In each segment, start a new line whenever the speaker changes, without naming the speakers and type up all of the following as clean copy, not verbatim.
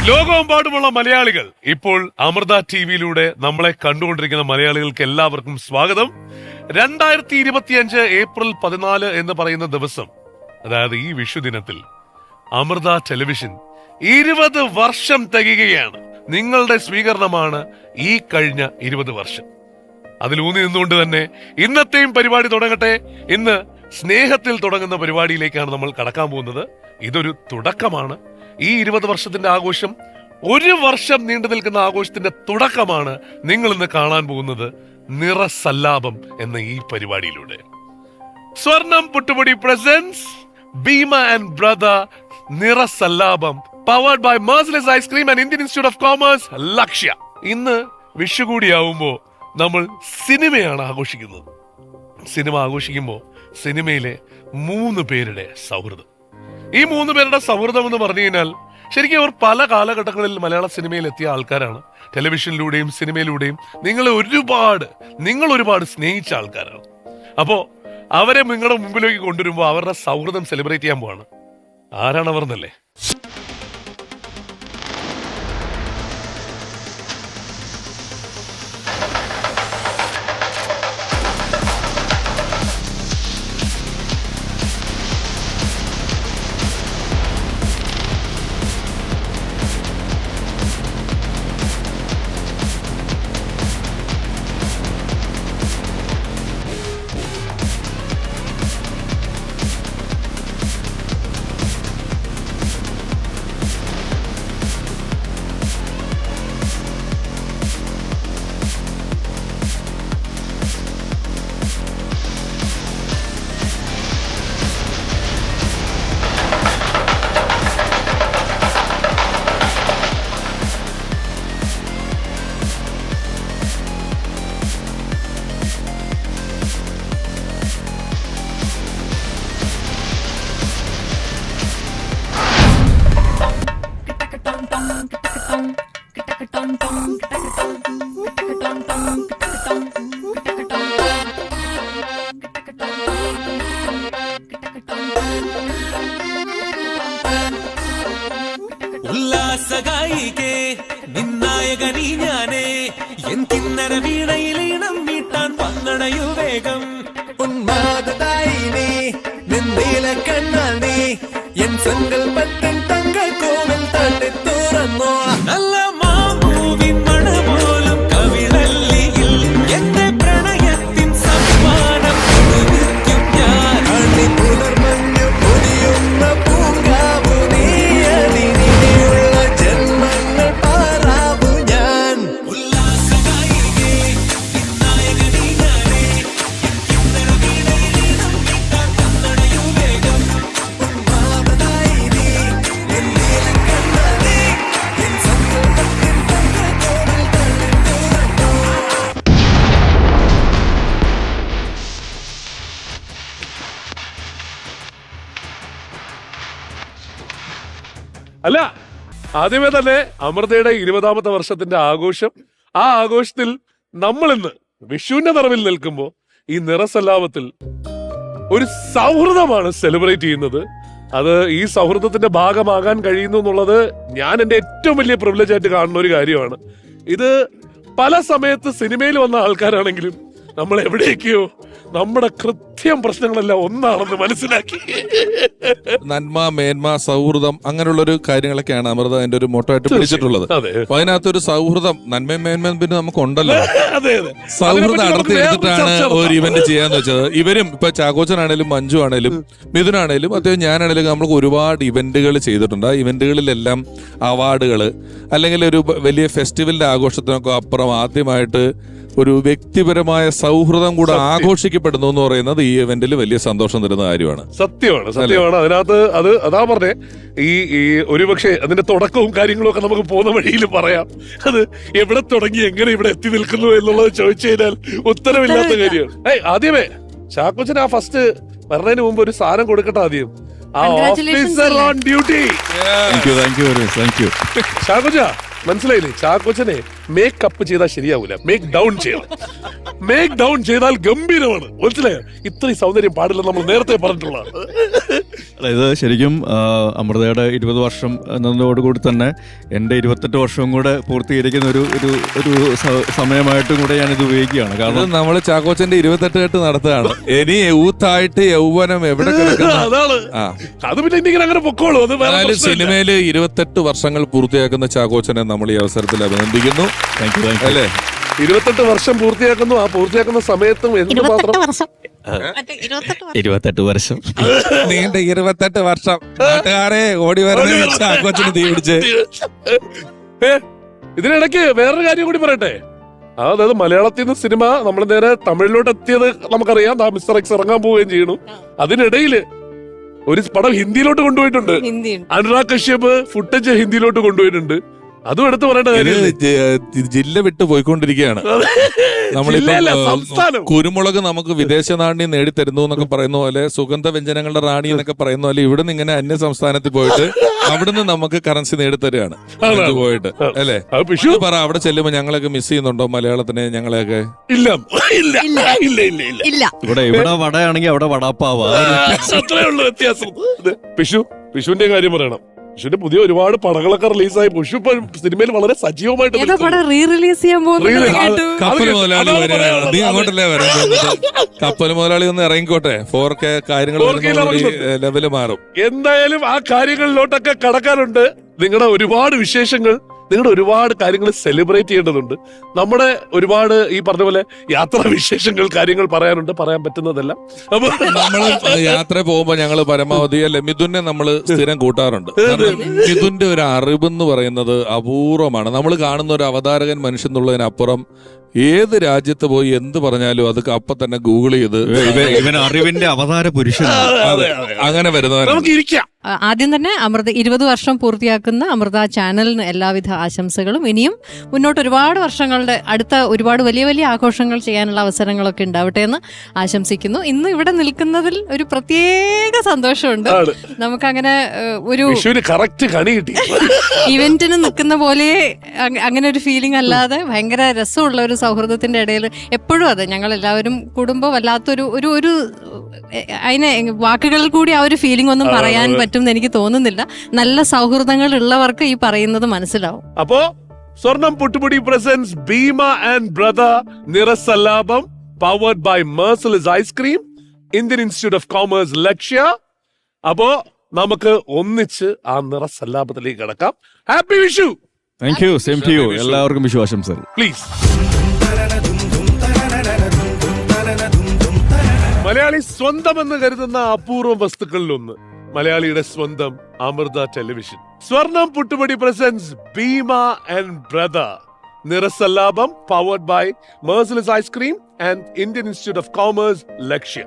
ലോകമെമ്പാടുമുള്ള മലയാളികൾ ഇപ്പോൾ അമൃത ടിവിയിലൂടെ നമ്മളെ കണ്ടുകൊണ്ടിരിക്കുന്ന മലയാളികൾക്ക് എല്ലാവർക്കും സ്വാഗതം. 2025 ഏപ്രിൽ 14 എന്ന് പറയുന്ന ദിവസം, അതായത് ഈ വിഷുദിനത്തിൽ അമൃത ടെലിവിഷൻ 20 വർഷം തികയുകയാണ്. നിങ്ങളുടെ സ്വീകരണമാണ് ഈ കഴിഞ്ഞ 20 വർഷം. അതിലൂന്നി നിന്നുകൊണ്ട് തന്നെ ഇന്നത്തെയും പരിപാടി തുടങ്ങട്ടെ. ഇന്ന് സ്നേഹത്തിൽ തുടങ്ങുന്ന പരിപാടിയിലേക്കാണ് നമ്മൾ കടക്കാൻ പോകുന്നത്. ഇതൊരു തുടക്കമാണ്. ഈ 20 വർഷത്തിന്റെ ആഘോഷം, ഒരു വർഷം നീണ്ടു നിൽക്കുന്ന ആഘോഷത്തിന്റെ തുടക്കമാണ് നിങ്ങൾ ഇന്ന് കാണാൻ പോകുന്നത് നിറസല്ലാപം എന്ന ഈ പരിപാടിയിലൂടെ. Swarnam Puttupodi presents Bhima and Brother Nirasallapam, powered by Merciless ice cream and Indian Institute of Commerce Lakshya. ഇന്ന് വിഷു കൂടിയാവുമ്പോൾ നമ്മൾ സിനിമയാണ് ആഘോഷിക്കുന്നത്. സിനിമ ആഘോഷിക്കുമ്പോൾ സിനിമയിലെ 3 പേരുടെ സൗഹൃദം. ഈ 3 പേരുടെ സൗഹൃദം എന്ന് പറഞ്ഞു കഴിഞ്ഞാൽ ശരിക്കും അവർ പല കാലഘട്ടങ്ങളിൽ മലയാള സിനിമയിൽ എത്തിയ ആൾക്കാരാണ്. ടെലിവിഷനിലൂടെയും സിനിമയിലൂടെയും നിങ്ങൾ ഒരുപാട് സ്നേഹിച്ച ആൾക്കാരാണ്. അപ്പോ അവരെ നിങ്ങളുടെ മുമ്പിലേക്ക് കൊണ്ടുവരുമ്പോൾ അവരുടെ സൗഹൃദം സെലിബ്രേറ്റ് ചെയ്യാൻ പോവാണ്. ആരാണവർ എന്നല്ലേ?
ഉല്ലാസഗായികേ നിന്നായകനീ ഞാനേ എൻ കിന്നര വീണയിലീണം മീട്ടാൻ വന്നണയു വേഗം ഉന്മാദതായി നീ നിന്നീല കണ്ണാൽ നീ എൻ സങ്കൽപ്പത്തിൻ തങ്കൾ കോവിൽ തട്ടി തുറന്നോ നല്ല മാമൂവിൻ മണപോലും കവിളല്ലിയിൽ എന്റെ പ്രണയത്തിൻ സമ്മാനം കൊടുക്കും ഞാൻ അണി പുലർമഞ്ഞു പൊതിയുന്ന പൂങ്കാവു നീ അതിനിയുള്ള ജന്മങ്ങൾ പാറാവു ഞാൻ ഉല്ലാസഗായികേ നിന്നായകനീ ഞാനേ കിന്നര വീണയിലീണം മീട്ടാൻ വന്നണയു വേഗം ഉന്മാദതായി നീ നിന്നീല കണ്ണാൽ നീ എൻ സങ്കൽപ്പത്തിൻ തങ്കൾ കോവിൽ തട്ടി തുറന്നോ.
അല്ല, ആദ്യമേ തന്നെ അമൃതയുടെ 20ാമത്തെ വർഷത്തിന്റെ ആഘോഷം. ആ ആഘോഷത്തിൽ നമ്മൾ ഇന്ന് വിഷുവിന്റെ നിറവിൽ നിൽക്കുമ്പോൾ ഈ നിറസല്ലാപത്തിൽ ഒരു സൗഹൃദമാണ് സെലിബ്രേറ്റ് ചെയ്യുന്നത്. അത് ഈ സൗഹൃദത്തിന്റെ ഭാഗമാകാൻ കഴിയുന്നു എന്നുള്ളത് ഞാൻ എന്റെ ഏറ്റവും വലിയ പ്രിവിലേജ് ആയിട്ട് കാണുന്ന ഒരു കാര്യമാണ്. ഇത് പല സമയത്ത് സിനിമയിൽ വന്ന ആൾക്കാരാണെങ്കിലും നമ്മൾ എവിടേക്കോ നമ്മുടെ കൃത്യം പ്രശ്നങ്ങളെല്ലാം ഒന്നാണെന്ന് മനസ്സിലാക്കി.
നന്മ, മേന്മ, സൗഹൃദം അങ്ങനെയുള്ളൊരു കാര്യങ്ങളൊക്കെയാണ് അമൃത അതിന്റെ ഒരു മോട്ടോ ആയിട്ട് പിടിച്ചിട്ടുള്ളത്. അപ്പൊ അതിനകത്തൊരു സൗഹൃദം, നന്മയും മേന്മയും പിന്നെ നമുക്ക് ഉണ്ടല്ലോ. സൗഹൃദം അടർത്തി എടുത്തിട്ടാണ് ഒരു ഇവന്റ് ചെയ്യാന്ന് വെച്ചത്. ഇവരും ഇപ്പൊ ചാക്കോച്ചനാണേലും മഞ്ജു ആണേലും മിഥുനാണേലും അത്യാവശ്യം ഞാനാണേലും നമുക്ക് ഒരുപാട് ഇവന്റുകൾ ചെയ്തിട്ടുണ്ട്. ആ ഇവന്റുകളിലെല്ലാം അവാർഡുകൾ അല്ലെങ്കിൽ ഒരു വലിയ ഫെസ്റ്റിവലിന്റെ ആഘോഷത്തിനൊക്കെ അപ്പുറം ആദ്യമായിട്ട് ഒരു വ്യക്തിപരമായ സൗഹൃദം കൂടെ ആഘോഷിക്കപ്പെടുന്നു എന്ന് പറയുന്നത് ഈ ഇവന്റിൽ വലിയ സന്തോഷം തരുന്ന കാര്യമാണ്.
സത്യമാണ്. അതിനകത്ത് അതാ പറഞ്ഞേ, ഈ ഒരുപക്ഷെ അതിന്റെ തുടക്കവും കാര്യങ്ങളും ഒക്കെ നമുക്ക് പോകുന്ന വഴിയിൽ പറയാം. അത് എവിടെ തുടങ്ങി എങ്ങനെ ഇവിടെ എത്തി നിൽക്കുന്നു എന്നുള്ളത് ചോദിച്ചു കഴിഞ്ഞാൽ ഉത്തരവില്ലാത്ത കാര്യമാണ്. ആദ്യമേ ചാക്കോച്ചന് ആ ഫസ്റ്റ് വരുന്നതിന് മുമ്പ് ഒരു സാധനം കൊടുക്കട്ടെ. ആദ്യം ആ ഓഫീസർ ഓൺ ഡ്യൂട്ടി. ചാക്കോച്ച മനസ്സിലായില്ലേ? ചാക്കോച്ചനെ മേക്കപ്പ് ചെയ്താൽ ശരിയാവൂല, മേക്ക് ഡൗൺ ചെയ്യണം. മേക്ക് ഡൗൺ ചെയ്താൽ ഗംഭീരമാണ്. മനസ്സിലായോ? ഇത്രയും സൗന്ദര്യം പാടില്ല, നമ്മൾ നേരത്തെ പറഞ്ഞിട്ടുള്ള.
അതായത് ശരിക്കും അമൃതയുടെ 20 വർഷം എന്നതോടുകൂടി തന്നെ എൻ്റെ 28 വർഷവും കൂടെ പൂർത്തീകരിക്കുന്ന ഒരു സമയമായിട്ടും കൂടെ ഞാനിത് ഉപയോഗിക്കുകയാണ്. കാരണം
നമ്മൾ ചാക്കോച്ചന്റെ 28 കെട്ട് നടത്തുകയാണ്. ഇനി യൂത്തായിട്ട് യൗവനം എവിടെ കിടക്കുന്നു?
അതാണ് അത് പിന്നെ ഇങ്ങനെ അങ്ങനെ പൊക്കോളൂ. അത് വേറെ
എന്നാലും
പ്രശ്നമില്ല.
സിനിമയില് 28 വർഷങ്ങൾ പൂർത്തിയാക്കുന്ന ചാക്കോച്ചനെ നമ്മൾ ഈ അവസരത്തിൽ അഭിനന്ദിക്കുന്നു.
Thank you.
അല്ലേ?
28 വർഷം പൂർത്തിയാക്കുന്നു. ആ പൂർത്തിയാക്കുന്ന സമയത്തും എന്തുമാത്രം
28 വർഷം
നീണ്ട 28 വർഷം നാട്ടുകാരെ ഓടി വരുന്ന ചാക്കോച്ചന് തീ പിടിച്ച്.
ഇതിനിടയ്ക്ക് വേറൊരു കാര്യം കൂടി പറയട്ടെ. അതായത് മലയാളത്തിൽ നിന്ന് സിനിമ നമ്മൾ നേരെ തമിഴിലോട്ട് എത്തിയത് നമുക്കറിയാം. മിസ്റ്റർ എക്സ് ഇറങ്ങാൻ പോവുകയും ചെയ്യണു. അതിനിടയില് ഒരു പടം ഹിന്ദിയിലോട്ട് കൊണ്ടുപോയിട്ടുണ്ട്. അനുരാഗ് കശ്യപ് ഫുട്ടേജ് ഹിന്ദിയിലോട്ട് കൊണ്ടുപോയിട്ടുണ്ട്. അതും എടുത്ത് പറയേണ്ട കാര്യം.
ജില്ല വിട്ട് പോയിക്കൊണ്ടിരിക്കുകയാണ്.
ജില്ലയല്ല, സംസ്ഥാനം.
കുരുമുളക് നമുക്ക് വിദേശ നാണ്യം നേടിത്തരുന്നു എന്നൊക്കെ പറയുന്ന പോലെ, സുഗന്ധ വ്യഞ്ജനങ്ങളുടെ റാണി എന്നൊക്കെ പറയുന്ന പോലെ ഇവിടുന്ന് ഇങ്ങനെ അന്യ സംസ്ഥാനത്തിൽ പോയിട്ട് അവിടുന്ന് നമുക്ക് കറൻസി നേടിത്തരുകയാണ് പോയിട്ട്. അല്ലേ?
പിഷു
പറ, അവിടെ ചെല്ലുമ്പോ ഞങ്ങളൊക്കെ മിസ് ചെയ്യുന്നുണ്ടോ മലയാളത്തിനെ? ഞങ്ങളെയൊക്കെ
ഇല്ല ഇല്ല ഇല്ല ഇല്ല ഇല്ല
ഇല്ല.
ഇവിടെ വടയാണെങ്കിൽ അവിടെ വടാപ്പാവാ.
അത്രേ ഉള്ളൂ വ്യത്യാസം. പിഷുവിന്റെ കാര്യം പറയണം. പിഷുവിന്റെ പുതിയ ഒരുപാട് പടങ്ങളൊക്കെ റിലീസായി. പിഷു ഇപ്പൊ സിനിമയിൽ വളരെ സജീവമായിട്ട്
ഏതോ പടം റീ-റിലീസ് ചെയ്യാൻ പോകുന്നത് കേട്ടു.
കപ്പൽ മുതലാളി വരികയാണ്. നീ അങ്ങോട്ടല്ലേ വരാൻ? കപ്പൽ മുതലാളി ഒന്ന് ഇറങ്ങിക്കോട്ടെ. 4K കാര്യങ്ങൾ ലെവല് മാറും.
എന്തായാലും ആ കാര്യങ്ങളിലോട്ടൊക്കെ കടക്കാനുണ്ട്. നിങ്ങളുടെ ഒരുപാട് വിശേഷങ്ങൾ, നിങ്ങളുടെ ഒരുപാട് കാര്യങ്ങൾ സെലിബ്രേറ്റ് ചെയ്യേണ്ടതുണ്ട്. നമ്മുടെ ഒരുപാട് ഈ പറഞ്ഞ പോലെ യാത്രാ വിശേഷങ്ങൾ, കാര്യങ്ങൾ പറയാനുണ്ട്. പറയാൻ പറ്റുന്നതെല്ലാം അപ്പൊ
നമ്മള് യാത്ര പോകുമ്പോ ഞങ്ങള് പരമാവധി അല്ലെ മിഥുനെ നമ്മള് സ്ഥിരം കൂട്ടാറുണ്ട്. കാരണം മിഥുന്റെ ഒരു അറിവെന്ന് പറയുന്നത് അപൂർവമാണ്. നമ്മൾ കാണുന്ന ഒരു അവതാരകൻ മനുഷ്യൻ എന്നുള്ളതിനപ്പുറം ഏത് രാജ്യത്ത് പോയി എന്ത് പറഞ്ഞാലും അത് അപ്പൊ തന്നെ ഗൂഗിൾ ചെയ്ത്
ഇവൻ അറിവിന്റെ അവതാര പുരുഷനാണ്.
അങ്ങനെ വരുന്നവരാണ്.
നമുക്ക് ഇരിക്കാം.
ആദ്യം തന്നെ അമൃത 20 വർഷം പൂർത്തിയാക്കുന്ന അമൃത ചാനലിന് എല്ലാവിധ ആശംസകളും. ഇനിയും മുന്നോട്ട് ഒരുപാട് വർഷങ്ങളുടെ അടുത്ത ഒരുപാട് വലിയ വലിയ ആഘോഷങ്ങൾ ചെയ്യാനുള്ള അവസരങ്ങളൊക്കെ ഉണ്ടാവട്ടെ എന്ന് ആശംസിക്കുന്നു. ഇന്ന് ഇവിടെ നിൽക്കുന്നതിൽ ഒരു പ്രത്യേക സന്തോഷമുണ്ട്. നമുക്കങ്ങനെ ഒരു
കറക്റ്റ് കണി കിട്ടി.
ഇവന്റിന് നിൽക്കുന്ന പോലെ അങ്ങനെ ഒരു ഫീലിംഗ് അല്ലാതെ ഭയങ്കര രസമുള്ള ഒരു സൗഹൃദത്തിന്റെ ഇടയിൽ എപ്പോഴും അതെ ഞങ്ങൾ എല്ലാവരും കൂടുമ്പോൾ വല്ലാത്തൊരു ഒരു ഒരു അതിനെ വാക്കുകളിൽ കൂടി ആ ഒരു ഫീലിംഗ് ഒന്നും പറയാൻ പറ്റും എനിക്ക് തോന്നുന്നില്ല. നല്ല സൗഹൃദങ്ങൾ ഉള്ളവർക്ക് ഈ പറയുന്നത് മനസ്സിലാവും.
അപ്പോ Swarnam Puttupodi presents Bhima and Brother Nirasallapam powered by Merciless ice cream, Indian Institute of Commerce, Lakshya. അപ്പോ നമുക്ക് ഒന്നിച്ച് ആ നിറസല്ലാപത്തിലേക്ക് കടക്കാം. Happy Vishu.
Thank you. Same to you. എല്ലാവർക്കും വിഷു ആശംസകൾ.
പ്ലീസ്. മലയാളി സ്വന്തമെന്ന് കരുതുന്ന അപൂർവ വസ്തുക്കളിലൊന്ന് മലയാളിയുടെ സ്വന്തം Amrita television. Swarnam Puttupodi presents Bhima and Brother Nirasallapam powered by Merciless ice cream and Indian Institute of Commerce, Lakshya.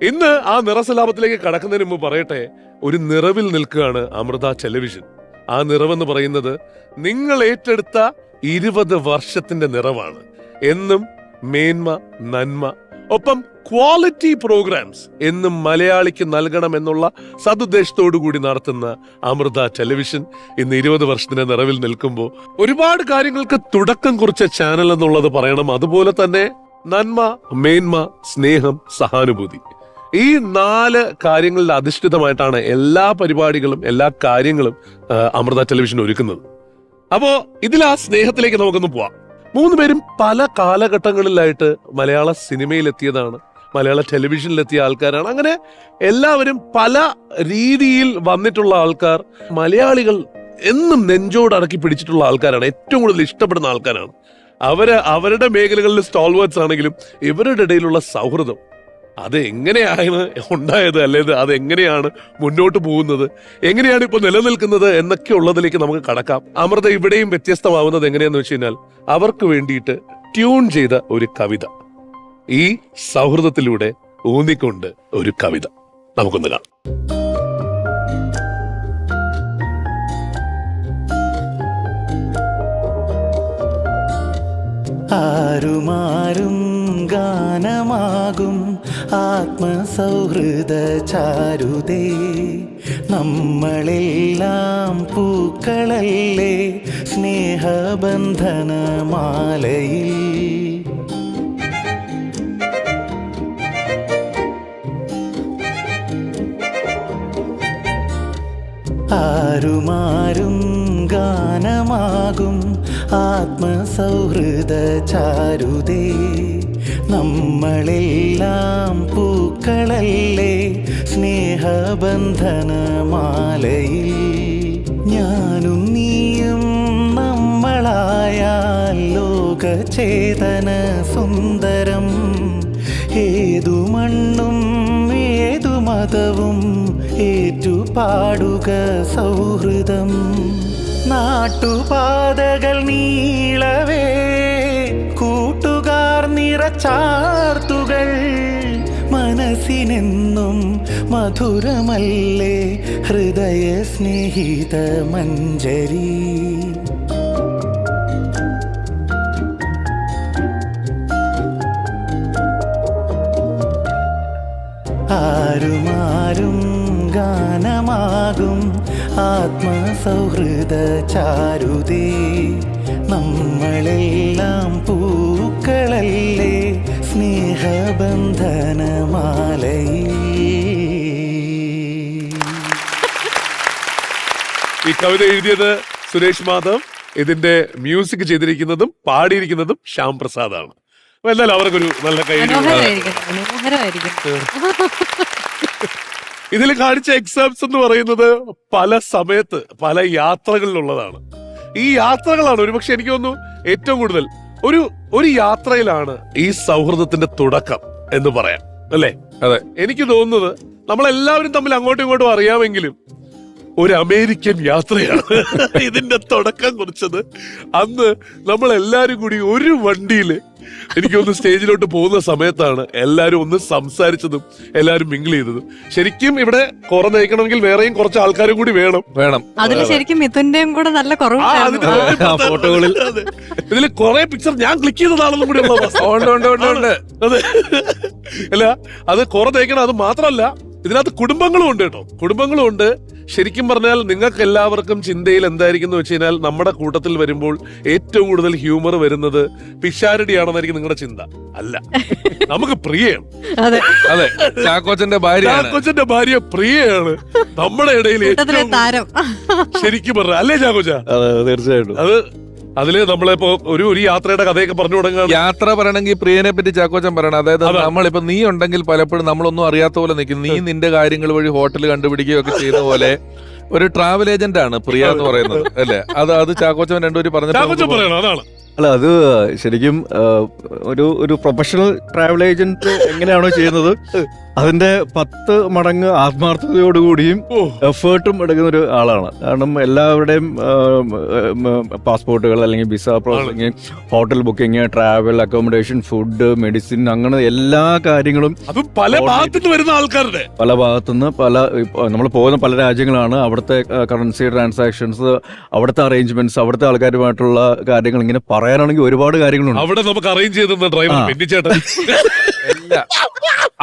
ഇന്ന് ആ നിറസല്ലാപത്തിലേക്ക് കടക്കുന്നതിന് മുമ്പ് പറയട്ടെ, ഒരു നിറവിൽ നിൽക്കുകയാണ് അമൃത ടെലിവിഷൻ. ആ നിറവെന്ന് പറയുന്നത് നിങ്ങൾ ഏറ്റെടുത്ത 20 വർഷത്തിന്റെ നിറവാണ്. എന്നും മേന്മ, നന്മ, ഒപ്പം ക്വാളിറ്റി പ്രോഗ്രാംസ് എന്നും മലയാളിക്ക് നൽകണം എന്നുള്ള സതുദ്ദേശത്തോടു കൂടി നടത്തുന്ന അമൃത ടെലിവിഷൻ ഇന്ന് 20 വർഷത്തിന്റെ നിറവിൽ നിൽക്കുമ്പോൾ ഒരുപാട് കാര്യങ്ങൾക്ക് തുടക്കം കുറിച്ച ചാനൽ എന്നുള്ളത് പറയണം. അതുപോലെ തന്നെ നന്മ, മേന്മ, സ്നേഹം, സഹാനുഭൂതി, ഈ 4 കാര്യങ്ങളിൽ അധിഷ്ഠിതമായിട്ടാണ് എല്ലാ പരിപാടികളും എല്ലാ കാര്യങ്ങളും അമൃത ടെലിവിഷൻ ഒരുക്കുന്നത്. അപ്പോ ഇതിൽ ആ സ്നേഹത്തിലേക്ക് നമുക്കൊന്ന് പോവാം. 3 പേരും പല കാലഘട്ടങ്ങളിലായിട്ട് മലയാള സിനിമയിലെത്തിയതാണ്, മലയാള ടെലിവിഷനിലെത്തിയ ആൾക്കാരാണ്. അങ്ങനെ എല്ലാവരും പല രീതിയിൽ വന്നിട്ടുള്ള ആൾക്കാർ. മലയാളികൾ എന്നും നെഞ്ചോട് അടക്കി പിടിച്ചിട്ടുള്ള ആൾക്കാരാണ്, ഏറ്റവും കൂടുതൽ ഇഷ്ടപ്പെടുന്ന ആൾക്കാരാണ്. അവരുടെ മേഖലകളിൽ സ്റ്റോൾവേർഡ്സ് ആണെങ്കിലും ഇവരുടെ ഇടയിലുള്ള സൗഹൃദം അത് എങ്ങനെയാണ് ഉണ്ടായത്, അല്ലെങ്കിൽ അത് എങ്ങനെയാണ് മുന്നോട്ട് പോകുന്നത്, എങ്ങനെയാണ് ഇപ്പൊ നിലനിൽക്കുന്നത് എന്നൊക്കെ ഉള്ളതിലേക്ക് നമുക്ക് കടക്കാം. അമൃത ഇവിടെയും വ്യത്യസ്തമാവുന്നത് എങ്ങനെയാന്ന് വെച്ച് കഴിഞ്ഞാൽ അവർക്ക് വേണ്ടിയിട്ട് ട്യൂൺ ചെയ്ത ഒരു കവിത, ഈ സൗഹൃദത്തിലൂടെ ഊന്നിക്കൊണ്ട് ഒരു കവിത നമുക്കൊന്ന് കാണാം.
ആരുമാരും ഗാനമാകും ആത്മസൗഹൃദ ചാരുതേ, നമ്മളെല്ലാം പൂക്കളല്ലേ സ്നേഹബന്ധനമാലയിൽ. ആരുമാരും ഗാനമാകും ആത്മസൗഹൃദ ചാരുതേ നമ്മളെല്ലാം പൂക്കളല്ലേ സ്നേഹബന്ധനമാലയിൽ ഞാനും നീയും നമ്മളായാൽ ലോകചേതന സുന്ദരം ഏതു മണ്ണും ഏതു മതവും ഏറ്റുപാടുക സൗഹൃദം നാട്ടുപാതകൾ നീളവേ കൂട്ടുകാർ നിറച്ചാർത്തുകൾ മനസ്സിനെന്നും മധുരമല്ലേ ഹൃദയ സ്നേഹിത മഞ്ജരി ആരുമാരും ഗാനമാകും ആത്മസൗഹൃദ ചാരുതേ നമ്മളെല്ലാം പൂക്കളല്ലേ സ്നേഹബന്ധനമാലയിൽ.
ഈ കവിത എഴുതിയത് സുരേഷ് മാധവ്, ഇതിന്റെ മ്യൂസിക് ചെയ്തിരിക്കുന്നതും പാടിയിരിക്കുന്നതും ശ്യാം പ്രസാദാണ്. അപ്പൊ എന്തായാലും അവർക്കൊരു നല്ല കൈ. ഇതിൽ കാണിച്ച എക്സാംസ് എന്ന് പറയുന്നത് പല സമയത്ത് പല യാത്രകളിലുള്ളതാണ്. ഈ യാത്രകളാണ് ഒരുപക്ഷെ എനിക്ക് തോന്നുന്നു ഏറ്റവും കൂടുതൽ ഒരു യാത്രയിലാണ് ഈ സൗഹൃദത്തിന്റെ തുടക്കം എന്ന് പറയാം, അല്ലേ?
അതെ.
എനിക്ക് തോന്നുന്നത് നമ്മളെല്ലാവരും തമ്മിൽ അങ്ങോട്ടും ഇങ്ങോട്ടും അറിയാമെങ്കിലും ഒരു അമേരിക്കൻ യാത്രയാണ് ഇതിന്റെ തുടക്കം കുറിച്ചത്. അന്ന് നമ്മൾ എല്ലാരും കൂടി ഒരു വണ്ടിയില് എനിക്കൊന്ന് സ്റ്റേജിലോട്ട് പോകുന്ന സമയത്താണ് എല്ലാരും ഒന്ന് സംസാരിച്ചതും എല്ലാരും മിങ്കിൾ ചെയ്തതും. ശരിക്കും ഇവിടെ കുറെ നയിക്കണമെങ്കിൽ വേറെയും കുറച്ച് ആൾക്കാരും കൂടി വേണം.
അതിൽ ശരിക്കും മിഥുന്റെയും കൂടെ നല്ല കുറവ്
ഫോട്ടോകളിൽ
ഇതിൽ കുറെ പിക്ചർ ഞാൻ ക്ലിക്ക് ചെയ്തതാണെന്നും കൂടി
ഉണ്ട്.
അതെ, അല്ല അത് കുറെ നയിക്കണം. അത് മാത്രമല്ല ഇതിനകത്ത് കുടുംബങ്ങളും ഉണ്ട് കേട്ടോ, കുടുംബങ്ങളും ഉണ്ട്. ശരിക്കും പറഞ്ഞാൽ നിങ്ങൾക്ക് എല്ലാവർക്കും ചിന്തയിൽ എന്തായിരിക്കും വെച്ച് കഴിഞ്ഞാൽ നമ്മുടെ കൂട്ടത്തിൽ വരുമ്പോൾ ഏറ്റവും കൂടുതൽ ഹ്യൂമർ വരുന്നത് പിഷാരടിയാണെന്നായിരിക്കും നിങ്ങളുടെ ചിന്ത. അല്ല, നമുക്ക് പ്രിയയാണ്.
അതെ, ചാക്കോച്ചന്റെ
ഭാര്യ പ്രിയയാണ് നമ്മുടെ ഇടയിൽ ഏറ്റവും
താരം.
ശരിക്കും പറഞ്ഞ അല്ലേ ചാക്കോച്ച?
തീർച്ചയായിട്ടും.
അതില് നമ്മളിപ്പോ ഒരു യാത്രയുടെ കഥയൊക്കെ പറഞ്ഞു തുടങ്ങുകയാണ്.
യാത്ര പറയണമെങ്കിൽ പ്രിയനെ പറ്റി ചാക്കോച്ചൻ പറയണം. അതായത് നമ്മളിപ്പോ നീ ഉണ്ടെങ്കിൽ പലപ്പോഴും നമ്മളൊന്നും അറിയാത്ത പോലെ നിൽക്കും. നീ നിന്റെ കാര്യങ്ങൾ വഴി ഹോട്ടൽ കണ്ടുപിടിക്കുകയൊക്കെ ചെയ്യുന്ന പോലെ ഒരു ട്രാവൽ ഏജന്റ് ആണ് പ്രിയ എന്ന് പറയുന്നത്, അല്ലേ? അത് ചാക്കോച്ചൻ രണ്ടുപേരും പറഞ്ഞു.
അതാണ്
അല്ല, അത് ശരിക്കും ഒരു പ്രൊഫഷണൽ ട്രാവൽ ഏജന്റ് എങ്ങനെയാണോ ചെയ്യുന്നത് അതിന്റെ 10 മടങ്ങ് ആത്മാർത്ഥതയോടുകൂടിയും എഫേർട്ടും എടുക്കുന്ന ഒരു ആളാണ്. കാരണം എല്ലാവരുടെയും പാസ്പോർട്ടുകൾ അല്ലെങ്കിൽ visa processing, hotel booking, travel, accommodation, food, medicine, അങ്ങനെ എല്ലാ കാര്യങ്ങളും
പല ഭാഗത്തുനിന്ന് വരുന്ന ആൾക്കാരുടെ
പല ഭാഗത്തുനിന്ന് നമ്മൾ പോകുന്ന പല രാജ്യങ്ങളാണ്. അവിടുത്തെ കറൻസി ട്രാൻസാക്ഷൻസ്, അവിടുത്തെ അറേഞ്ച്മെന്റ്സ്, അവിടുത്തെ ആൾക്കാരുമായിട്ടുള്ള കാര്യങ്ങൾ ഇങ്ങനെ പറയാനാണെങ്കിൽ ഒരുപാട് കാര്യങ്ങളുണ്ട്.
അവിടെ നമുക്ക് അറേഞ്ച് ചെയ്ത ഡ്രൈവർ പെണ്ണിച്ചേട്ടൻ.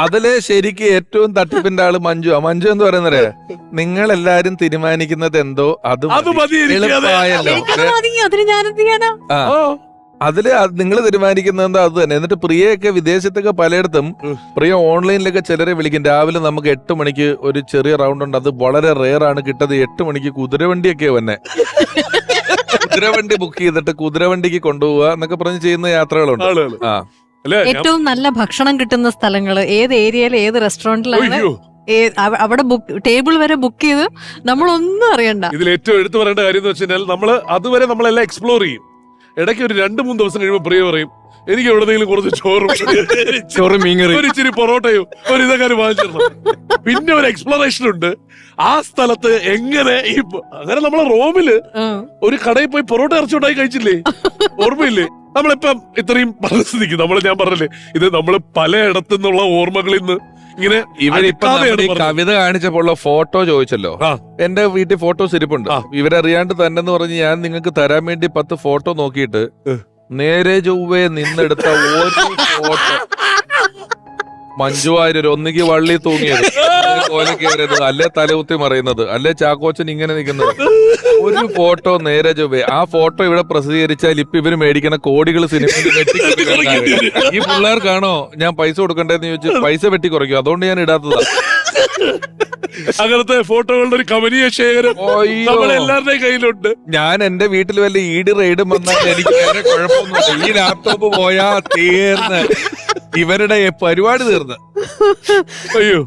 അതില് ശരിക്ക് ഏറ്റവും തട്ടിപ്പിന്റെ ആള് മഞ്ജു എന്ന് പറയുന്നത്, നിങ്ങൾ എല്ലാരും തീരുമാനിക്കുന്നത് എന്തോ അത് എളുപ്പമായല്ലോ. അതില് നിങ്ങൾ തീരുമാനിക്കുന്നത് എന്താ അത് തന്നെ. എന്നിട്ട് പ്രിയയൊക്കെ വിദേശത്തൊക്കെ പലയിടത്തും പ്രിയ ഓൺലൈനിലൊക്കെ ചിലരെ വിളിക്കും. രാവിലെ നമുക്ക് 8 മണിക്ക് ഒരു ചെറിയ റൗണ്ട് ഉണ്ട്, അത് വളരെ റെയർ ആണ് കിട്ടത്. 8 മണിക്ക് കുതിരവണ്ടിയൊക്കെ വന്നെ കുതിരവണ്ടി ബുക്ക് ചെയ്തിട്ട് കുതിരവണ്ടിക്ക് കൊണ്ടുപോവുക എന്നൊക്കെ പറഞ്ഞ് ചെയ്യുന്ന യാത്രകളുണ്ട്.
ഏറ്റവും നല്ല ഭക്ഷണം കിട്ടുന്ന സ്ഥലങ്ങള് ഏത് ഏരിയയിൽ ഏത് റെസ്റ്റോറന്റിലാണ്, അവിടെ ടേബിൾ വരെ ബുക്ക് ചെയ്ത് നമ്മളൊന്നും അറിയണ്ട.
ഇതിൽ ഏറ്റവും എടുത്തു പറയേണ്ട കാര്യം എന്ന് വെച്ചാൽ അതുവരെ നമ്മളെല്ലാം എക്സ്പ്ലോർ ചെയ്യും. ഇടയ്ക്ക് ഒരു 2-3 ദിവസം കഴിയുമ്പോൾ പ്രിയ പറയും, എനിക്ക് എവിടെന്നെങ്കിലും കുറച്ച് ചോറും മീൻകറി, ഒരു ഇച്ചിരി പൊറോട്ടയും ഒരു ഇതൊക്കെ വാങ്ങിച്ചിടണം. പിന്നെ ഒരു എക്സ്പ്ലോറേഷൻ ഉണ്ട് ആ സ്ഥലത്ത് എങ്ങനെ അങ്ങനെ നമ്മളെ റോമില് ഒരു കടയിൽ പോയി പൊറോട്ട ഇറച്ചിണ്ടായി കഴിച്ചില്ലേ, ഓർമ്മയില്ലേ? നമ്മളിപ്പം ഇത്രയും പരിസ്ഥിതിക്ക് ഞാൻ പറഞ്ഞില്ലേ, ഇത് നമ്മള് പലയിടത്തു നിന്നുള്ള ഓർമ്മകളിൽ നിന്ന് ഇങ്ങനെ.
ഇവരിപ്പോ കവിത കാണിച്ചപ്പോൾ ഫോട്ടോ ചോദിച്ചല്ലോ, എന്റെ വീട്ടിൽ ഫോട്ടോസ് ഇരിപ്പുണ്ട്. ഇവരറിയാണ്ട് തന്നെ എന്ന് പറഞ്ഞ് ഞാൻ നിങ്ങൾക്ക് തരാൻ വേണ്ടി 10 ഫോട്ടോ നോക്കിയിട്ട് നേരെ ചൊവ്വേ നിന്നെടുത്ത ഒരു ഫോട്ടോ മഞ്ജു വാര്യർ ഒന്നുകിൽ വള്ളി തൂങ്ങിയത്, കോല കയറിയത്, അല്ലെ തലകുത്തി മറിയുന്നത്, അല്ലെ ചാക്കോച്ചൻ ഇങ്ങനെ നിൽക്കുന്നത്. ഒരു ഫോട്ടോ നേരെ ചൊവ്വേ. ആ ഫോട്ടോ ഇവിടെ പ്രസിദ്ധീകരിച്ചാൽ ഇപ്പൊ ഇവര് മേടിക്കണ കോടികൾ സിനിമയിൽ ഈ പിള്ളേർക്കാണോ ഞാൻ പൈസ കൊടുക്കണ്ടേന്ന് ചോദിച്ചു പൈസ വെട്ടി കുറയ്ക്കും. അതുകൊണ്ട് ഞാൻ ഇടാത്തതാ.
അങ്ങനത്തെ ഫോട്ടോകളുടെ ഒരു കമനീയ ശേഖരം നമ്മളെല്ലാവരുടെയും കയ്യിലുണ്ട്.
ഞാൻ എന്റെ വീട്ടിൽ വല്ല ഈട് റെയ്ഡും വന്നാൽ എനിക്ക് വേറെ കുഴപ്പമൊന്നുമില്ല. ഈ ലാപ്ടോപ്പ് പോയാ തീർന്ന്, ഇവരുടെ പരിപാടി തീർന്ന്.
അയ്യോ,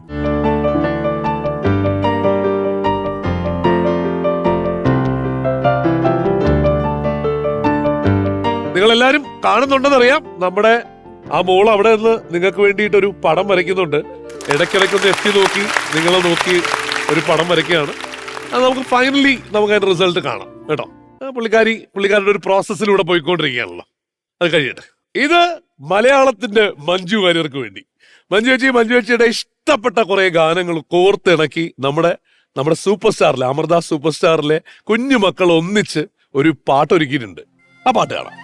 നിങ്ങളെല്ലാരും കാണുന്നുണ്ടെന്നറിയാം. നമ്മുടെ ആ മോൾ അവിടെ നിന്ന് നിങ്ങൾക്ക് വേണ്ടിയിട്ടൊരു പടം വരയ്ക്കുന്നുണ്ട്. ഇടയ്ക്കിടയ്ക്കൊന്ന് എത്തി നോക്കി, നിങ്ങളെ നോക്കി ഒരു പടം വരയ്ക്കുകയാണ്. അത് നമുക്ക് ഫൈനലി നമുക്ക് അതിന്റെ റിസൾട്ട് കാണാം കേട്ടോ. പുള്ളിക്കാരുടെ ഒരു പ്രോസസ്സിലൂടെ പോയിക്കൊണ്ടിരിക്കുകയാണല്ലോ. അത് കഴിയട്ടെ. ഇത് മലയാളത്തിന്റെ മഞ്ജു വാര്യർക്ക് വേണ്ടി മഞ്ജു ചേച്ചിയുടെ ഇഷ്ടപ്പെട്ട കുറെ ഗാനങ്ങൾ കോർത്തിണക്കി നമ്മുടെ സൂപ്പർ സ്റ്റാറിലെ അമൃത സൂപ്പർ സ്റ്റാറിലെ കുഞ്ഞു മക്കൾ ഒന്നിച്ച് ഒരു പാട്ടൊരുക്കിയിട്ടുണ്ട്. ആ പാട്ട് കാണാം.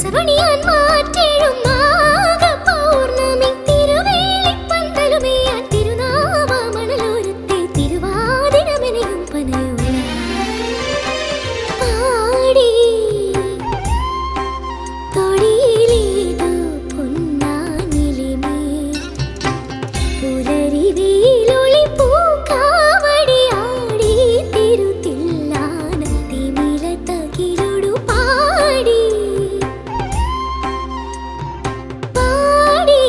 രസവണിയാൻ മാറ്റിടും നാഗപൗർണമി തിരുവേലിപ്പന്തലുമേയാൻ തിരുനാവാമണലോരത്തെ തിരുവാതിരമെനയും പനയോല പാടി തൊടിയിലേതോ പൊന്നാനിലിമേ പുലരിവേലൊളി പൂക്കാവടിയാടി തിരുത്തില്ലാനത്തിമിലത്തകിലൊടു പാടി പാടി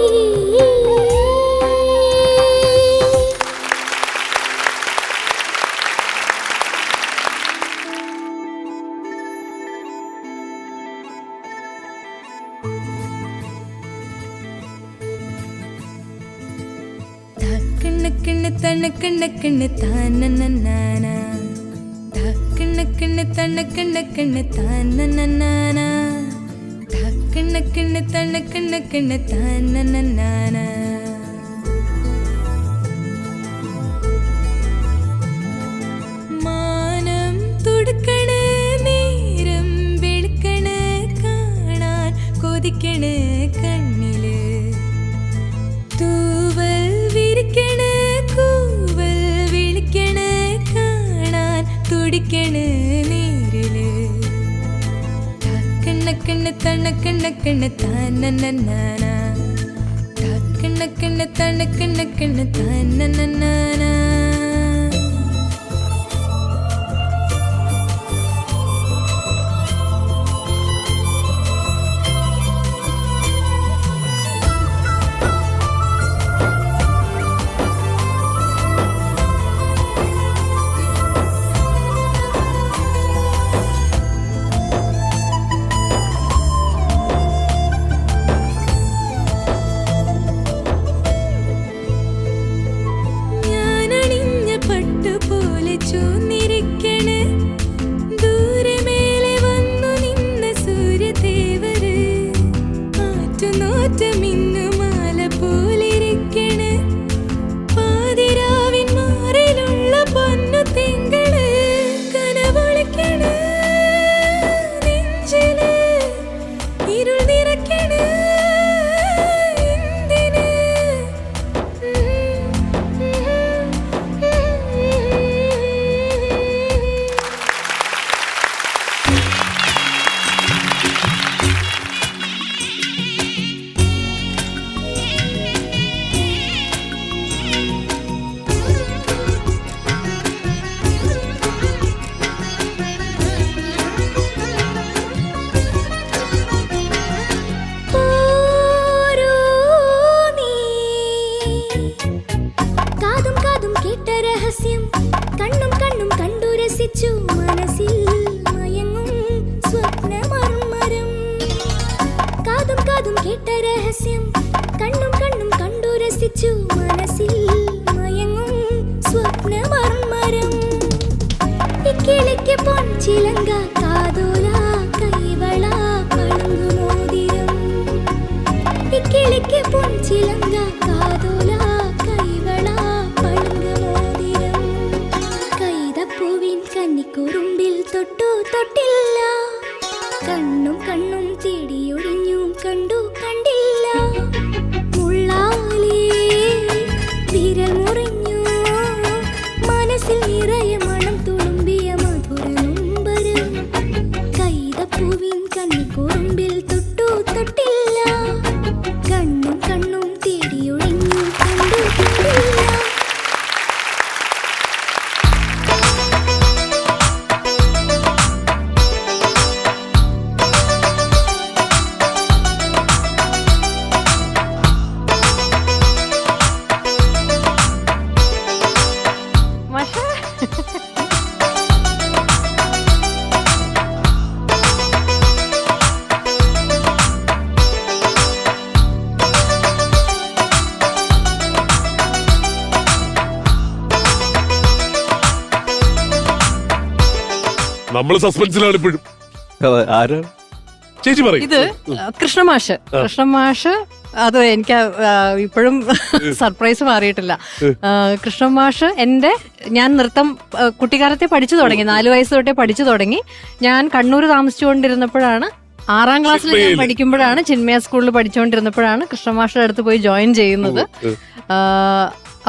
തക്കണ്ണക്കണ്ണ് തണ്ണക്കണ്ണക്കണ്ണ് താനനനാന തക്കണ്ണക്കണ്ണ് തണ്ണക്കണ്ണക്കണ്ണ് താനനനാന തക്കണ്ണക്കണ്ണ് തണ്ണക്കണ്ണക്കണ്ണ് താനനനാന മാനം തുടുക്കണ് നേരം വെളുക്കണ് കാണാൻ കൊതിക്കണ് കണ്ണില് തൂവൽ വിരിക്കണ് കൂവൽ വിളിക്കണ് കാണാൻ തുടിക്കണ് നേരില് തക്കണ്ണക്കണ്ണ് തണ്ണക്കണ്ണക്കണ്ണ് താനനനാന തക്കണ്ണക്കണ്ണ് തണ്ണക്കണ്ണക്കണ്ണ് താനനനാന ഞാനണിഞ്ഞ പട്ടുപോലെ ചൂന്നിരിക്കണ് ദൂരെ മേലെ വന്നു നിന്ന സൂര്യദേവര് ആറ്റുനോറ്റ മിന്നുമാല പോലിരിക്കണ് പാതിരാവിൻ മാറിലുള്ള പൊന്നു തിങ്കള് കനവൊളിക്കണ് നെഞ്ചില് ഇരുൾ നിറയ്ക്കണ് എന്തിന്
പോരൂ നീ കാതും കാതും കേട്ട രഹസ്യം കണ്ണും കണ്ണും കണ്ടു രസിച്ചു മനസ്സിൽ മയങ്ങും സ്വപ്നമർമരം കാതും കാതും കേട്ട രഹസ്യം കണ്ണും കണ്ണും കണ്ടു രസിച്ചു മനസ്സിൽ മയങ്ങും സ്വപ്നമർമരം ഇക്കിളിക്ക് പൊൻചിലങ്ക കാതോല കൈവള പളുങ്കുമോതിരം ഇക്കിളിക്ക് പൊൻചിലങ്ക കാതോല കൈവള പളുങ്കുമോതിരം കൈതപ്പൂവിൻ കന്നിക്കുറുമ്പിൽ തൊട്ടു തൊട്ടില്ല കണ്ണും കണ്ണും തേടിയൊഴിഞ്ഞു കണ്ടു കണ്ടില്ല മുള്ളാലേ വിരൽ മുറിഞ്ഞു മനസ്സിൽ നിറയെ മണം തുളുമ്പിയ മധുര നൊമ്പരം കൈതപ്പൂവിൻ കന്നിക്കുറുമ്പിൽ തൊട്ടു തൊട്ടില്ല കണ്ണും കണ്ണും തേടിയൊഴിഞ്ഞു കണ്ടു കണ്ടില്ല
മാഷേ
നമ്മൾ സസ്പെൻസിലാണ് ഇപ്പോഴും.
അതെ, ആരാ?
ചേച്ചി പറയും.
ഇത് കൃഷ്ണമാഷ് അത് എനിക്ക് ഇപ്പോഴും സർപ്രൈസ് മാറിയിട്ടില്ല. കൃഷ്ണമാഷ് ഞാൻ നൃത്തം കുട്ടിക്കാലത്തെ പഠിച്ചു തുടങ്ങി, 4 വയസ്സ് തൊട്ടേ പഠിച്ചു തുടങ്ങി. ഞാൻ കണ്ണൂർ താമസിച്ചുകൊണ്ടിരുന്നപ്പോഴാണ് 6ാം ക്ലാസ്സിൽ ഞാൻ
ചിന്മയില്.
പഠിക്കുമ്പോഴാണ്, ചിന്മയ സ്കൂളിൽ പഠിച്ചുകൊണ്ടിരുന്നപ്പോഴാണ് കൃഷ്ണമാഷ്ടയുടെ അടുത്ത് പോയി ജോയിൻ ചെയ്യുന്നത്.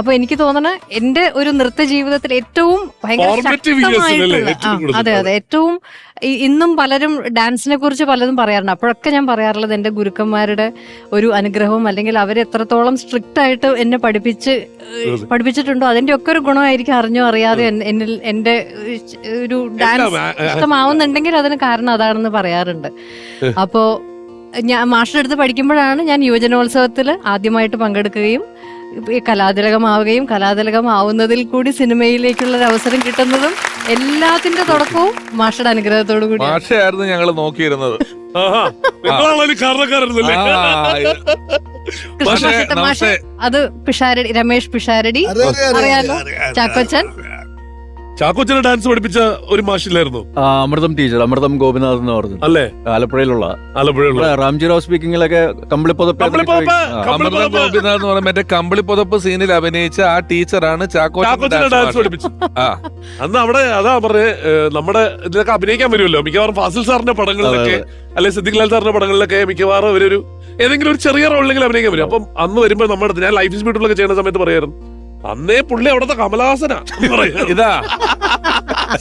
അപ്പൊ എനിക്ക് തോന്നണ എന്റെ ഒരു നൃത്ത ജീവിതത്തിൽ ഏറ്റവും ഭയങ്കര
Formative years അല്ലേ
ശക്തമായിട്ടുള്ള
ഏറ്റവും കൂടുതൽ?
അതെ അതെ, ഏറ്റവും ഇന്നും പലരും ഡാൻസിനെ കുറിച്ച് പലതും പറയാറുണ്ട്. അപ്പോഴൊക്കെ ഞാൻ പറയാറുള്ളത് എന്റെ ഗുരുക്കന്മാരുടെ ഒരു അനുഗ്രഹവും, അല്ലെങ്കിൽ അവർ എത്രത്തോളം സ്ട്രിക്റ്റ് ആയിട്ട് എന്നെ പഠിപ്പിച്ചിട്ടുണ്ടോ അതിന്റെ ഒക്കെ ഒരു ഗുണമായിരിക്കും അറിഞ്ഞോ അറിയാതെ എന്നിൽ എന്റെ ഒരു ഡാൻസ് ഇഷ്ടമാവുന്നുണ്ടെങ്കിൽ അതിന് കാരണം അതാണെന്ന് പറയാറുണ്ട്. അപ്പോ ഞാൻ മാഷിന്റെ അടുത്ത് പഠിക്കുമ്പോഴാണ് ഞാൻ യുവജനോത്സവത്തിൽ ആദ്യമായിട്ട് പങ്കെടുക്കുകയും കലാതിലകമാവുകയും കലാതിലകമാവുന്നതിൽ കൂടി സിനിമയിലേക്കുള്ള ഒരു അവസരം കിട്ടുന്നതും എല്ലാത്തിന്റെ തുടക്കവും മാഷയുടെ അനുഗ്രഹത്തോടു കൂടി.
മാഷയായിരുന്നു ഞങ്ങൾ നോക്കിയിരുന്നത്.
ആഹാ, നിങ്ങളാണല്ലോ കാരണക്കാരനല്ലേ?
മാഷേ,
അത് പിഷാരടി, രമേഷ് പിഷാരടി അറിയാലോ, ചാക്കോച്ചൻ.
ചാക്കോച്ചനെ ഡാൻസ് പഠിപ്പിച്ച ഒരു മാഷില്ലായിരുന്നു
അമൃതം ടീച്ചർ, അമൃതം ഗോപിനാഥ് എന്ന് പറഞ്ഞു,
അല്ലേ?
ആലപ്പുഴയിലുള്ള.
ആലപ്പുഴയുള്ള
റാംജി റാവ് സ്പീക്കിങ്ങിലൊക്കെ കമ്പിളിപ്പൊതപ്പ്
അമൃത ഗോപിനാഥ് എന്ന് പറഞ്ഞ മറ്റേ കമ്പിളിപ്പൊതപ്പ് സീനിൽ അഭിനയിച്ച ആ ടീച്ചറാണ്
ചാക്കോച്ചനെ ഡാൻസ് പഠിപ്പിച്ചു. അന്ന് അവിടെ അതാ പറഞ്ഞേ, നമ്മുടെ ഇതിലൊക്കെ അഭിനയിക്കാൻ വരുമല്ലോ മിക്കവാറും ഫാസിൽ സാറിന്റെ പടങ്ങളിലൊക്കെ, അല്ലെ സിദ്ദിഖ് ലാൽ സാറിന്റെ പടങ്ങളിലൊക്കെ മിക്കവാറും അവരൊരു ഏതെങ്കിലും ഒരു ചെറിയ റോളിലെങ്കിലും അഭിനയിക്കാൻ വരും. അപ്പം അന്ന് വരുമ്പോ നമ്മുടെ അടുത്ത് ഞാൻ ലൈഫ് ഇസ് ബ്യൂട്ടിഫുൾ ഒക്കെ ചെയ്യുന്ന സമയത്ത് പറയായിരുന്നു, അന്നേ പുള്ളി അവിടുത്തെ കമലഹാസനാ
ഇതാ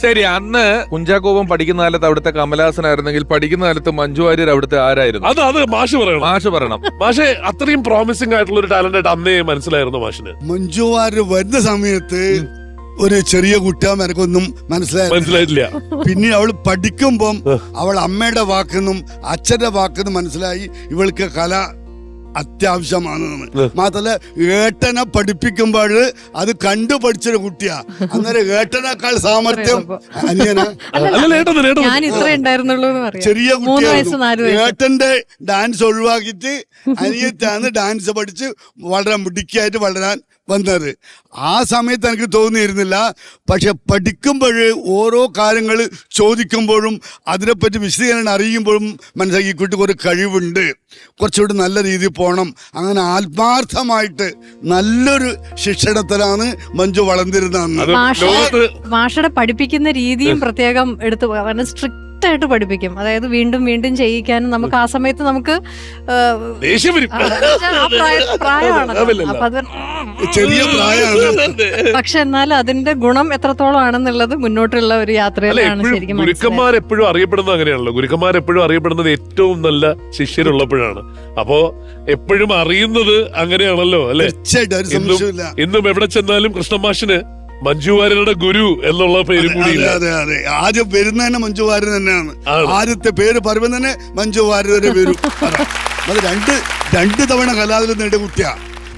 ശരി. അന്ന് കുഞ്ചാക്കോപം പഠിക്കുന്ന കാലത്ത് അവിടുത്തെ കമലഹാസനായിരുന്നെങ്കിൽ പഠിക്കുന്ന കാലത്ത് മഞ്ജു വാര്യർ അവിടുത്തെ ആരായിരുന്നു?
അത് മാഷ് പറയണം.
മാഷ് പറയണം.
മാഷെ അത്രയും പ്രോമിസിംഗ് ആയിട്ടുള്ള ഒരു ടാലന്റ് ആയിട്ട് അന്നേ മനസ്സിലായിരുന്നു മാഷിന്.
മഞ്ജു വാര്യർ വരുന്ന സമയത്ത് ഒരു ചെറിയ കുട്ടിയാകുമ്പോ എനിക്കൊന്നും
മനസ്സിലായിട്ടില്ല.
പിന്നെ അവൾ പഠിക്കുമ്പം അവൾ അമ്മയുടെ വാക്കെന്നും അച്ഛന്റെ വാക്കെന്നും മനസ്സിലായി ഇവൾക്ക് കല അത്യാവശ്യമാണെന്ന്. മാത്രല്ല ഏട്ടനെ പഠിപ്പിക്കുമ്പോൾ അത് കണ്ടു പഠിച്ചൊരു കുട്ടിയാ. അന്നേരം ഏട്ടനേക്കാൾ സാമർത്ഥ്യം അനിയനാ.
ഞാൻ ഇത്ര ഉണ്ടായിരുന്നുള്ളൂ എന്ന് പറയാം.
ചെറിയ
3 വയസ്സ് 4 വയസ്സ്.
ഏട്ടന്റെ ഡാൻസ് ഒഴിവാക്കിയിട്ട് അനിയത്താണ് ഡാൻസ് പഠിച്ച് വളരെ മിടുക്കിയായിട്ട് വളരാൻ വന്നത്. ആ സമയത്ത് എനിക്ക് തോന്നിയിരുന്നില്ല. പക്ഷെ പഠിക്കുമ്പോൾ ഓരോ കാര്യങ്ങൾ ചോദിക്കുമ്പോഴും അതിനെപ്പറ്റി വിശദീകരണം അറിയുമ്പോഴും മനസ്സിലാക്കി ഈ കുട്ടിക്ക് ഒരു കഴിവുണ്ട്, കുറച്ചുകൂടി നല്ല രീതിയിൽ പോകണം. അങ്ങനെ ആത്മാർത്ഥമായിട്ട് നല്ലൊരു ശിക്ഷണത്തിലാണ് മഞ്ജു വളർന്നിരുന്നത്.
മാഷയുടെ പഠിപ്പിക്കുന്ന രീതിയും പ്രത്യേകം എടുത്തു, സ്ട്രിക്റ്റ് ആയിട്ട് പഠിപ്പിക്കും. അതായത് വീണ്ടും വീണ്ടും ചെയ്യിക്കാനും നമുക്ക് ആ സമയത്ത് നമുക്ക് പ്രായമാണല്ലോ, അപ്പൊ അത്
ചെറിയ പ്രായമാണ്.
പക്ഷെ എന്നാൽ അതിന്റെ ഗുണം എത്രത്തോളം ആണെന്നുള്ളത് മുന്നോട്ടുള്ള ഒരു യാത്രയിലാണ് ശരിക്കും.
ഗുരുക്കന്മാരെപ്പോഴും അറിയപ്പെടുന്നത് അങ്ങനെയാണല്ലോ. ഗുരുക്കന്മാരെപ്പോഴും അറിയപ്പെടുന്നത് ഏറ്റവും നല്ല ശിഷ്യരുള്ളപ്പോഴാണ്. അപ്പോ എപ്പോഴും അറിയുന്നത് അങ്ങനെയാണല്ലോ, അല്ലെ? ഇന്നും എവിടെ ചെന്നാലും കൃഷ്ണമാഷിന് മഞ്ജു വാര്യരുടെ ഗുരു എന്നുള്ള പേര് കൂടി.
അതെ അതെ, ആദ്യം വരുന്ന തന്നെ മഞ്ജു വാര്യർ തന്നെയാണ്. ആദ്യത്തെ പേര് പറയുമ്പോൾ തന്നെ മഞ്ജു വാര്യരുടെ പേര്. അത് രണ്ട് തവണ കലാതിലകം നേടിയ കുട്ടിയാ.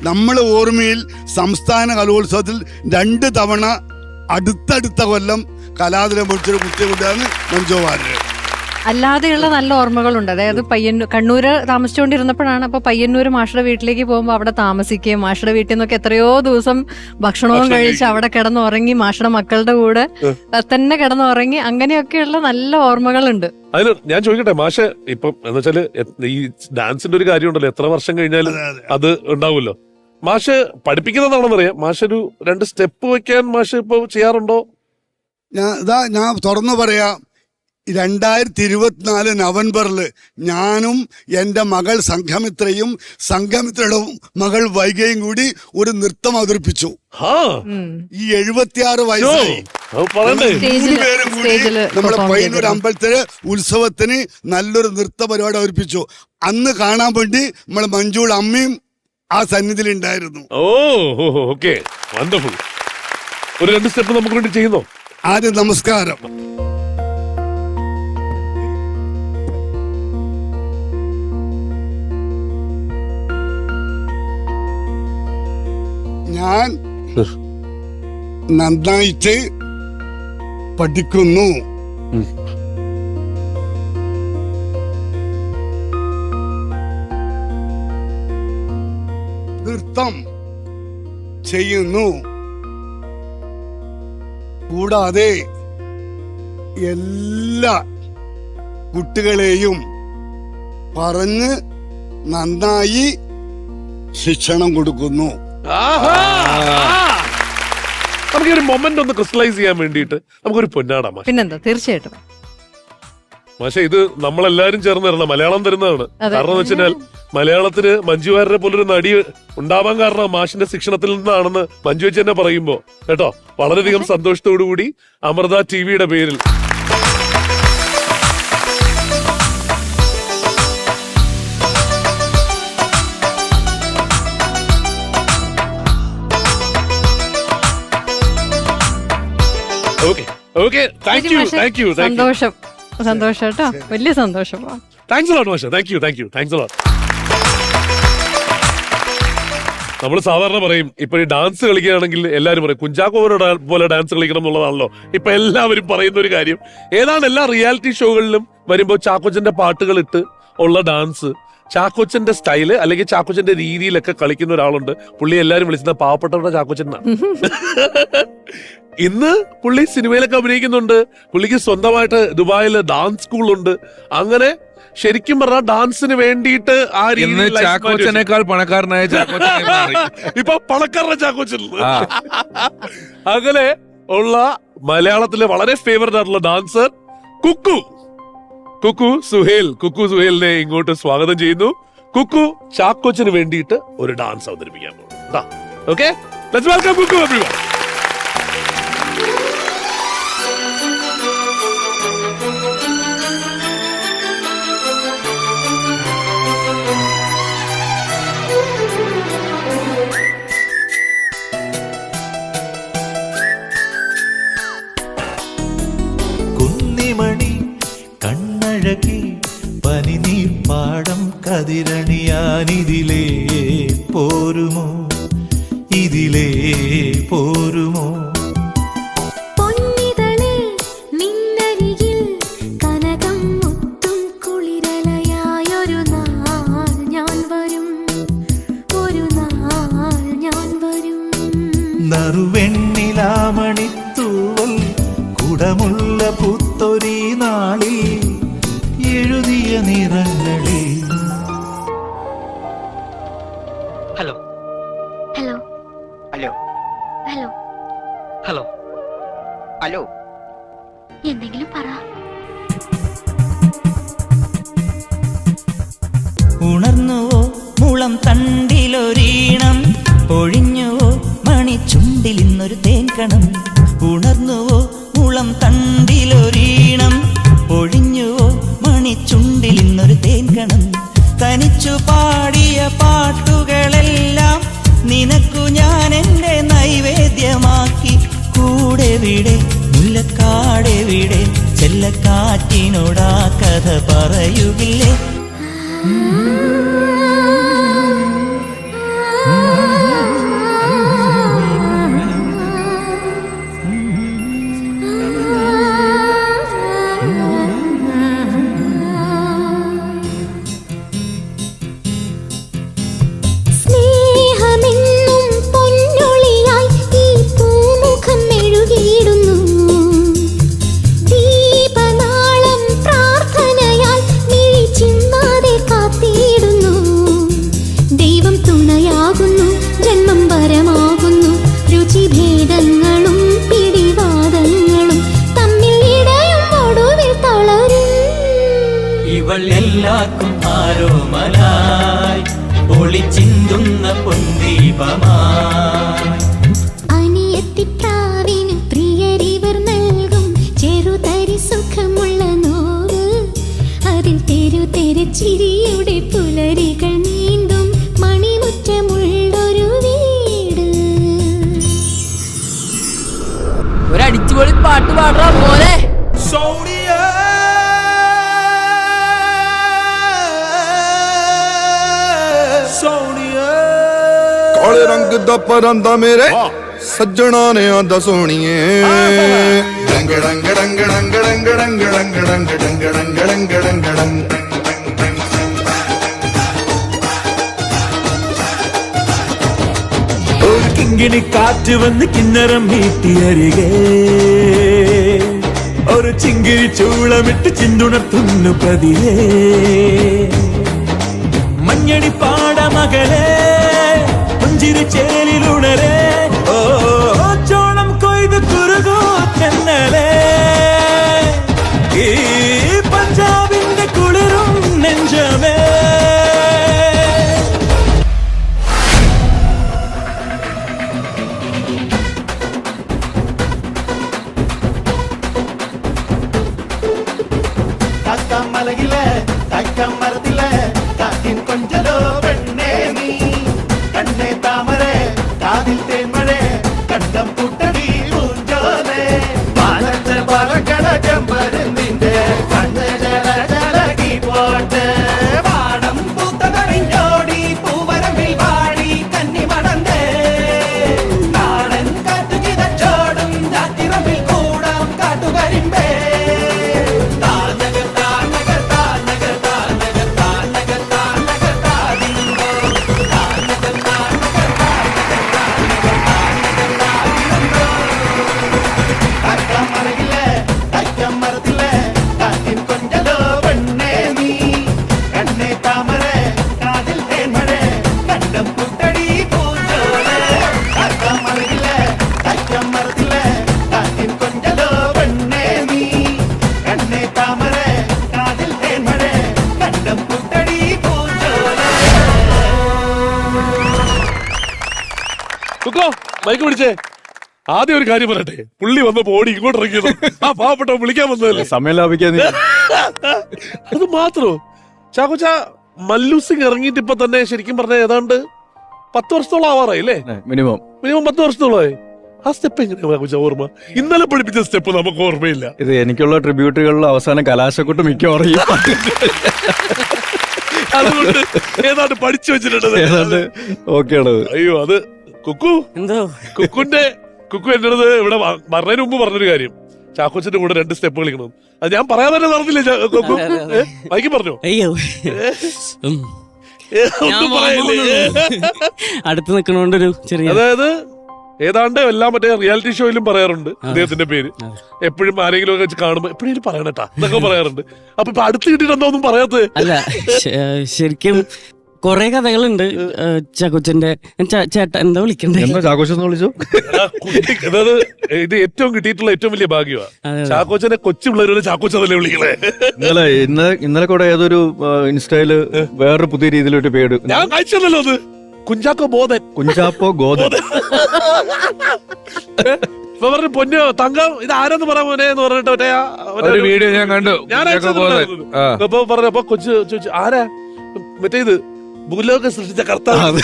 നമ്മളെ ഓർമ്മയിൽ സംസ്ഥാന കലോത്സവത്തിൽ 2 തവണ അടുത്തടുത്ത കൊല്ലം കലാതിലകം പഠിച്ചൊരു കുട്ടിയാണ് മഞ്ജു വാര്യർ.
അല്ലാതെയുള്ള നല്ല ഓർമ്മകളുണ്ട്. അതായത് കണ്ണൂര് താമസിച്ചുകൊണ്ടിരുന്നപ്പോഴാണ്. അപ്പൊ പയ്യന്നൂര് മാഷയുടെ വീട്ടിലേക്ക് പോകുമ്പോൾ അവിടെ താമസിക്കുകയും മാഷയുടെ വീട്ടിൽ നിന്നൊക്കെ എത്രയോ ദിവസം ഭക്ഷണവും കഴിച്ച് അവിടെ കിടന്നുറങ്ങി മാഷയുടെ മക്കളുടെ കൂടെ തന്നെ കിടന്നുറങ്ങി, അങ്ങനെയൊക്കെയുള്ള നല്ല ഓർമ്മകളുണ്ട്.
അതിന് ഞാൻ ചോദിക്കട്ടെ മാഷ്, ഇപ്പം എന്ന് വെച്ചാല് ഈ ഡാൻസിന്റെ ഒരു കാര്യം ഉണ്ടല്ലോ, എത്ര വർഷം കഴിഞ്ഞാലും അത് ഉണ്ടാവുമല്ലോ. മാഷ് പഠിപ്പിക്കുന്നതാണെന്നറിയാം. മാഷ് ഒരു 2 സ്റ്റെപ്പ് വെക്കാൻ മാഷ് ഇപ്പൊ ചെയ്യാറുണ്ടോ?
ഞാൻ തുറന്നു പറയാം, 2024 നവംബറിൽ ഞാനും എൻ്റെ മകൾ സംഘമിത്രയും സംഘമിത്രയുടെ മകൾ വൈകയും കൂടി ഒരു നൃത്തം അവതരിപ്പിച്ചു. ഈ 76 വയസ്സായി നമ്മളെ പയ്യന്നൂർ അമ്പലത്തിലെ ഉത്സവത്തിന് നല്ലൊരു നൃത്ത പരിപാടി അവതരിപ്പിച്ചു. അന്ന് കാണാൻ വേണ്ടി നമ്മളെ മഞ്ജുയുടെ അമ്മയും ആ സന്നിധിയിൽ ഉണ്ടായിരുന്നു.
Okay, wonderful. ഒരു 2 സ്റ്റെപ്പ് നമുക്ക് വേണ്ടി ചെയ്യുന്നോ?
ആദ്യം നമസ്കാരം. ഞാൻ നന്നായിട്ട് പഠിക്കുന്നു. നൃത്തം ചെയ്യുന്നു. കൂടാതെ എല്ലാ കുട്ടികളെയും പറഞ്ഞ് നന്നായി ശിക്ഷണം കൊടുക്കുന്നു.
നമുക്കൊരു മൊമെന്റ് ഒന്ന് ക്രിസ്റ്റലൈസ് ചെയ്യാൻ വേണ്ടിയിട്ട് നമുക്കൊരു പൊന്നാടാ മാഷ്.
പിന്നെന്താ, തീർച്ചയായിട്ടും.
പക്ഷെ ഇത് നമ്മളെല്ലാരും ചേർന്ന് തരണം, മലയാളം തരുന്നതാണ്. കാരണം എന്ന് വെച്ചാൽ മലയാളത്തിന് മഞ്ജു വാര്യരെ പോലൊരു നടി ഉണ്ടാവാൻ കാരണം മാഷിന്റെ ശിക്ഷണത്തിൽ നിന്നാണെന്ന് മഞ്ജു വെച്ച് തന്നെ പറയുമ്പോ കേട്ടോ വളരെയധികം സന്തോഷത്തോടു കൂടി അമൃത ടിവിയുടെ പേരിൽ
സന്തോഷം സന്തോഷം കേട്ടോ, വലിയ സന്തോഷം.
താങ്ക്സ് ലോട്ട് മാഷ, താങ്ക് യു താങ്ക്സ് ലോട്ട്. നമ്മൾ സാധാരണ പറയും ഇപ്പൊ ഈ ഡാൻസ് കളിക്കുകയാണെങ്കിൽ എല്ലാവരും പറയും കുഞ്ചാക്കോ പോലെ ഡാൻസ് കളിക്കണം എന്നുള്ളതാണല്ലോ ഇപ്പൊ എല്ലാവരും പറയുന്ന ഒരു കാര്യം. ഏതാണ് എല്ലാ റിയാലിറ്റി ഷോകളിലും വരുമ്പോ ചാക്കോച്ചന്റെ പാട്ടുകൾ ഇട്ട് ഉള്ള ഡാൻസ്, ചാക്കോച്ചന്റെ സ്റ്റൈല് അല്ലെങ്കിൽ ചാക്കോച്ചന്റെ രീതിയിലൊക്കെ കളിക്കുന്ന ഒരാളുണ്ട്. പുള്ളി എല്ലാരും വിളിക്കുന്ന പാവപ്പെട്ടവരുടെ ചാക്കോച്ചൻ എന്നാണ്. ഇന്ന് പുള്ളി സിനിമയിലൊക്കെ അഭിനയിക്കുന്നുണ്ട്. പുള്ളിക്ക് സ്വന്തമായിട്ട് ദുബായിൽ ഡാൻസ് സ്കൂളുണ്ട്. അങ്ങനെ ശരിക്കും പറഞ്ഞാൽ ഡാൻസിന് വേണ്ടിയിട്ട് ആ രീതിയിൽ
ചാക്കോച്ചനേക്കാൾ പണക്കാരനായ ചാക്കോച്ചൻ
ഇപ്പൊ പണക്കാരന്റെ ചാക്കോച്ചൻ. അങ്ങനെ ഉള്ള മലയാളത്തിലെ വളരെ ഫേവറേറ്റ് ആയിട്ടുള്ള ഡാൻസർ കുക്കു സുഹേലിനെ ഇങ്ങോട്ട് സ്വാഗതം ചെയ്യുന്നു. കുക്കു ചാക്കോച്ചന് വേണ്ടിയിട്ട് ഒരു ഡാൻസ് അവതരിപ്പിക്കാൻ പോകുന്നു. Okay, let's welcome Kukku everyone.
കുന്നിമണി കണ്ണഴകി പനിനീർ പാടം കതിരണിയാനിതിലേ പോരുമോ, ഇതിലേ പോരുമോ?
പൊന്നിതളേ നിന്നരികിൽ കനകം മുത്തും കുളിരലയായൊരു നാൾ ഞാൻ വരും, ഒരു നാൾ ഞാൻ വരും.
നറുവെണ്ണിലാമണിത്തൂവൽ കുടമുള്ള പുത്തൊരീ നാളിൽ എഴുതിയ നിറങ്ങളിൽ.
Hello
hello
hello
hello
hello hello
എന്തെങ്കിലും പറ.
ഉണർന്നുവോ മുളം തണ്ടിലൊരീണം, പൊഴിഞ്ഞുവോ മണിച്ചുണ്ടിൽ ഇന്നൊരു തേൻകണം. ഉണർന്നുവോ മുളം തണ്ടിലൊരീണം, പൊഴിഞ്ഞുവോ മണിച്ചുണ്ടിൽ ഇന്നൊരു തേൻകണം. തനിച്ചു പാടിയ പാട്ടുകളെല്ലാം നിനക്കു ഞാൻ എൻ്റെ നൈവേദ്യമാക്കി. കൂടെ വിടെ മുല്ലക്കാടെ വിടെ ചെല്ലക്കാറ്റിനോടാ കഥ പറയുകില്ലേ?
സ്നേഹമെന്നും പൊന്നൊളിയായി ഈ പൂമുഖം മെഴുകിയിടുന്നു. ദീപനാളം പ്രാർത്ഥനയാൽ മിഴിച്ചിമ്മാതെ കാത്തിടുന്നു. ദൈവം തുണയാകുന്നു, ജന്മം വരമാകുന്നു. രുചിഭേദങ്ങളും പിടിവാദങ്ങളും തമ്മിൽ ഇടയും ഒടുവിൽ തളരും.
ഇവൾ എല്ലാവർക്കും ആരോമലായി ഒളിച്ചിന്തുന്ന പൊന്തീപമായി.
അനിയത്തിപ്രാവിന് പ്രിയരിവർ നൽകും ചെറുതരി സുഖമുള്ള നോവ്. അതിൽ തെരുതെരച്ചിരിയുടെ പുലരികൾ നീന്തും മണിമുറ്റമുള്ളൊരു വീട്.
ഒരടിച്ചുപൊളി പാട്ട് പാടാ പോലെ.
ਕਾਲੇ ਰੰਗ ਦਾ ਪਰਾਂਦਾ ਮੇਰੇ ਸੱਜਣਾ ਨੇ ਆਂਦਾ ਸੋਣੀਏ। ਡੰਗ ਡੰਗ ਡੰਗ ਡੰਗ ਡੰਗ ਡੰਗ ਡੰਗ ਡੰਗ ਡੰਗ ਡੰਗ ਡੰਗ ਡੰਗ ਡੰਗ।
ഒരു കിങ്ങിണി കാറ്റ് വന്ന് കിന്നരം മീട്ടിയരികെ, ഒരു ചിങ്കിരി ചൂളമിട്ട് ചിന്തുണർത്തുന്നു പതിയെ. മഞ്ഞടി പാടമകലെ പുഞ്ചിരി ചേലിലുണരെ, ഓ ചോളം കൊയ്ത് കുറുകോ ചെന്നലേ. ഈ പഞ്ചാബ്
மலையில தக்கம் மரத்தில காற்றின் கொஞ்சலோ பெண்ணே நீ கண்ணே தாமரை காதில் தேன்மழை கண்டம் புட்டடி பூஞ்சோலே பாலத்த பறக்கட செம்பருந்திന്റെ കണ്ണ് ജല ജലകി പോട്ടെ പാടം പൂത്തതറിഞ്ഞോടി പൂവരമ്പിൽ വാടി കന്നി മടന്തേ നാടൻ കാറ്റുകിതച്ചോടും ജാത്തിറമ്പിൽ കൂടാം കാട്ടുകരിമ്പേ താനകർ താനകർ താനകർ താനകർ താനകർ താനകർ താതിനുണ്ടോ താനകർ താനകർ താനകർ താനകർ താനകർ താതിനുണ്ടോ അക്കമറയിലെ അക്കമറത്തിലെ കാറ്റിൻ കൊഞ്ചലോ പെണ്ണേ നീ കണ്ണേ താമരെ കാതിൽ തേന്മഴ കണ്ടം പുട്ടടി പൂഞ്ചോലെ അക്കമറയിലെ അക്കമറത്തിലെ കാറ്റിൻ കൊഞ്ചലോ പെണ്ണേ നീ കണ്ണേ താമരെ കാതിൽ തേന്മഴ കണ്ടം പുട്ടടി പൂഞ്ചോലെ
കുക്കോ മൈക്ക് പിടിച്ചേ. ആദ്യം ഒരു കാര്യം പറയട്ടെ, പുള്ളി വന്നപ്പോ ഓടി ഇങ്ങോട്ട് ഇറങ്ങിയത് ആ പാവപ്പെട്ട വിളിക്കാൻ വന്നതല്ലേ.
സമയം ലാഭിക്കാൻ
അത് മാത്രോ ചാക്കോച്ച മല്ലു സിംഗ് ഇറങ്ങിയിട്ട് ഇപ്പൊ തന്നെ ശരിക്കും പറഞ്ഞ ഏതാണ്ട് 10 വർഷത്തോളം ആവാറായി അല്ലേ?
മിനിമം
10 വർഷത്തോളമായി. ആ സ്റ്റെപ്പ് എങ്ങനെയാ ചാക്കോച്ച ഓർമ്മ? ഇന്നലെ പഠിപ്പിച്ച സ്റ്റെപ്പ് നമുക്ക് ഓർമ്മയില്ല.
ഇത് എനിക്കുള്ള ട്രിബ്യൂട്ടുകളിൽ അവസാനം കലാശക്കൊട്ട് മിക്കവാറും ഈ പാട്ട്
അതുകൊണ്ട് ഏതാണ്ട് പഠിച്ചു വെച്ചിട്ടുണ്ട്.
ഏതാണ്ട് ഓക്കെയാണത്.
അയ്യോ അത് കുക്കു
എന്തോ
കുക്കു എന്റെ അടുത്ത് ഇവിടെ പറഞ്ഞതിന് മുമ്പ് പറഞ്ഞൊരു കാര്യം, ചാക്കോച്ചന്റെ കൂടെ 2 സ്റ്റെപ്പ് കളിക്കണം. അത് ഞാൻ പറയാതെ തന്നെ നടന്നില്ലേ കുക്കു? മൈക്ക് പറഞ്ഞോ?
അയ്യോ
ഒന്നും പറയല്ലേ.
അടുത്ത് നിൽക്കണോണ്ടൊരു ചെറിയ
അതായത് ഏതാണ്ട് എല്ലാ മറ്റേ റിയാലിറ്റി ഷോയിലും പറയാറുണ്ട് അദ്ദേഹത്തിന്റെ പേര്. എപ്പോഴും ആരെങ്കിലും ഒക്കെ വെച്ച് കാണുമ്പോ എപ്പോഴും പറയണട്ടാ എന്നൊക്കെ പറയാറുണ്ട്. അപ്പൊ ഇപ്പൊ അടുത്ത് കിട്ടിയിട്ട് എന്താ ഒന്നും പറയാത്തത്?
അല്ല ശരിക്കും കൊറേ കഥകളുണ്ട് ചാക്കോച്ചന്റെ. ചേട്ടാ എന്താ വിളിക്കണ്ടേ?
എന്താ ചാക്കോച്ചെന്ന് വിളിച്ചു?
അതായത് ഇത് ഏറ്റവും കിട്ടിയിട്ടുള്ള ഏറ്റവും വലിയ ഭാഗ്യമാണ്. ചാക്കോച്ചനെ കൊച്ചു പിള്ളേരോട് ചാക്കോച്ച തന്നെ വിളിക്കണേ.
ഇന്നലെ കൂടെ ഏതൊരു ഇൻസ്റ്റയില് വേറൊരു പുതിയ രീതിയിലൊരു പേര്
ഞാൻ കഴിച്ചല്ലോ അത്. കുഞ്ചാക്കോ ബോധൻ,
കുഞ്ചാപ്പോ ഗോദൻ.
ഇപ്പൊ പറഞ്ഞു പൊന്നോ തങ്കം ഇത് ആരെന്ന് പറയാൻ മോനെ എന്ന് പറഞ്ഞിട്ട്
ഒരു വീഡിയോ ഞാൻ കണ്ടു.
ഞാൻ അപ്പൊ പറഞ്ഞു. അപ്പൊ കൊച്ചു ചോദിച്ചു ആരാ? മറ്റേ ഇത് ഭൂലോകം സൃഷ്ടിച്ച കർത്താവ്.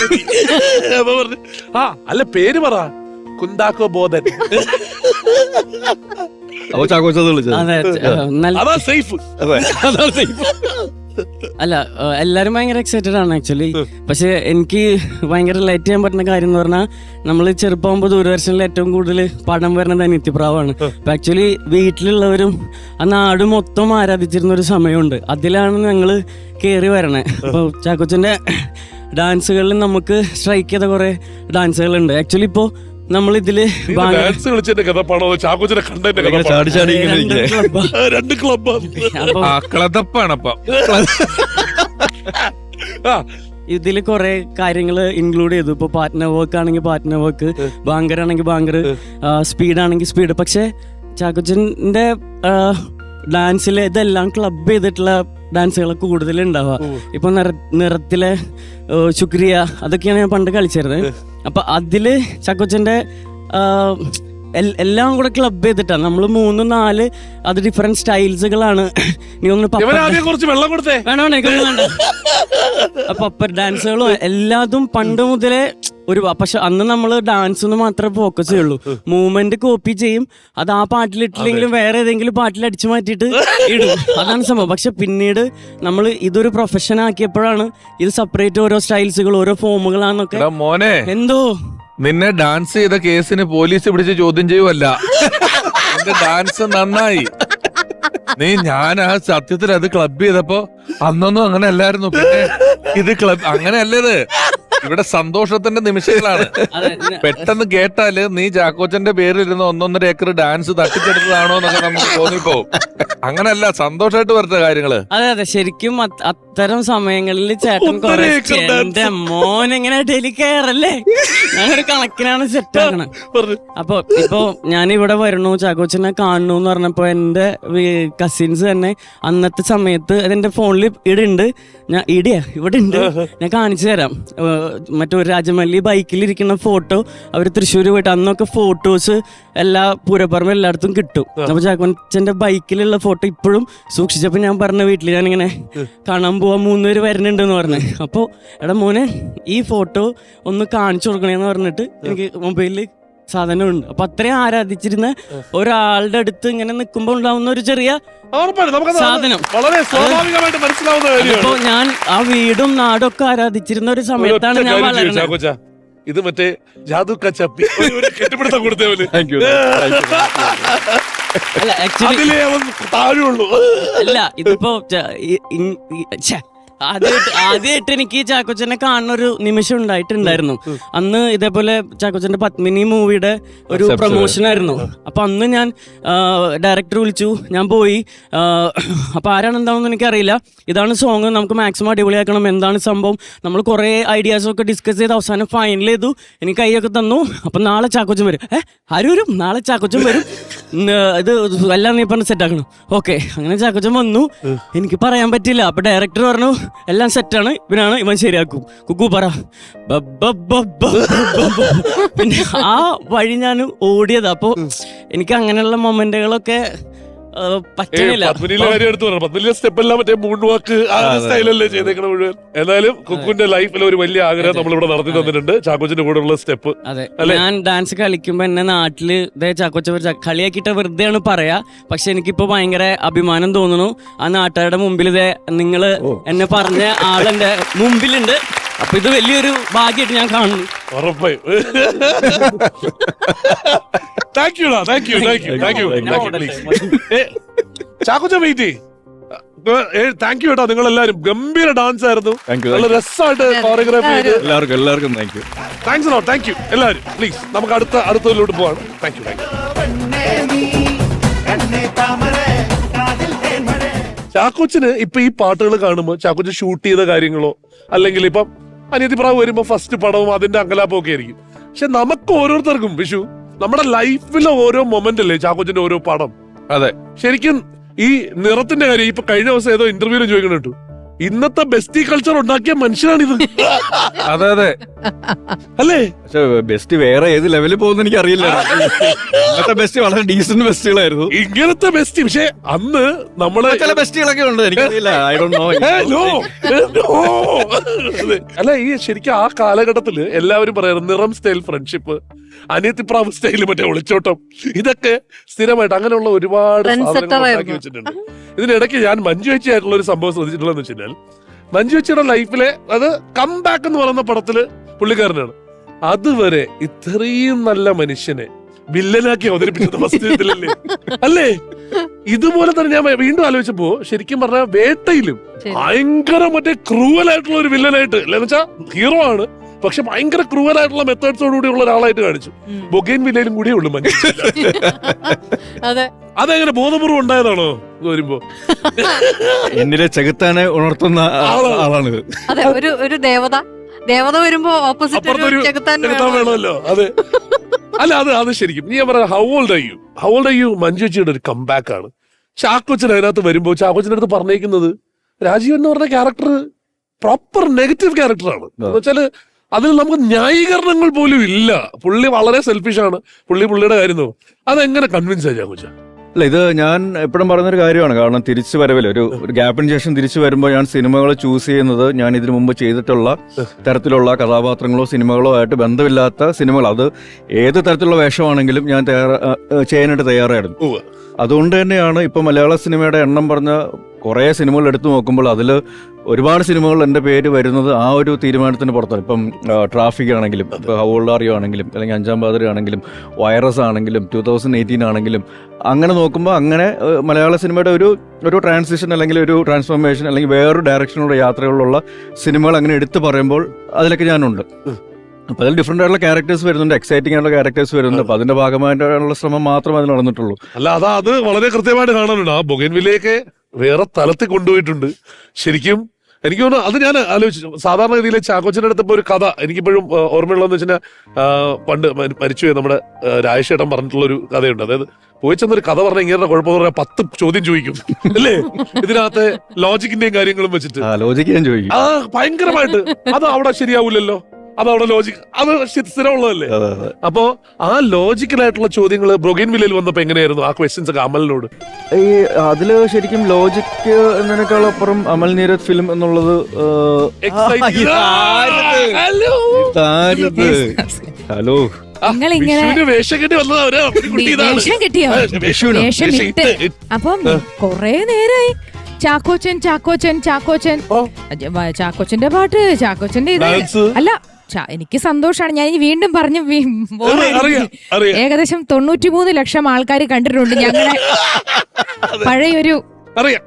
അപ്പൊ പറഞ്ഞു ആ അല്ല പേര് പറ, കുഞ്ചാക്കോ ബോധൻ.
അപ്പൊ ചാക്കോച്ചെന്ന് വിളിച്ചത്.
അതാ സേഫ്.
അല്ല എല്ലാരും ഭയങ്കര എക്സൈറ്റഡ് ആണ് ആക്ച്വലി. പക്ഷെ എനിക്ക് ഭയങ്കര റിലേറ്റ് ചെയ്യാൻ പറ്റുന്ന കാര്യം എന്ന് പറഞ്ഞാൽ നമ്മൾ ചെറുപ്പമാകുമ്പോൾ ദൂരദർശനിൽ ഏറ്റവും കൂടുതൽ പടം വരുന്നത് അനിത്യപ്രാവാണ്. അപ്പൊ ആക്ച്വലി വീട്ടിലുള്ളവരും ആ നാട് മൊത്തം ആരാധിച്ചിരുന്ന ഒരു സമയമുണ്ട്. അതിലാണ് ഞങ്ങൾ കയറി വരണേ. അപ്പോൾ ചാക്കോച്ചന്റെ ഡാൻസുകളിൽ നമുക്ക് സ്ട്രൈക്ക് ചെയ്ത കുറെ ഡാൻസുകളുണ്ട്. ആക്ച്വലി ഇപ്പോ നമ്മൾ ഇതില്
ഡാൻസ് കളിച്ചതിന്റെ കഥ പാടോ ചാക്കോച്ചനെ കണ്ടതിന്റെ കഥ?
ചാടി ചാടി ഇങ്ങനെ ഇരിക്കുക.
2 ക്ലബ്ബാണ്.
ഇതില് കുറെ കാര്യങ്ങൾ ഇൻക്ലൂഡ് ചെയ്തു. ഇപ്പൊ പാർട്ട്നർ വർക്ക് ആണെങ്കിൽ പാർട്ട്നർ വർക്ക്, ബാങ്കർ ആണെങ്കിൽ ബാങ്കർ, സ്പീഡ് ആണെങ്കിൽ സ്പീഡ്. പക്ഷെ ചാക്കോച്ചന്റെ ഡാൻസിൽ ഇതെല്ലാം ക്ലബ് ചെയ്തിട്ടുള്ള ഡാൻസുകൾ കൂടുതൽ ഉണ്ടാവുക. ഇപ്പൊ നിറത്തിലെ ശുക്രിയ അതൊക്കെയാണ് ഞാൻ പണ്ട് കളിച്ചിരുന്നത്. അപ്പൊ അതില് ചാക്കോച്ചന്റെ എല്ലാം കൂടെ ക്ലബ് ചെയ്തിട്ടാണ് നമ്മൾ 3, 4 അത് ഡിഫറെന്റ് സ്റ്റൈൽസുകളാണ്. നീ ഒന്ന്
വെള്ളം കൊടുത്തേ
വേണ്ട. പപ്പർ ഡാൻസുകളും എല്ലാതും പണ്ട് മുതലേ ഒരു. പക്ഷെ അന്ന് നമ്മൾ ഡാൻസ് മാത്രമേ ഫോക്കസ് ചെയ്യുള്ളൂ. മൂവ്മെന്റ് കോപ്പി ചെയ്യും. അത് ആ പാട്ടിലിട്ടില്ലെങ്കിലും വേറെ ഏതെങ്കിലും പാട്ടിൽ അടിച്ചു മാറ്റിയിട്ട് ഇടും. അതാണ് സംഭവം. പക്ഷെ പിന്നീട് നമ്മൾ ഇതൊരു പ്രൊഫഷൻ ആക്കിയപ്പോഴാണ് ഇത് സെപ്പറേറ്റ് ഓരോ സ്റ്റൈൽസുകൾ ഓരോ ഫോമുകളാന്നൊക്കെ.
മോനെ
എന്തോ
നിന്നെ ഡാൻസ് ചെയ്ത കേസിന് പോലീസ് പിടിച്ച് ചോദ്യം ചെയ്യുമല്ല. നിന്റെ ഡാൻസ് നന്നായി. ഞാൻ ആ സത്യത്തിൽ അത് ക്ലബ് ചെയ്തപ്പോ അന്നൊന്നും അങ്ങനെ അല്ലായിരുന്നു. പിന്നെ ഇത് ക്ലബ് അങ്ങനെയല്ലേത്. ഇവിടെ സന്തോഷത്തിന്റെ നിമിഷങ്ങളാണ്. പെട്ടെന്ന് കേട്ടാല് നീ ചാക്കോച്ചന്റെ പേരിലിരുന്ന് 1.5 ഏക്കർ ഡാൻസ് തട്ടിച്ചെടുത്തതാണോ എന്നൊക്കെ നമുക്ക് തോന്നിപ്പോ. അങ്ങനല്ല, സന്തോഷമായിട്ട് വരുന്ന കാര്യങ്ങള്.
അതെ ശരിക്കും അത്തരം സമയങ്ങളിൽ ചേട്ടൻ കുറെ എന്റെ മോൻ എങ്ങനെ ഡെയിലി കയറല്ലേ, ഞാനൊരു കണക്കിനാണ് സെറ്റ് ആക്കണത്. അപ്പൊ ഇപ്പൊ ഞാൻ ഇവിടെ വരണു ചാക്കോച്ചനെ കാണണു എന്ന് പറഞ്ഞപ്പോ എന്റെ കസിൻസ് തന്നെ അന്നത്തെ സമയത്ത് അതെന്റെ ഫോണിൽ ഇവിടെ ഉണ്ട്, ഞാൻ ഇവിടെ ഉണ്ട്, ഞാൻ കാണിച്ചു തരാം. മറ്റൊരു രാജമല്ലി ബൈക്കിലിരിക്കുന്ന ഫോട്ടോ അവർ തൃശ്ശൂർ പോയിട്ട് അന്നൊക്കെ ഫോട്ടോസ് എല്ലാ പൂരപ്പറമ്പ് എല്ലായിടത്തും കിട്ടും. അപ്പൊ ചാക്കോച്ചന്റെ ബൈക്കിലുള്ള ഫോട്ടോ ഇപ്പോഴും സൂക്ഷിച്ചപ്പോ ഞാൻ പറഞ്ഞ വീട്ടിൽ ഞാനിങ്ങനെ കാണാൻ പോവാൻ 3 പേര് വരുന്നുണ്ടെന്ന് പറഞ്ഞു. അപ്പോൾ എടാ മോനെ ഈ ഫോട്ടോ ഒന്ന് കാണിച്ചു കൊടുക്കണേന്ന് പറഞ്ഞിട്ട് എനിക്ക് മൊബൈലിൽ സാധനമുണ്ട്. അപ്പൊ അത്രയും ആരാധിച്ചിരുന്ന ഒരാളുടെ അടുത്ത് ഇങ്ങനെ നിൽക്കുമ്പോൾ ഉണ്ടാവുന്ന ഒരു ചെറിയ സാധനം
വളരെ സ്വാഭാവികമായിട്ട് മനസ്സിലാവുന്ന കാര്യമാണ്.
അപ്പൊ ഞാൻ ആ വീടും നാടും ഒക്കെ ആരാധിച്ചിരുന്ന ഒരു സമയത്താണ് ഞാൻ വളരുന്നത്.
ചാക്കോച്ച, ഇത് മറ്റേ ജാദു കച്ചപ്പി കെട്ടിപ്പിടുത്തം കൊടുത്തവന്
അല്ല ആക്ച്വലി
അതിലേ അവൻ താഴെയുള്ളൂ.
അല്ല ഇതിപ്പോ ആദ്യമായിട്ട് എനിക്ക് ചാക്കോച്ചനെ കാണുന്ന ഒരു നിമിഷം ഉണ്ടായിട്ടുണ്ടായിരുന്നു. അന്ന് ഇതേപോലെ ചാക്കോച്ചന്റെ പത്മിനി മൂവിയുടെ ഒരു പ്രൊമോഷൻ ആയിരുന്നു. അപ്പൊ അന്ന് ഞാൻ ഡയറക്ടർ വിളിച്ചു, ഞാൻ പോയി. അപ്പൊ ആരാണ് എന്താണെന്ന് എനിക്കറിയില്ല. ഇതാണ് സോങ്, നമുക്ക് മാക്സിമം അടിപൊളിയാക്കണം, എന്താണ് സംഭവം. നമ്മൾ കുറെ ഐഡിയാസ് ഒക്കെ ഡിസ്കസ് ചെയ്ത് അവസാനം ഫൈനൽ ചെയ്തു. എനിക്ക് കൈയൊക്കെ തന്നു. അപ്പൊ നാളെ ചാക്കോച്ചൻ വരും. ആര് വരും? നാളെ ചാക്കോച്ചൻ വരും, ഇത് എല്ലാം നീ പറഞ്ഞ് സെറ്റ് ആക്കണം. ഓക്കെ, അങ്ങനെ ചാക്കോച്ചൻ വന്നു. എനിക്ക് പറയാൻ പറ്റില്ല. അപ്പൊ ഡയറക്ടർ പറഞ്ഞു എല്ലാം സെറ്റാണ്, ഇവൻ ശരിയാക്കും, കുക്കു പറ. പിന്നെ ആ വഴി ഞാൻ ഓടിയത്. അപ്പൊ എനിക്ക് അങ്ങനെയുള്ള മൊമെന്റുകളൊക്കെ പറ്റണില്ല.
പത്മിനിയിലെ സ്റ്റെപ്പ് എല്ലാം മറ്റേ മൂൺ വാക്ക് സ്റ്റൈലല്ലേ ചെയ്തേക്കണ മുഴുവൻ. എന്നാലും കുക്കുവിന്റെ ലൈഫിൽ ഒരു വലിയ ആഗ്രഹം നമ്മളിവിടെ നടത്തി തന്നിട്ടുണ്ട്, ചാക്കോച്ചിന്റെ കൂടെ ഉള്ള സ്റ്റെപ്പ്.
അതെ, ഞാൻ ഡാൻസ് കളിക്കുമ്പോ എന്നെ നാട്ടില് ചാക്കോച്ച കളിയാക്കിയിട്ട് വെറുതെയാണ് പറയാ. പക്ഷെ എനിക്കിപ്പോ ഭയങ്കര അഭിമാനം തോന്നുന്നു. ആ നാട്ടുകാരുടെ മുമ്പിൽ നിങ്ങള് എന്നെ പറഞ്ഞ ആളെന്റെ മുമ്പിലുണ്ട്. അപ്പൊ ഇത് വലിയൊരു ഭാഗ്യമായിട്ട് ഞാൻ കാണുന്നു.
ഉറപ്പായും. ചാക്കോച്ച വെയിറ്റ്. താങ്ക് യു കേട്ടോ, നിങ്ങൾ എല്ലാവരും ഗംഭീര ഡാൻസ് ആയിരുന്നു, നല്ല രസമായിട്ട് കോറിയോഗ്രാഫി ചെയ്ത്.
എല്ലാവർക്കും thank you.
Thanks a lot, thank you എല്ലാവരും. പ്ലീസ് നമുക്ക് അടുത്തതിലോട്ട് പോവാണ്. Thank you. ചാക്കോച്ചിന് ഇപ്പൊ ഈ പാട്ടുകൾ കാണുമ്പോ ചാക്കോച്ചൻ ഷൂട്ട് ചെയ്ത കാര്യങ്ങളോ അല്ലെങ്കിൽ ഇപ്പം അനിയത്തിപ്രാവ് വരുമ്പോ ഫസ്റ്റ് പടവും അതിന്റെ അങ്കലാപ്പും ഒക്കെ ആയിരിക്കും. പക്ഷെ നമുക്ക് ഓരോരുത്തർക്കും വിഷു നമ്മുടെ ലൈഫിലെ ഓരോ മൊമെന്റ് അല്ലേ ചാക്കോച്ചന്റെ ഓരോ പടം.
അതെ,
ശരിക്കും ഈ നിറത്തിന്റെ കാര്യം ഇപ്പൊ കഴിഞ്ഞ ദിവസം ഏതോ ഇന്റർവ്യൂല് ചോദിക്കണം കേട്ടു, ഇന്നത്തെ ബെസ്റ്റി കൾച്ചർ ഉണ്ടാക്കിയ മനുഷ്യനാണിത്.
അതെ അതെ
അല്ലേ?
പക്ഷെ ബെസ്റ്റ് വേറെ ഏത് ലെവലിൽ പോകുന്ന എനിക്ക് അറിയില്ല. ഇന്നത്തെ ബെസ്റ്റ് വളരെ ഡീസന്റ് ബെസ്റ്റുകളായിരുന്നു.
ഇങ്ങനത്തെ ബെസ്റ്റ്. പക്ഷെ അന്ന് നമ്മള്
ചില ബെസ്റ്റുകളൊക്കെ ഉണ്ട്, എനിക്കറിയില്ല. I don't know.
അല്ല, ഈ ശരിക്കും ആ കാലഘട്ടത്തില് എല്ലാവരും പറയാറ് നിറം സ്റ്റൈൽ ഫ്രണ്ട്ഷിപ്പ്, അനിയത്തിപ്രാവ് സ്റ്റൈൽ മറ്റേ ഒളിച്ചോട്ടം, ഇതൊക്കെ സ്ഥിരമായിട്ട് അങ്ങനെയുള്ള ഒരുപാട് സാധനങ്ങൾ ഉണ്ടാക്കി വെച്ചിട്ടുണ്ട്. ഇതിനിടയ്ക്ക് ഞാൻ മഞ്ജു ചേച്ചിയായിട്ടുള്ള ഒരു സംഭവം ശ്രദ്ധിച്ചിട്ടുള്ളതെന്ന് വെച്ച് കഴിഞ്ഞാൽ, മഞ്ജു ചേച്ചിയുടെ ലൈഫിലെ അത് കം ബാക്ക് എന്ന് പറയുന്ന പടത്തില് പുള്ളിക്കാരനാണ്. അതുവരെ ഇത്രയും നല്ല മനുഷ്യനെ വില്ലനാക്കി അവതരിപ്പിച്ചത് ഫസ്റ്റ് അല്ലേ? ഇതുപോലെ തന്നെ ഞാൻ വീണ്ടും ആലോചിച്ചപ്പോ ശരിക്കും പറഞ്ഞ വേട്ടയിലും ഭയങ്കര മറ്റേ ക്രൂവലായിട്ടുള്ള ഒരു വില്ലനായിട്ട്, അല്ലെന്ന് വെച്ചാൽ ഹീറോ ആണ് പക്ഷെ ഭയങ്കര ക്രൂവലായിട്ടുള്ള മെത്തേഡ്സോടുകൂടി ഉള്ള ഒരാളായിട്ട് കാണിച്ചു. ബൊഗൈൻ വില്ലയിലും കൂടിയേ ഉള്ളൂ മഞ്ജു. അതെങ്ങനെ ബോധപൂർവ്വം ഉണ്ടായതാണോ വരുമ്പോ?
എന്നിലെ ചെകുത്താനെ ഉണർത്തുന്ന ആളാണിത്.
അതെ, ഒരു ദേവത വരുമ്പോ ഓപ്പോസിറ്റ് ചെകുത്താൻ
വേണമല്ലോ. അതെ. അല്ല, അത് ശരിക്കും നീ പറയാ how old are you Manju ചേച്ചിയുടെ ഒരു കംബാക്ക് ആണ്. ചാക്കോച്ചൻ അതിനകത്ത് വരുമ്പോ ചാക്കോച്ചന്റെ അടുത്ത് പറഞ്ഞേക്കുന്നത് രാജീവ് എന്ന് പറഞ്ഞ ക്യാരക്ടർ പ്രോപ്പർ നെഗറ്റീവ് ക്യാരക്ടറാണ്. എന്ന് വെച്ചാല് അതിൽ നമുക്ക് ന്യായീകരണങ്ങൾ പോലും ഇല്ല. പുള്ളി വളരെ സെൽഫിഷാണ്. പുള്ളിയുടെ കാര്യം നോക്കും. അതെങ്ങനെ കൺവിൻസ് ആയി ചാക്കോച്ച?
അല്ല, ഇത് ഞാൻ എപ്പോഴും പറയുന്നൊരു കാര്യമാണ്. കാരണം തിരിച്ചു വരവിൽ ഒരു ഗ്യാപ്പിന് ശേഷം തിരിച്ചു വരുമ്പോൾ ഞാൻ സിനിമകൾ ചൂസ് ചെയ്യുന്നത് ഞാൻ ഇതിനു മുമ്പ് ചെയ്തിട്ടുള്ള തരത്തിലുള്ള കഥാപാത്രങ്ങളോ സിനിമകളോ ആയിട്ട് ബന്ധമില്ലാത്ത സിനിമകൾ, അത് ഏത് തരത്തിലുള്ള വേഷമാണെങ്കിലും ഞാൻ ചെയ്യാനായിട്ട് തയ്യാറായിരുന്നു. അതുകൊണ്ട് തന്നെയാണ് ഇപ്പൊ മലയാള സിനിമയുടെ എണ്ണം പറഞ്ഞ കുറേ സിനിമകൾ എടുത്തു നോക്കുമ്പോൾ അതിൽ ഒരുപാട് സിനിമകൾ എൻ്റെ പേര് വരുന്നത് ആ ഒരു തീരുമാനത്തിന് പുറത്താണ്. ഇപ്പം ട്രാഫിക് ആണെങ്കിലും, ഇപ്പോൾ ഹൗ ഓൾഡ് ആർ യു ആണെങ്കിലും, അല്ലെങ്കിൽ അഞ്ചാം പാതിരി ആണെങ്കിലും, വൈറസ് ആണെങ്കിലും, 2018 ആണെങ്കിലും, അങ്ങനെ നോക്കുമ്പോൾ അങ്ങനെ മലയാള സിനിമയുടെ ഒരു ട്രാൻസിഷൻ അല്ലെങ്കിൽ ഒരു ട്രാൻസ്ഫോർമേഷൻ അല്ലെങ്കിൽ വേറൊരു ഡയറക്ഷനിലൂടെ യാത്രകളിലുള്ള സിനിമകൾ അങ്ങനെ എടുത്തു പറയുമ്പോൾ അതിലൊക്കെ ഞാനുണ്ട്. അപ്പൊ അതിൽ ഡിഫറെന്റ് ആയിട്ടുള്ള ക്യാരക്ടേഴ്സ് വരുന്നുണ്ട്, എക്സൈറ്റിംഗ് ആയിട്ടുള്ള ക്യാരക്ടേഴ്സ് വരുന്നുണ്ട്. അപ്പൊ അതിന്റെ ഭാഗമായിട്ടുള്ള ശ്രമം മാത്രമേ അതിൽ നടന്നിട്ടുള്ളൂ.
അല്ല, അത് വളരെ കൃത്യമായിട്ട് കാണാനുണ്ട്. ആ ബൊഗൈൻവില്ലയൊക്കെ വേറെ തലത്തിൽ കൊണ്ടുപോയിട്ടുണ്ട് ശരിക്കും. എനിക്ക് തോന്നുന്നു അത് ഞാൻ ആലോചിച്ചു. സാധാരണ രീതിയിൽ ചാക്കോച്ചന്റെ അടുത്തപ്പോ ഒരു കഥ എനിക്കിപ്പോഴും ഓർമ്മയുള്ളതെന്ന് വെച്ചാൽ പണ്ട് മരിച്ചുപോയി നമ്മുടെ രാജേഷേട്ടൻ പറഞ്ഞിട്ടുള്ള ഒരു കഥയുണ്ട്. അതായത് പോയി ചെന്നൊരു കഥ പറഞ്ഞ ഇങ്ങനെ കുഴപ്പമെന്ന് പറഞ്ഞാൽ 10 ചോദ്യം ചോദിക്കും അല്ലേ? ഇതിനകത്തെ ലോജിക്കിന്റെയും കാര്യങ്ങളും വെച്ചിട്ട്
ലോജിക്ക് ഞാൻ ചോദിക്കും.
ഭയങ്കരമായിട്ട് അത് അവിടെ ശരിയാവൂലല്ലോ. അതവിടെ ലോജിക്, അത് സ്ഥിരമുള്ളതല്ലേ.
അതെ അതെ.
അപ്പോ ആ ലോജിക്കലായിട്ടുള്ള ചോദ്യങ്ങൾ ബ്രൊഗൈൻ വില്ലയിൽ വന്നപ്പോ എങ്ങനെയായിരുന്നു ആ ക്വസ്റ്റ്യൻസ് ഒക്കെ അമലിനോട്?
ഈ അതില് ശരിക്കും ലോജിക് എന്നതിനേക്കാളപ്പുറം അമൽ നീരജ് ഫിലിം എന്നുള്ളത് ഹലോ
നിങ്ങളിങ്ങനെ
വേഷം കെട്ടി വന്നതാ അവര്.
വേഷം കിട്ടിയോ? വേഷം ഇട്ട് അപ്പം കൊറേ നേരായി ചാക്കോച്ചൻ ചാക്കോച്ചൻ ചാക്കോച്ചൻ ചാക്കോച്ചന്റെ പാട്ട്, ചാക്കോച്ചന്റെ ഇത്
Dance.
അല്ല എനിക്ക് സന്തോഷാണ്. ഞാൻ ഇനി വീണ്ടും പറഞ്ഞു
അറിയാം.
ഏകദേശം 93 ലക്ഷം ആൾക്കാർ കണ്ടിട്ടുണ്ട് ഞങ്ങളുടെ പഴയൊരു
അറിയാം.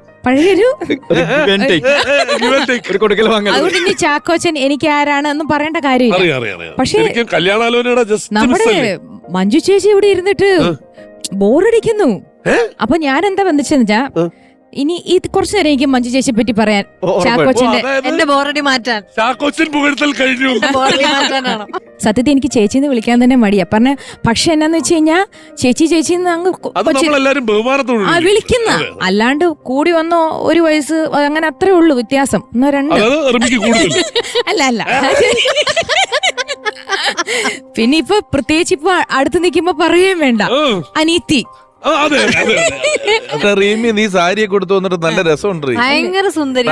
ഒരു കൊടുക്കൽ വാങ്ങൽ.
അതുകൊണ്ട് ഇനി ചാക്കോച്ചൻ എനിക്ക് ആരാണ് എന്നും പറയേണ്ട കാര്യമില്ല. പക്ഷേ
കല്യാണാലോചനയുടെ just
നമ്മുടെ
miss അല്ലേ?
മഞ്ജു ചേച്ചി ഇവിടെ ഇരുന്നിട്ട് ബോറടിക്കുന്നു. അപ്പൊ ഞാൻ എന്താ വന്നിച്ചെന്ന് വെച്ചാ ഇനി ഈ കുറച്ചു നേരം എനിക്ക് മഞ്ജു ചേച്ചിയെ പറ്റി പറയാൻ. ചാക്കോച്ചന്റെ
എന്റെ ബോറടി മാറ്റാൻ,
ചാക്കോച്ചൻ പുകഴ്ത്തൽ കഴിഞ്ഞു.
ബോറടി മാറ്റാനാണോ?
സത്യത്തിൽ എനിക്ക് ചേച്ചിന്ന് വിളിക്കാൻ തന്നെ മടിയാ പറഞ്ഞ. പക്ഷെ എന്നാന്ന് വെച്ച് കഴിഞ്ഞാ ചേച്ചി ചേച്ചിന്ന് അങ്ങ്
അത് നമ്മളെല്ലാരും ബഹുമാനത്തോട്
വിളിക്കുന്ന, അല്ലാണ്ട് കൂടി വന്നോ 1 വയസ്സ് അങ്ങനെ അത്രേ ഉള്ളൂ വ്യത്യാസം. 2 അല്ല അല്ല. പിന്നെ ഇപ്പൊ പ്രത്യേകിച്ച് ഇപ്പൊ അടുത്ത് നിൽക്കുമ്പോ പറയുകയും വേണ്ട, അനീത്തി.
റീമി നീ സാരിയെ കൊടുത്തു വന്നിട്ട് നല്ല രസമുണ്ട്.
ഭയങ്കര സുന്ദരി.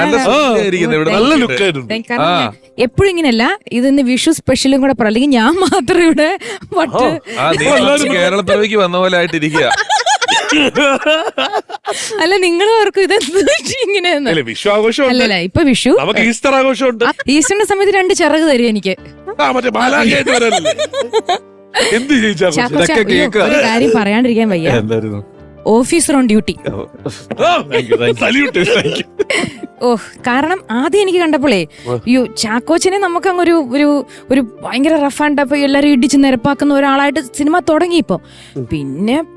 നല്ല ലുക്കായിരുന്നു.
കാരണം എപ്പോഴും ഇങ്ങനെയല്ല, ഇതിന്ന് വിഷു സ്പെഷ്യലും കൂടെ പറ, അല്ലെങ്കിൽ ഞാൻ മാത്രം ഇവിടെ വട്ട്.
കേരളത്തിലേക്ക് വന്ന പോലെ ആയിട്ടിരിക്കുക.
അല്ല നിങ്ങൾ ഓർക്കും ഇതെന്ത് ഇങ്ങനെയെന്ന്.
വിശ്വാഘോഷം
അല്ലല്ല, ഇപ്പൊ വിഷു
നമുക്ക് ഈസ്റ്റർ ആഘോഷമുണ്ട്.
ഈസ്റ്ററിന്റെ സമയത്ത് 2 ചിറക് തരും എനിക്ക്.
എന്ത്
ചാക്കോച്ച, ഒരു കാര്യം പറയാണ്ടിരിക്കാൻ വയ്യ.
എന്തായിരുന്നു?
Officer on duty. കാരണം ആദ്യം എനിക്ക് കണ്ടപ്പോഴേ ചാക്കോച്ചനെ നമുക്ക് അങ്ങ് ഒരു ഭയങ്കര റഫ് ആൻഡ് ടഫ് എല്ലാരും ഇടിച്ച് നിരപ്പാക്കുന്ന ഒരാളായിട്ട് സിനിമ തുടങ്ങിയപ്പോ,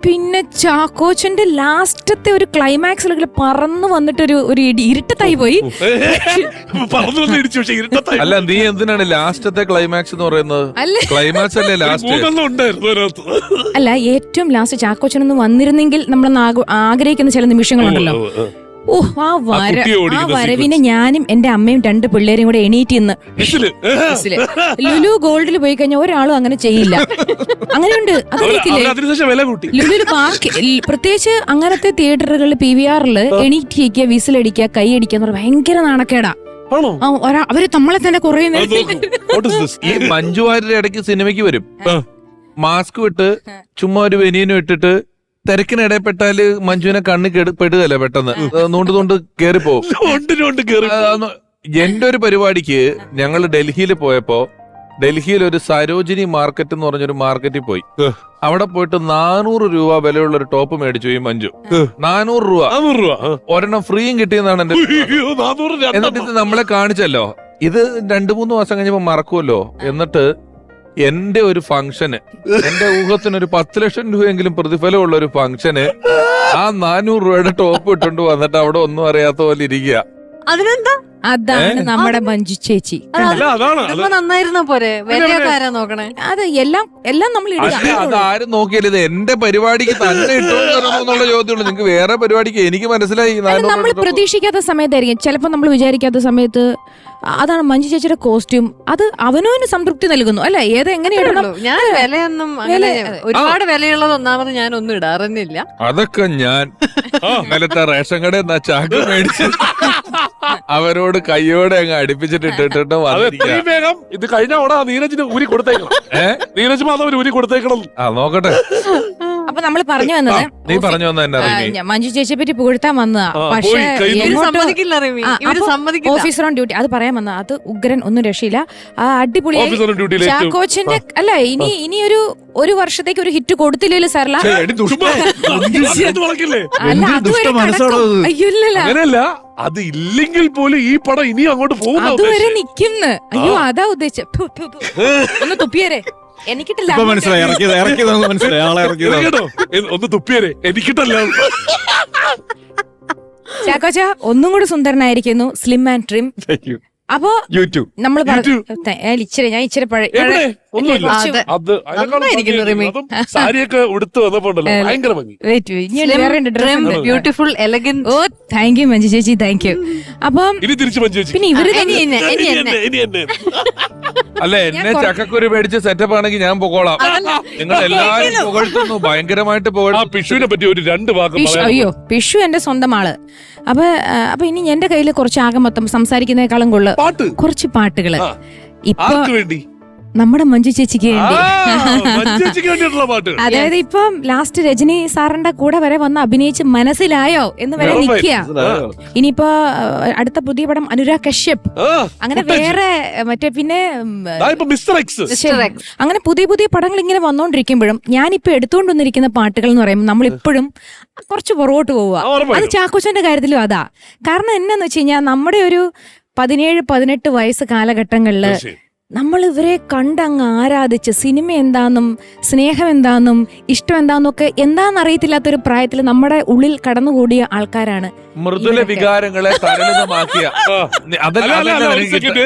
പിന്നെ ചാക്കോച്ചന്റെ ലാസ്റ്റത്തെ ഒരു ക്ലൈമാക്സിൽ പറന്നു വന്നിട്ട് ഒരു ഇരുട്ടത്തായി പോയി.
അല്ല നീ എന്തിനാണ് ലാസ്റ്റത്തെ ക്ലൈമാക്സ് എന്ന് പറയുന്നത്? ക്ലൈമാക്സ് അല്ലേ ലാസ്റ്റ്?
അല്ല, ഏറ്റവും ലാസ്റ്റ് ചാക്കോച്ചനൊന്ന് വന്നിരുന്നെങ്കിൽ നമ്മളൊന്ന് ആഗ്രഹിക്കുന്ന ചില നിമിഷങ്ങളുണ്ടല്ലോ. ആ വരവിനെ ഞാനും എന്റെ അമ്മയും 2 പിള്ളേരും കൂടെ എണീറ്റ് നിന്ന് ലുലു ഗോൾഡിൽ പോയി കഴിഞ്ഞാൽ ഒരാളും അങ്ങനെ ചെയ്യില്ല. അങ്ങനെയുണ്ട്, അതറിയത്തില്ലേ? ലുലു പാർക്ക് പ്രത്യേകിച്ച് അങ്ങനത്തെ തിയേറ്ററുകളിൽ PVR എണീറ്റിരിക്കുക, വിസിലടിക്കുക, കൈ അടിക്കുക എന്ന് പറഞ്ഞാൽ ഭയങ്കര നാണക്കേടാ. അവര് നമ്മളെ തന്നെ കുറെ
ഈ മഞ്ജു വാര്യരുടെ ഇടയ്ക്ക് സിനിമയ്ക്ക് വരും, മാസ്ക് ഇട്ട് ചുമ്മാ ഒരു വെനിയനും ഇട്ടിട്ട് തിരക്കിനിടയിൽപ്പെട്ടാല് മഞ്ജുവിനെ കണ്ണ് പെടുകയല്ലേ പെട്ടെന്ന്, നോണ്ട് കേറിപ്പോ. എന്റെ ഒരു പരിപാടിക്ക് ഞങ്ങൾ ഡൽഹിയിൽ പോയപ്പോ, ഡൽഹിയിൽ ഒരു സരോജിനി മാർക്കറ്റ് എന്ന് പറഞ്ഞൊരു മാർക്കറ്റിൽ പോയി. അവിടെ പോയിട്ട് 400 രൂപ വിലയുള്ള ഒരു ടോപ്പ് മേടിച്ചു ഈ മഞ്ജു. 400 രൂപ ഒരെണ്ണം ഫ്രീയും കിട്ടിയെന്നാണ് എന്റെ. എന്നിട്ട് ഇത് നമ്മളെ കാണിച്ചല്ലോ. ഇത് 2-3 മാസം കഴിഞ്ഞപ്പോ മറക്കുമല്ലോ. എന്നിട്ട് എന്റെ ഒരു ഫംഗ്ഷന്, എന്റെ ഊഹത്തിന് ഒരു 10 ലക്ഷം രൂപയെങ്കിലും പ്രതിഫലമുള്ള ഒരു ഫംഗ്ഷന് ആ 400 രൂപയുടെ ടോപ്പ് ഇട്ടുകൊണ്ട് വന്നിട്ട് അവിടെ ഒന്നും അറിയാത്ത പോലെ ഇരിക്കുക.
അതിനെന്താ?
അതാണ് നമ്മുടെ മഞ്ജു ചേച്ചി.
നന്നായിരുന്ന പോരെ, വിലയൊക്കെ ആരാ നോക്കണേ?
അത് എല്ലാം നമ്മൾ
അത് ആരും നോക്കിയാലും ഇത് എന്റെ പരിപാടിക്ക് തന്നെ ഇട്ടുള്ള ചോദ്യമുള്ളൂ. നിങ്ങക്ക് വേറെ പരിപാടിക്ക് എനിക്ക് മനസ്സിലായി.
നമ്മൾ പ്രതീക്ഷിക്കാത്ത സമയത്തായിരിക്കും, ചിലപ്പോ നമ്മൾ വിചാരിക്കാത്ത സമയത്ത്. അതാണ് മഞ്ജു ചേച്ചിയുടെ കോസ്റ്റ്യൂം. അത് അവനവന് സംതൃപ്തി നൽകുന്നു, അല്ല ഏത് എങ്ങനെയാണ്.
ഞാൻ വിലയൊന്നും ഒരുപാട് വിലയുള്ളത് ഒന്നാമത് ഞാൻ ഒന്നും ഇടാറുന്നില്ല.
അതൊക്കെ ഞാൻ ഇന്നലത്തെ റേഷൻ കടയിൽ ചാക്ക് മേടിച്ച് അവരോട് കയ്യോടെ അങ്ങ് അടുപ്പിച്ചിട്ട് ഇട്ടിട്ട്
വേഗം ഇത് കഴിഞ്ഞ അവിടെ നീരജിന് ഊരി കൊടുത്തേക്കണം. നീരജ് മാധവൻ ഊരി കൊടുത്തേക്കണം.
നോക്കട്ടെ.
അപ്പൊ നമ്മൾ പറഞ്ഞു വന്നത്,
നീ പറഞ്ഞു വന്ന
മഞ്ജു ചേച്ചിയെ പറ്റി പുകഴ്ത്താൻ വന്നതാ. പക്ഷേ ഓഫീസർ ഓൺ ഡ്യൂട്ടി അത് പറയാൻ വന്ന, അത് ഉഗ്രൻ, ഒന്നും രക്ഷയില്ല. അടിപൊളിയായി. ചാക്കോച്ചന്റെ അല്ല, ഇനി ഒരു വർഷത്തേക്ക് ഒരു ഹിറ്റ് കൊടുത്തില്ലല്ലോ സാറല്ല.
അങ്ങനെയല്ല, അത് ഇല്ലെങ്കിൽ പോലും ഈ പടം ഇനി അങ്ങോട്ട് പോകും.
അതുവരെ നിക്കുന്നു. അയ്യോ അതാ ഉദ്ദേശിച്ച. ഒന്ന് തുപ്പിയരെ എനിക്കിട്ടില്ല.
ഒന്ന് തുപ്പിയരെ എനിക്കിട്ടല്ല.
ചാക്കോച്ച ഒന്നും കൂടെ സുന്ദരനായിരിക്കുന്നു, സ്ലിം ആൻഡ് ട്രിം. അപ്പൊ
യൂട്യൂബ്
നമ്മൾ
YouTube.
ഞാൻ ഇച്ചിരി
എവിടെ? ഒന്നുമില്ല.
അതെ.
അത് അതിനേക്കാൾ
നന്നായിരിക്കുന്നു റിമി.
അതും സാരിയൊക്കെ ഉടുത്ത് വന്നപ്പോണ്ടല്ലോ ഭയങ്കര ഭംഗി.
Beautiful elegant.
Oh thank you Manju ചേച്ചി, താങ്ക് യു. അപ്പം
ഇനി തിരിച്ചു മഞ്ജു
പിന്നെ ഇവര്
ഇനി എന്നെ, ഇനി എന്നെ.
ഇനി എന്നെ
അല്ല എന്നെ ചക്കക്കുരു മേടിച്ച് സെറ്റപ്പ് ആണെങ്കിൽ ഞാൻ പൊക്കോളാം. നിങ്ങൾ എല്ലാരും പുകഴ്ത്തുന്നു, ഭയങ്കരമായിട്ട്
ആ
പുകഴ്ത്തുന്നു.
പിഷുവിനെ പറ്റി ഒരു 2 വാക്ക് പറയാൻ.
അയ്യോ പിഷു എന്റെ സ്വന്തം ആള്. അപ്പൊ ഇനി എന്റെ കയ്യിൽ കുറച്ച് ആകെ മൊത്തം സംസാരിക്കുന്നേക്കാളും
പാട്ട്
കുറച്ച് പാട്ടുകള്
ആ.
ഇപ്പൊ
ആർക്ക് വേണ്ടി?
നമ്മുടെ മഞ്ജു ചേച്ചിക്ക് വേണ്ടി.
മഞ്ജു ചേച്ചിക്ക് വേണ്ടിയിട്ടുള്ള പാട്ടുകൾ.
അതായത് ഇപ്പം ലാസ്റ്റ് രജനി സാറിന്റെ കൂടെ വരെ വന്ന് അഭിനയിച്ച് മനസ്സിലായോ എന്ന് വരെ നിൽക്കുക. ഇനിയിപ്പോ അടുത്ത പുതിയ പടം അനുരാഗ് കശ്യപ്,
ആ,
അങ്ങനെ
കുട്ടൻ.
വേറെ മറ്റേ പിന്നെ
ദാ ഇപ്പൊ മിസ്റ്റർ എക്സ്.
അങ്ങനെ പുതിയ പുതിയ പടങ്ങൾ ഇങ്ങനെ വന്നോണ്ടിരിക്കുമ്പോഴും ഞാനിപ്പോ എടുത്തുകൊണ്ടുവന്നിരിക്കുന്ന പാട്ടുകൾ എന്ന് പറയുമ്പോൾ നമ്മളിപ്പോഴും കുറച്ച് പുറകോട്ട് പോവുക.
ആ, ഉറപ്പായിട്ടും.
അത് ചാക്കോച്ചന്റെ കാര്യത്തിലും അതാ. കാരണം എന്നാന്ന് വെച്ച് കഴിഞ്ഞാൽ നമ്മുടെ ഒരു 17-18 വയസ്സ് കാലഘട്ടങ്ങളില്
തീർച്ചയായും.
നമ്മൾ ഇവരെ കണ്ടങ്ങ് ആരാധിച്ച് സിനിമ എന്താന്നും സ്നേഹം എന്താന്നും ഇഷ്ടം എന്താന്നൊക്കെ എന്താന്ന് അറിയത്തില്ലാത്തൊരു പ്രായത്തിൽ നമ്മുടെ ഉള്ളിൽ കടന്നുകൂടിയ ആൾക്കാരാണ്.
മൃദുല വികാരങ്ങളെ തരളിതമാക്കിയ
ആ. അല്ല, അല്ല, അല്ല, ഒരു second.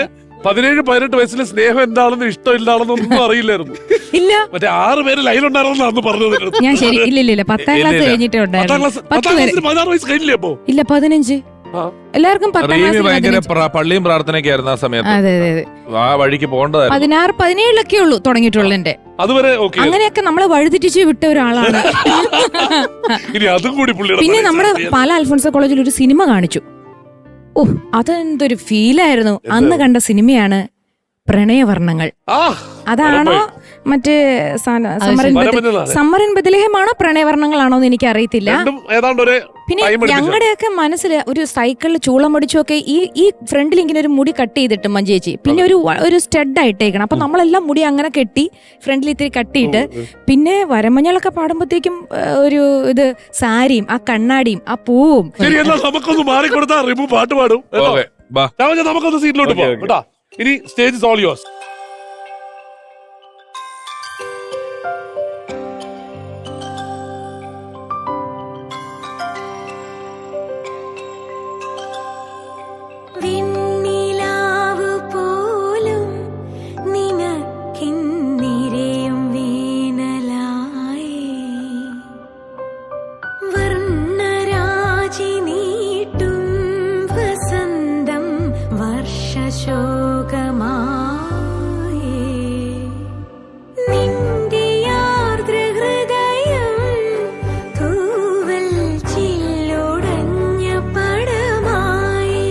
17-18 വയസ്സിലെ സ്നേഹം എന്താണെന്ന് ഇഷ്ടം എന്താണെന്ന് ഒന്നും അറിയില്ലായിരുന്നു.
ഇല്ല
മറ്റേ 6 പേര് ലൈനുണ്ടായിരുന്നു അന്ന് പറഞ്ഞത്.
ഞാൻ ശരി ഇല്ല 10ാം ക്ലാസ് കഴിഞ്ഞിട്ടേ ഉണ്ടായിരുന്നു. 10 വരെ
16 വയസ്സ് കഴിഞ്ഞില്ലേ അപ്പോ?
ഇല്ല 15.
ആ.
എല്ലാവർക്കും 10ാം
റീമി
ക്ലാസ്.
ഭയങ്കര പള്ളിയും പ്രാർത്ഥനയൊക്കെയായിരുന്നു ആ സമയത്ത്.
അതെ അതെ അതെ.
ആ വഴിക്ക് പോകേണ്ടതായിരുന്നു.
16-17 ഉള്ളൂ തുടങ്ങിയിട്ടുള്ളൂ എന്റെ.
അതുവരെ ഓക്കെ.
അങ്ങനെയൊക്കെ നമ്മളെ വഴിതെറ്റിച്ച് വിട്ട ഒരാളാണ്.
ഇനി അതും കൂടി പുള്ളിയുടെ
പിന്നെ
മനസ്സിൽ
നമ്മുടെ
അറിയാം.
പാല അൽഫോൺസ കോളേജിൽ ഒരു സിനിമ കാണിച്ചു. ഓ അതെന്തൊരു ഫീലായിരുന്നു. അന്ന് കണ്ട സിനിമയാണ് പ്രണയവർണ്ണങ്ങൾ.
ആ,
അതാണോ മറ്റേ സമ്മറിൻ ബദലേഹമാണോ പ്രണയവർണ്ണങ്ങളാണോ എന്ന് എനിക്ക് അറിയത്തില്ല.
രണ്ടും ഏതാണ്ട് ഒരേ
പിന്നെ
time എടുപ്പിച്ച.
ഞങ്ങളുടെയൊക്കെ മനസ്സിൽ ഒരു സൈക്കിളിൽ ചൂളം അടിച്ചൊക്കെ ഈ ഫ്രണ്ടിൽ ഇങ്ങനെ ഒരു മുടി കട്ട് ചെയ്തിട്ട് മഞ്ചേച്ചി, പിന്നെ ഒരു സ്റ്റഡ് ആയിട്ടേക്കണം. അപ്പൊ നമ്മളെല്ലാം മുടി അങ്ങനെ കെട്ടി ഫ്രണ്ടിൽ ഇത്തിരി കട്ടിയിട്ട്, പിന്നെ വരമഞ്ഞളൊക്കെ പാടുമ്പോഴത്തേക്കും ഒരു ഇത് സാരിയും ആ കണ്ണാടിയും ആ പൂവും.
ശരി, എന്നാൽ നമുക്കൊന്ന് മാറിക്കൊടുത്താ റിമു പാട്ട് പാടും കേട്ടോ.
ഓക്കേ, ബാ.
രാമജ, നമുക്കൊന്ന് സീറ്റിലോട്ട്
ഓക്കേ,
പോകാം
ഓക്കേ.
കേട്ടാ. ഇനി സ്റ്റേജ് ഇസ് ഓൾ യോഴ്സ്.
വിണ്ണിലാവു പോലും നിനക്കിന്നിരയും വേനലായി വർണ്ണരാജി നീട്ടും വസന്തം വർഷശോകമായി നിന്റെ ആർദ്രഹൃദയം തൂവൽ ചില്ലുടഞ്ഞ പടമായി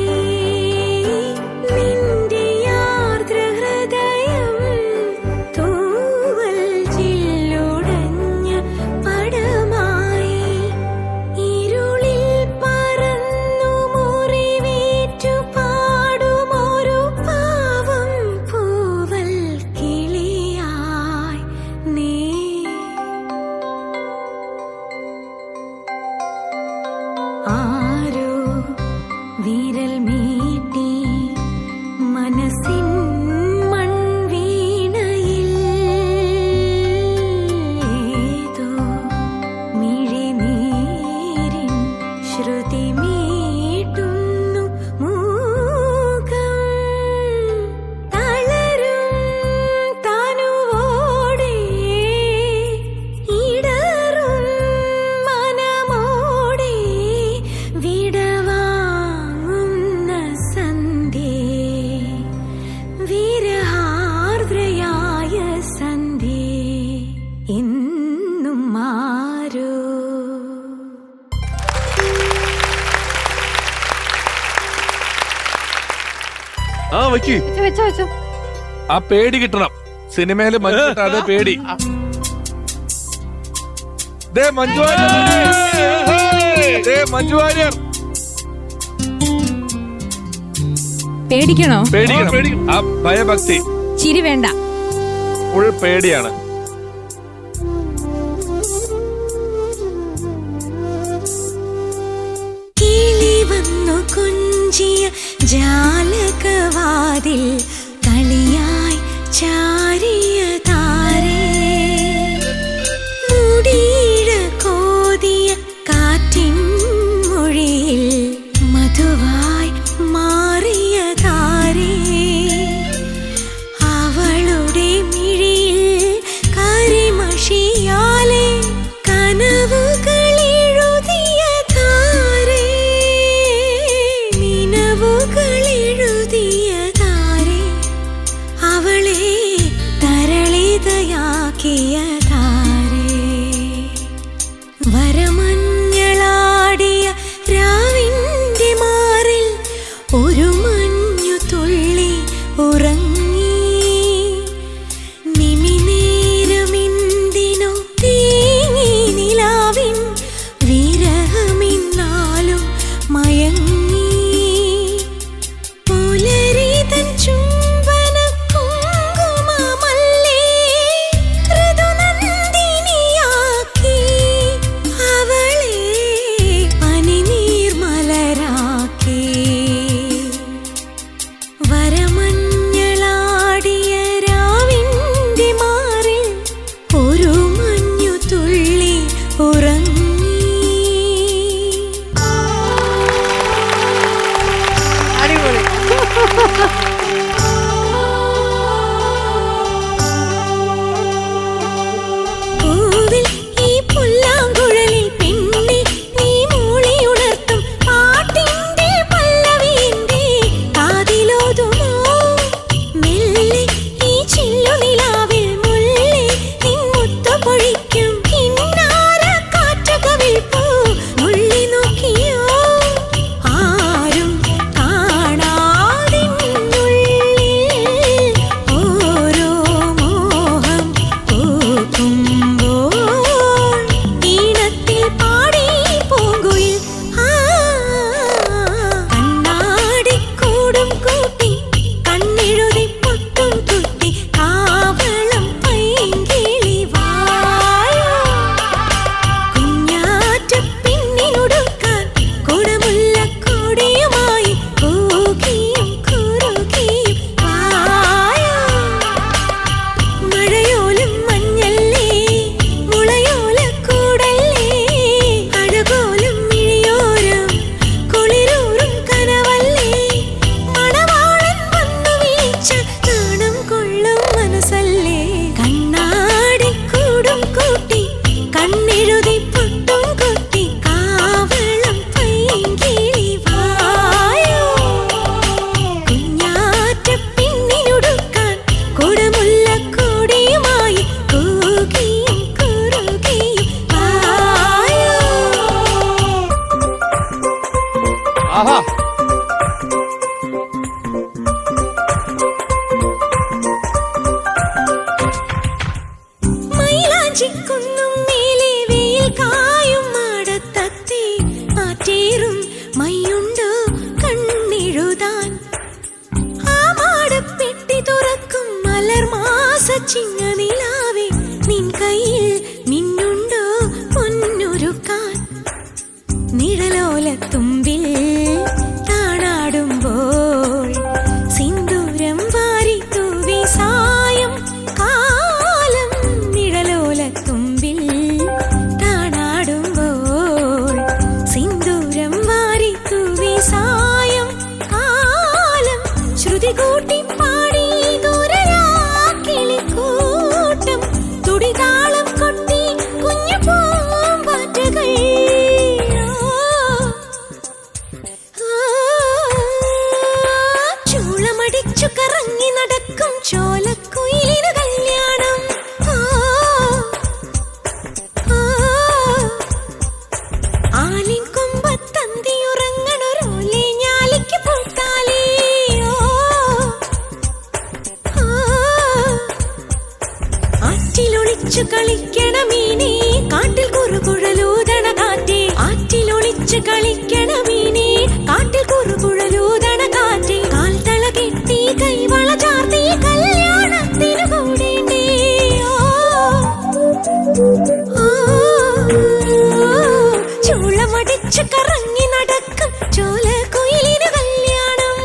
നിന്റെ ആർദ്രഹൃദയം തൂവൽ ചില്ലുടഞ്ഞ പടമായി ഇരുളിൽ പറന്നു മുറിവേറ്റു പാടുമൊരു പാവം പൂവൽ കിളിയായി നീ ആരോ വിരൽ മീട്ടി മനസ്സിൻ മൺവീണയിൽ ഏതോ മിഴിനീരിൻ ശ്രുതി മീട്ടുന്നു മൂകം തളരും തനുവോടെ ഇടറും മനമോടെ വിടവാങ്ങുന്ന സന്ധ്യേ വിരഹാർദ്രയായ സന്ധ്യേ ഇന്നും മാറൂ.
ആ വയ്ക്ക്.
വെച്ചോ.
ആ പേടി കിട്ടണം സിനിമയില് മഞ്ജു അതേ പേടി. ദേ മഞ്ജു വാര്യർ. ദേ മഞ്ജു വാര്യർ.
പേടിക്കണോ?
പേടിക്കണം. ആ ഭയഭക്തി
ചിരി വേണ്ട.
ഫുൾ പേടിയാണ്.
കിളി വന്നു കുഞ്ചിയ ജാലകവാതിൽ കളിയായി ചാരിയ താരേ മുടിയിഴ കോതിയ കാറ്റിൻ മൊഴിയിൽ മധുവായി മാറിയ താരേ
ആഹാ.
മൈലാഞ്ചിക്കുന്നും മേലെ വെയിൽ കായും മാടത്തത്തെ ആറ്റേറും മൈയുണ്ടോ കണ്ണെഴുതാൻ ആ മാടപ്പെട്ടി തുറക്കും മലർമാസ ചിങ്ങനിലാവേ നിൻ കയ്യിൽ മിന്നുണ്ടോ പൊന്നുരുക്കാൻ നിഴലോലത്തുമ്പിൽ താണാടുമ്പോൾ സിന്ദൂരം വാരി തൂവി സായം കാലം നിഴലോലത്തുമ്പിൽ താണാടുമ്പോൾ സിന്ദൂരം വാരി തൂവി സായം കാലം ശ്രുതി കൂട്ടി പാടി ദൂരരാക്കിളിക്കൂട്ടം തുടിതാളം കൊട്ടി കുഞ്ഞു പൂമ്പാറ്റകൾ ചൂളമടിച്ചു കറങ്ങി നടക്കും ചോലക്കുയിലിനു കല്യാണം ആലിൻ കൊമ്പത്തന്തിയുറങ്ങണൊരോലെ ഞാലിക്ക് പൂത്താലേ ആറ്റിലൊളിച്ചു കളിക്കണ മീനെ കാട്ടിൽ കുറുകുഴലൂതണ കാറ്റേ ആറ്റിലൊളിച്ചു കളിക്കണ മീനെ കാട്ടിൽ കുറുകുഴലൂതണ കാറ്റേ കാൽത്തള കെട്ടി കൈവള ചാർത്തി കല്യാണത്തിനു കൂടേണ്ടേ ചൂളമടിച്ചു കറങ്ങി നടക്കും ചോല കുയിലിനു കല്യാണം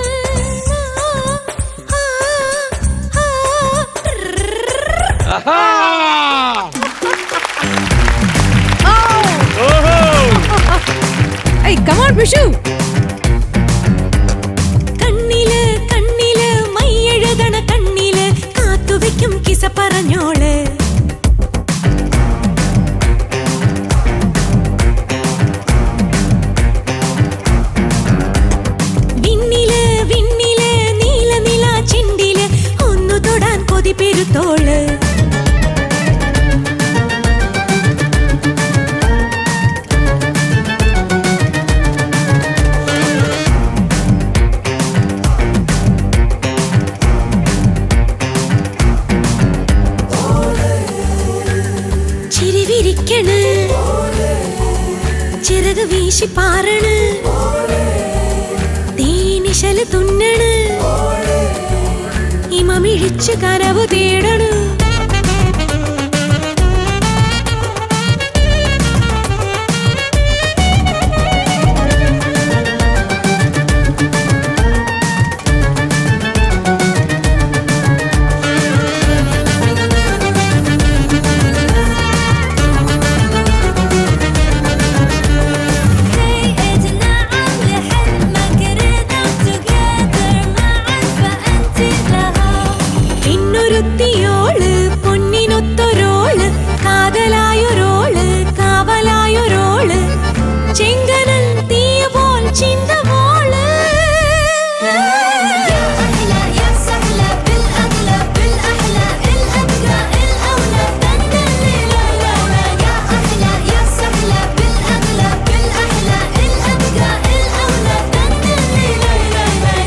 ആഹാ. ഓഹോ.
Hey, come on, Vishu.
കണ്ണില് കണ്ണില് മൈയെഴുതണ കണ്ണില് കാത്തുവെക്കും കിസ പറഞ്ഞോള് വിണ്ണില് വിണ്ണില് നീല നില ചിണ്ടില് ഒന്നു തൊടാൻ കൊതി പെരുത്തോള് ചിരിവിരിക്കണ് ചിറക് വീശി പാറണ് തേനിശല് തുന്നണ് ഇമമിഴിച്ച് കനവ് തേടണ് പിന്നൊരുത്തിയോള് പൊന്നിനൊത്തൊരോള് കാതലായൊരോള് കാവലായൊരോള് ചെങ്കനൽ തീയ പോൽ ചിന്തമോള്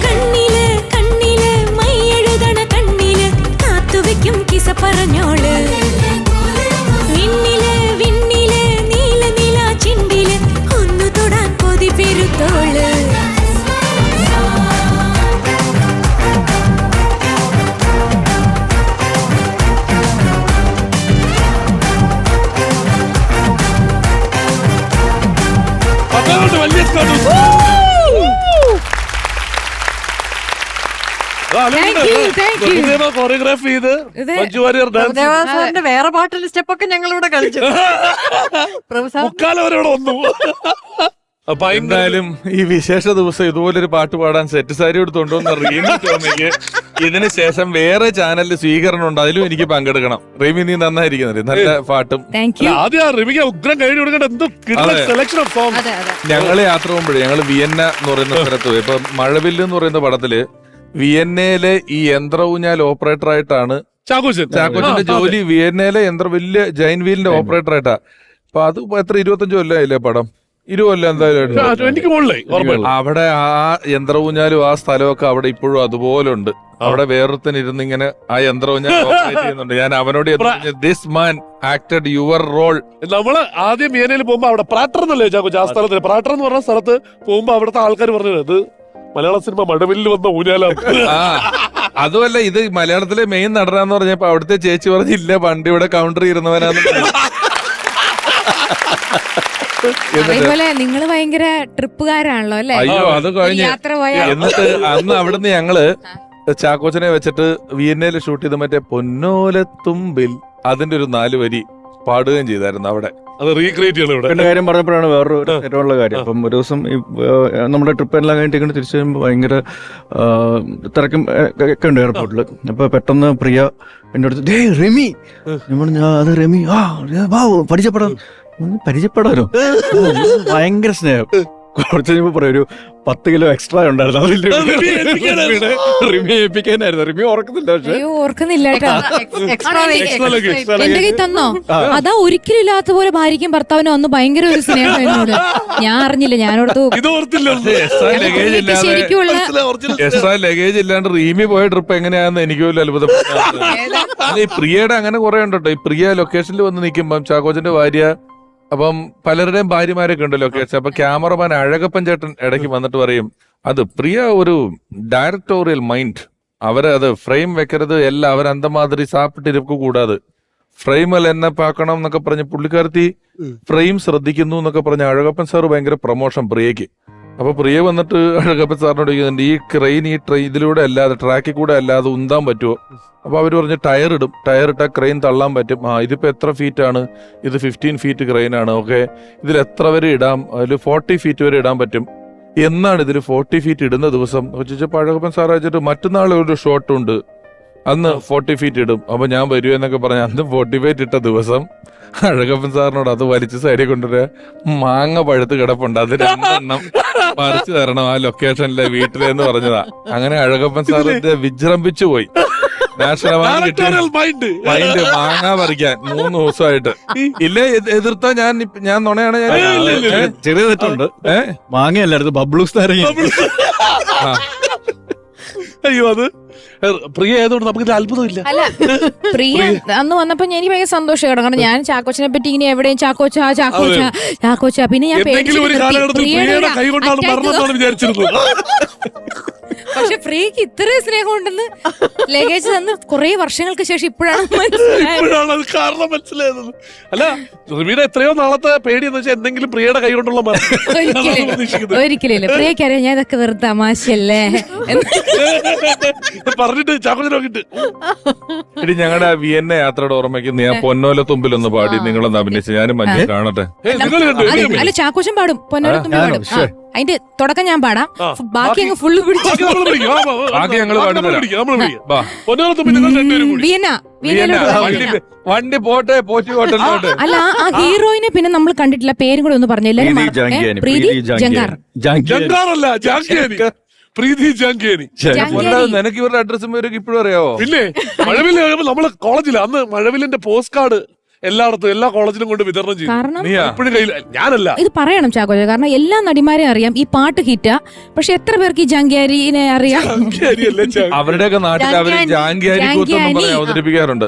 കണ്ണില് കണ്ണില് മൈയെഴുതണ കണ്ണില് കാത്തുവെക്കും കിസ പറഞ്ഞോള് വിണ്ണില് വിണ്ണില് നീല നില ചിണ്ടില് ഒന്നു തൊടാൻ കൊതി പെരുത്തോള്
പത്താമത്തെ വലിയ സ്കോട്ട്.
Thank you.
കൊറിയോഗ്രാഫി ചെയ്ത് മഞ്ജു വാര്യർ ഡാൻസ്
ദേവാസാറിന്റെ വേറെ പാട്ടിൽ സ്റ്റെപ്പൊക്കെ ഞങ്ങളിവിടെ കളിച്ചു. പ്രഭു സാർ
മുക്കാലം അവരവിടെ വന്നു. ഭയങ്കര
എന്തായാലും ഈ വിശേഷ ദിവസം ഇതുപോലൊരു പാട്ട് പാടാൻ സെറ്റ് സാരി എടുത്തുകൊണ്ടുവന്ന റീമി ടോമിക്ക് ഇതിന് ശേഷം വേറെ ചാനലിൽ സ്വീകരണം ഉണ്ട്, അതിലും എനിക്ക് പങ്കെടുക്കണം. റീമി, നീ നന്നായിരിക്കുന്നത്, നല്ല പാട്ടും.
Thank you.
ആദ്യം റിമിക്ക് ഉഗ്രം കഴിഞ്ഞു കൊടുക്കേണ്ട എന്തോ സെലക്ഷൻ ഓഫ് സോങ്.
അതെ അതെ
ഞങ്ങള് യാത്ര പോകുമ്പോഴേ ഞങ്ങള് വിയന്ന എന്ന് പറയുന്ന സ്ഥലത്ത് പോയി. ഇപ്പൊ മഴവില്ല് എന്ന് പറയുന്ന പടത്തില് വിയന്നയിലെ ഈ യന്ത്ര ഊഞ്ഞാൽ ഓപ്പറേറ്റർ ആയിട്ടാണ് ചാക്കോച്ചന്റെ ജോലി. വിയന്നയിലെ വലിയ ജൈൻ വീലിന്റെ ഓപ്പറേറ്റർ ആയിട്ടാ. അപ്പൊ അത് എത്ര 25 കൊല്ലമായില്ലേ പടം. 20 കൊല്ലം എന്തായാലും
20 മുകളിലേ ഉറപ്പായിട്ടും.
അവിടെ ആ യന്ത്രഊഞ്ഞാലും ആ സ്ഥലമൊക്കെ അവിടെ ഇപ്പോഴും അതുപോലെ ഉണ്ട്. അവിടെ വേറൊരുത്തൻ ഇരുന്ന് ഇങ്ങനെ ആ യന്ത്രഊഞ്ഞാൽ ഓപ്പറേറ്റ് ചെയ്യുന്നുണ്ട്. ഞാൻ അവനോട് this man acted your role.
നമ്മള് ആദ്യം വിയനയിൽ പോകുമ്പോ അവിടെ പ്രാട്ടർ എന്നല്ലേ ചാക്കോച്ച ആ സ്ഥലത്തിന്, പ്രാട്ടർ എന്ന് പറഞ്ഞ സ്ഥലത്ത് പോകുമ്പോ അവിടുത്തെ ആൾക്കാർ പറഞ്ഞത് ഇത് മലയാള സിനിമ മഴവില്ലിൽ വന്ന ഊഞ്ഞാലാണ്.
ആ അതുമല്ല, ഇത് മലയാളത്തിലെ മെയിൻ നടനാന്ന് പറഞ്ഞപ്പോ അവിടുത്തെ ചേച്ചി പറഞ്ഞില്ല പണ്ട് ഇവിടെ കൗണ്ടർ ഇരുന്നവനാന്ന്.
അതേപോലെ നിങ്ങള് ഭയങ്കര ട്രിപ്പുകാരാണല്ലോ അല്ലേ?
അയ്യോ അത് കഴിഞ്ഞ്
യാത്ര പോയ
എന്നിട്ട് അന്ന് അവിടുന്ന് ഞങ്ങള് ചാക്കോച്ചനെ വെച്ചിട്ട് വിയന്നയിൽ ഷൂട്ട് ചെയ്ത് മറ്റേ പൊന്നോലത്തുമ്പിൽ അതിന്റെ ഒരു 4 വരി പാടുകയും ചെയ്തായിരുന്നു അവിടെ.
അത് റീക്രിയേറ്റ് ചെയ്യണം ഇവിടെ.
എന്റെ കാര്യം പറഞ്ഞപ്പോഴാണ് വേറൊരു ഏറ്റവും കാര്യം. അപ്പം ഒരു ദിവസം നമ്മുടെ ട്രിപ്പ് എല്ലാം കഴിഞ്ഞിട്ട് ഇങ്ങനെ തിരിച്ചു വരുമ്പോൾ ഭയങ്കര തിരക്കും ഒക്കെ ഉണ്ട് എയർപോർട്ടിൽ. അപ്പൊ പെട്ടെന്ന് പ്രിയ എന്റെ അടുത്ത് ഡേ റിമി, ഞാൻ അത് റിമി വാ പരിചയപ്പെടാനോ ഭയങ്കര സ്നേഹം. കുറച്ച് കഴിയുമ്പോ പറയാം ഒരു 10 കിലോ എക്സ്ട്രാ ഉണ്ടായിരുന്നു, റിമി ഏൽപ്പിക്കാനായിരുന്നു. റിമി ഓർക്കുന്നില്ല, പക്ഷെ
അയ്യോ ഓർക്കുന്നില്ല കേട്ടോ.
എക്സ്ട്രാ
എന്റെ കൈ തന്നോ? അതാ ഒരിക്കലും ഇല്ലാത്ത പോലെ ഭാര്യയ്ക്കും ഭർത്താവിനും അന്ന് ഭയങ്കര ഒരു സ്നേഹം എന്നോട്. ഞാൻ അറിഞ്ഞില്ല, ഞാനോർത്തു
ഇത് ഓർത്തില്ല.
എക്സ്ട്രാ ലഗേജ് ഇല്ലാണ്ട് റീമി പോയ ട്രിപ്പ് എങ്ങനെയാന്ന് എനിക്ക് പോലും അത്ഭുതം. അല്ല ഈ പ്രിയയുടെ അങ്ങനെ കുറെ ഉണ്ട് കേട്ടോ. ഈ പ്രിയ ലൊക്കേഷനിൽ വന്ന് നിൽക്കുമ്പം ചാക്കോച്ചന്റെ ഭാര്യ, അപ്പം പലരുടെയും ഭാര്യമാരൊക്കെ ഉണ്ട് ലൊക്കേഷൻ. അപ്പൊ ക്യാമറമാൻ അഴകപ്പൻ ചേട്ടൻ ഇടയ്ക്ക് വന്നിട്ട് പറയും അത് പ്രിയ ഒരു ഡയറക്ടോറിയൽ മൈൻഡ്, അവര് അത് ഫ്രെയിം വെക്കരുത്, എല്ലാം അവർ അന്തമാതിരി സാപ്പിട്ടിരിക്കും കൂടാതെ ഫ്രെയിമിൽ എന്നെ പാക്കണം എന്നൊക്കെ പറഞ്ഞ് പുള്ളിക്കാരത്തി ഫ്രെയിം ശ്രദ്ധിക്കുന്നു എന്നൊക്കെ പറഞ്ഞ അഴകപ്പൻ സാറ് ഭയങ്കര പ്രൊമോഷൻ പ്രിയക്ക്. അപ്പൊ പ്രിയ വന്നിട്ട് അഴകപ്പൻ സാറിനോട് ചോദിക്കുന്നുണ്ട് ഈ ക്രെയിൻ ഇതിലൂടെ അല്ലാതെ ട്രാക്കിൽ കൂടെ അല്ലാതെ ഉന്താൻ പറ്റുമോ? അപ്പൊ അവര് പറഞ്ഞ് ടയർ ഇടും, ടയർ ഇട്ടാൽ ക്രെയിൻ തള്ളാൻ പറ്റും. ഇതിപ്പോ എത്ര ഫീറ്റ് ആണ്? ഇത് 15 ഫീറ്റ് ക്രെയിൻ ആണ്. ഓക്കെ, ഇതിൽ എത്ര വരെ ഇടാം? അതിൽ 40 ഫീറ്റ് വരെ ഇടാൻ പറ്റും. എന്നാണ് ഇതിൽ 40 ഫീറ്റ് ഇടുന്ന ദിവസം ചോദിച്ചപ്പോ അഴകപ്പൻ സാർ വെച്ചിട്ട് മറ്റന്നാൾ ഒരു ഷോട്ട് ഉണ്ട്, അന്ന് 40 ഫീറ്റ് ഇടും. അപ്പൊ ഞാൻ വരൂ എന്നൊക്കെ പറഞ്ഞ അന്ന് 40 ഫീറ്റ് ഇട്ട ദിവസം അഴകപ്പൻ സാറിനോട് അത് വലിച്ച് സൈഡിൽ കൊണ്ടുവരാ മാങ്ങ പഴുത്ത് കിടപ്പുണ്ട്, അത് 2 എണ്ണം പറിച്ചു തരണം ആ ലൊക്കേഷനിലെ വീട്ടിലെന്ന് പറഞ്ഞതാ. അങ്ങനെ അഴകപ്പൻ സാറിന്റെ വിജൃംഭിച്ചു പോയി. നാഷണൽ അവാർഡ് മൈൻഡ് മാങ്ങ പറിക്കാൻ 3 ദിവസമായിട്ട്. ഇല്ലേ എതിർത്ത ഞാൻ നുണയാണ്.
ചെറിയ തെറ്റുണ്ട്. മാങ്ങയല്ലായിരുന്നു ബബ്ലൂസ് നാരങ്ങ.
അയ്യോ അത് പ്രിയ ആയതുകൊണ്ട് നമുക്ക് അത്ഭുതമില്ല.
അല്ല പ്രിയ അന്ന് വന്നപ്പോ എനിക്ക് ഭയങ്കര സന്തോഷം കേട്ടോ. കാരണം ഞാൻ ചാക്കോച്ചനെ പറ്റി ഇങ്ങനെ എവിടെയും ചാക്കോച്ച പിന്നെ ഞാൻ
ഒരു കാലഘട്ടത്തിൽ പ്രിയയുടെ കൈ കൊണ്ടാണ് മരണമെന്നാണ് വിചാരിച്ചിരുന്നത്.
പക്ഷെ പ്രിയക്ക് ഇത്രയും സ്നേഹം ഉണ്ടെന്ന് ലഗേജ് തന്ന് കുറെ വർഷങ്ങൾക്ക് ശേഷം ഇപ്പോഴാണ്
അത് കാരണം മനസ്സിലായത്. അല്ല റിമിയുടെ എത്രയോ നാളത്തെ പേടി എന്ന് വെച്ചാൽ എന്തെങ്കിലും പ്രിയയുടെ കൈ കൊണ്ടുള്ള
ഒരിക്കലും പ്രിയക്കറിയാം ഞാൻ ഇതൊക്കെ വെറുതെ തമാശയല്ലേ
പറഞ്ഞിട്ട് ചാക്കോച്ചനെ നോക്കിട്ട്.
ഇനി ഞങ്ങളുടെ വിയന്ന യാത്രയുടെ ഓർമ്മയ്ക്ക് ഞാൻ പൊന്നോലത്തുമ്പിലൊന്ന് പാടി നിങ്ങളൊന്ന് അഭിനയിച്ച് ഞാനും മഞ്ഞ കാണട്ടെ.
അല്ല ചാക്കോച്ചൻ പാടും, പൊന്നോലത്തുമ്പി പാടും. അതിന്റെ തുടക്കം ഞാൻ പാടാം, ബാക്കി അങ്ങ് ഫുള്ള്
ബാക്കി ഞങ്ങൾ വണ്ടി പോട്ടെ പോറ്റി ഹോട്ടലിലോട്ട്.
അല്ല ആ ഹീറോയിനെ പിന്നെ നമ്മൾ കണ്ടിട്ടില്ല, പേരും കൂടെ ഒന്ന് പറഞ്ഞു. പ്രീതി ജങ്കാർ.
പ്രീതി ജാങ്കിയാനി.
നിനക്ക് ഇവരുടെ അഡ്രസ്സും പേരൊക്കെ ഇപ്പോഴും അറിയാവോ?
പിന്നെ മഴവിൽ നമ്മള് കോളേജിൽ അന്ന് മഴവിലിന്റെ പോസ്റ്റ് കാർഡ് എല്ലായിടത്തും എല്ലാ കോളേജിലും കൊണ്ട് വിതരണം ചെയ്യും. ഞാനല്ല
ഇത് പറയണം ചാക്കോച്ച, കാരണം എല്ലാ നടിമാരെയും അറിയാം, ഈ പാട്ട് ഹിറ്റാ. പക്ഷെ എത്ര പേർക്ക് ഈ ജാങ്കിയാരിനെ അറിയാം?
അവരുടെയൊക്കെ നാട്ടിൽ അവര് ജാങ്കിയാരി കൂത്തൊന്നും പറഞ്ഞ് അവതരിപ്പിക്കാറുണ്ട്.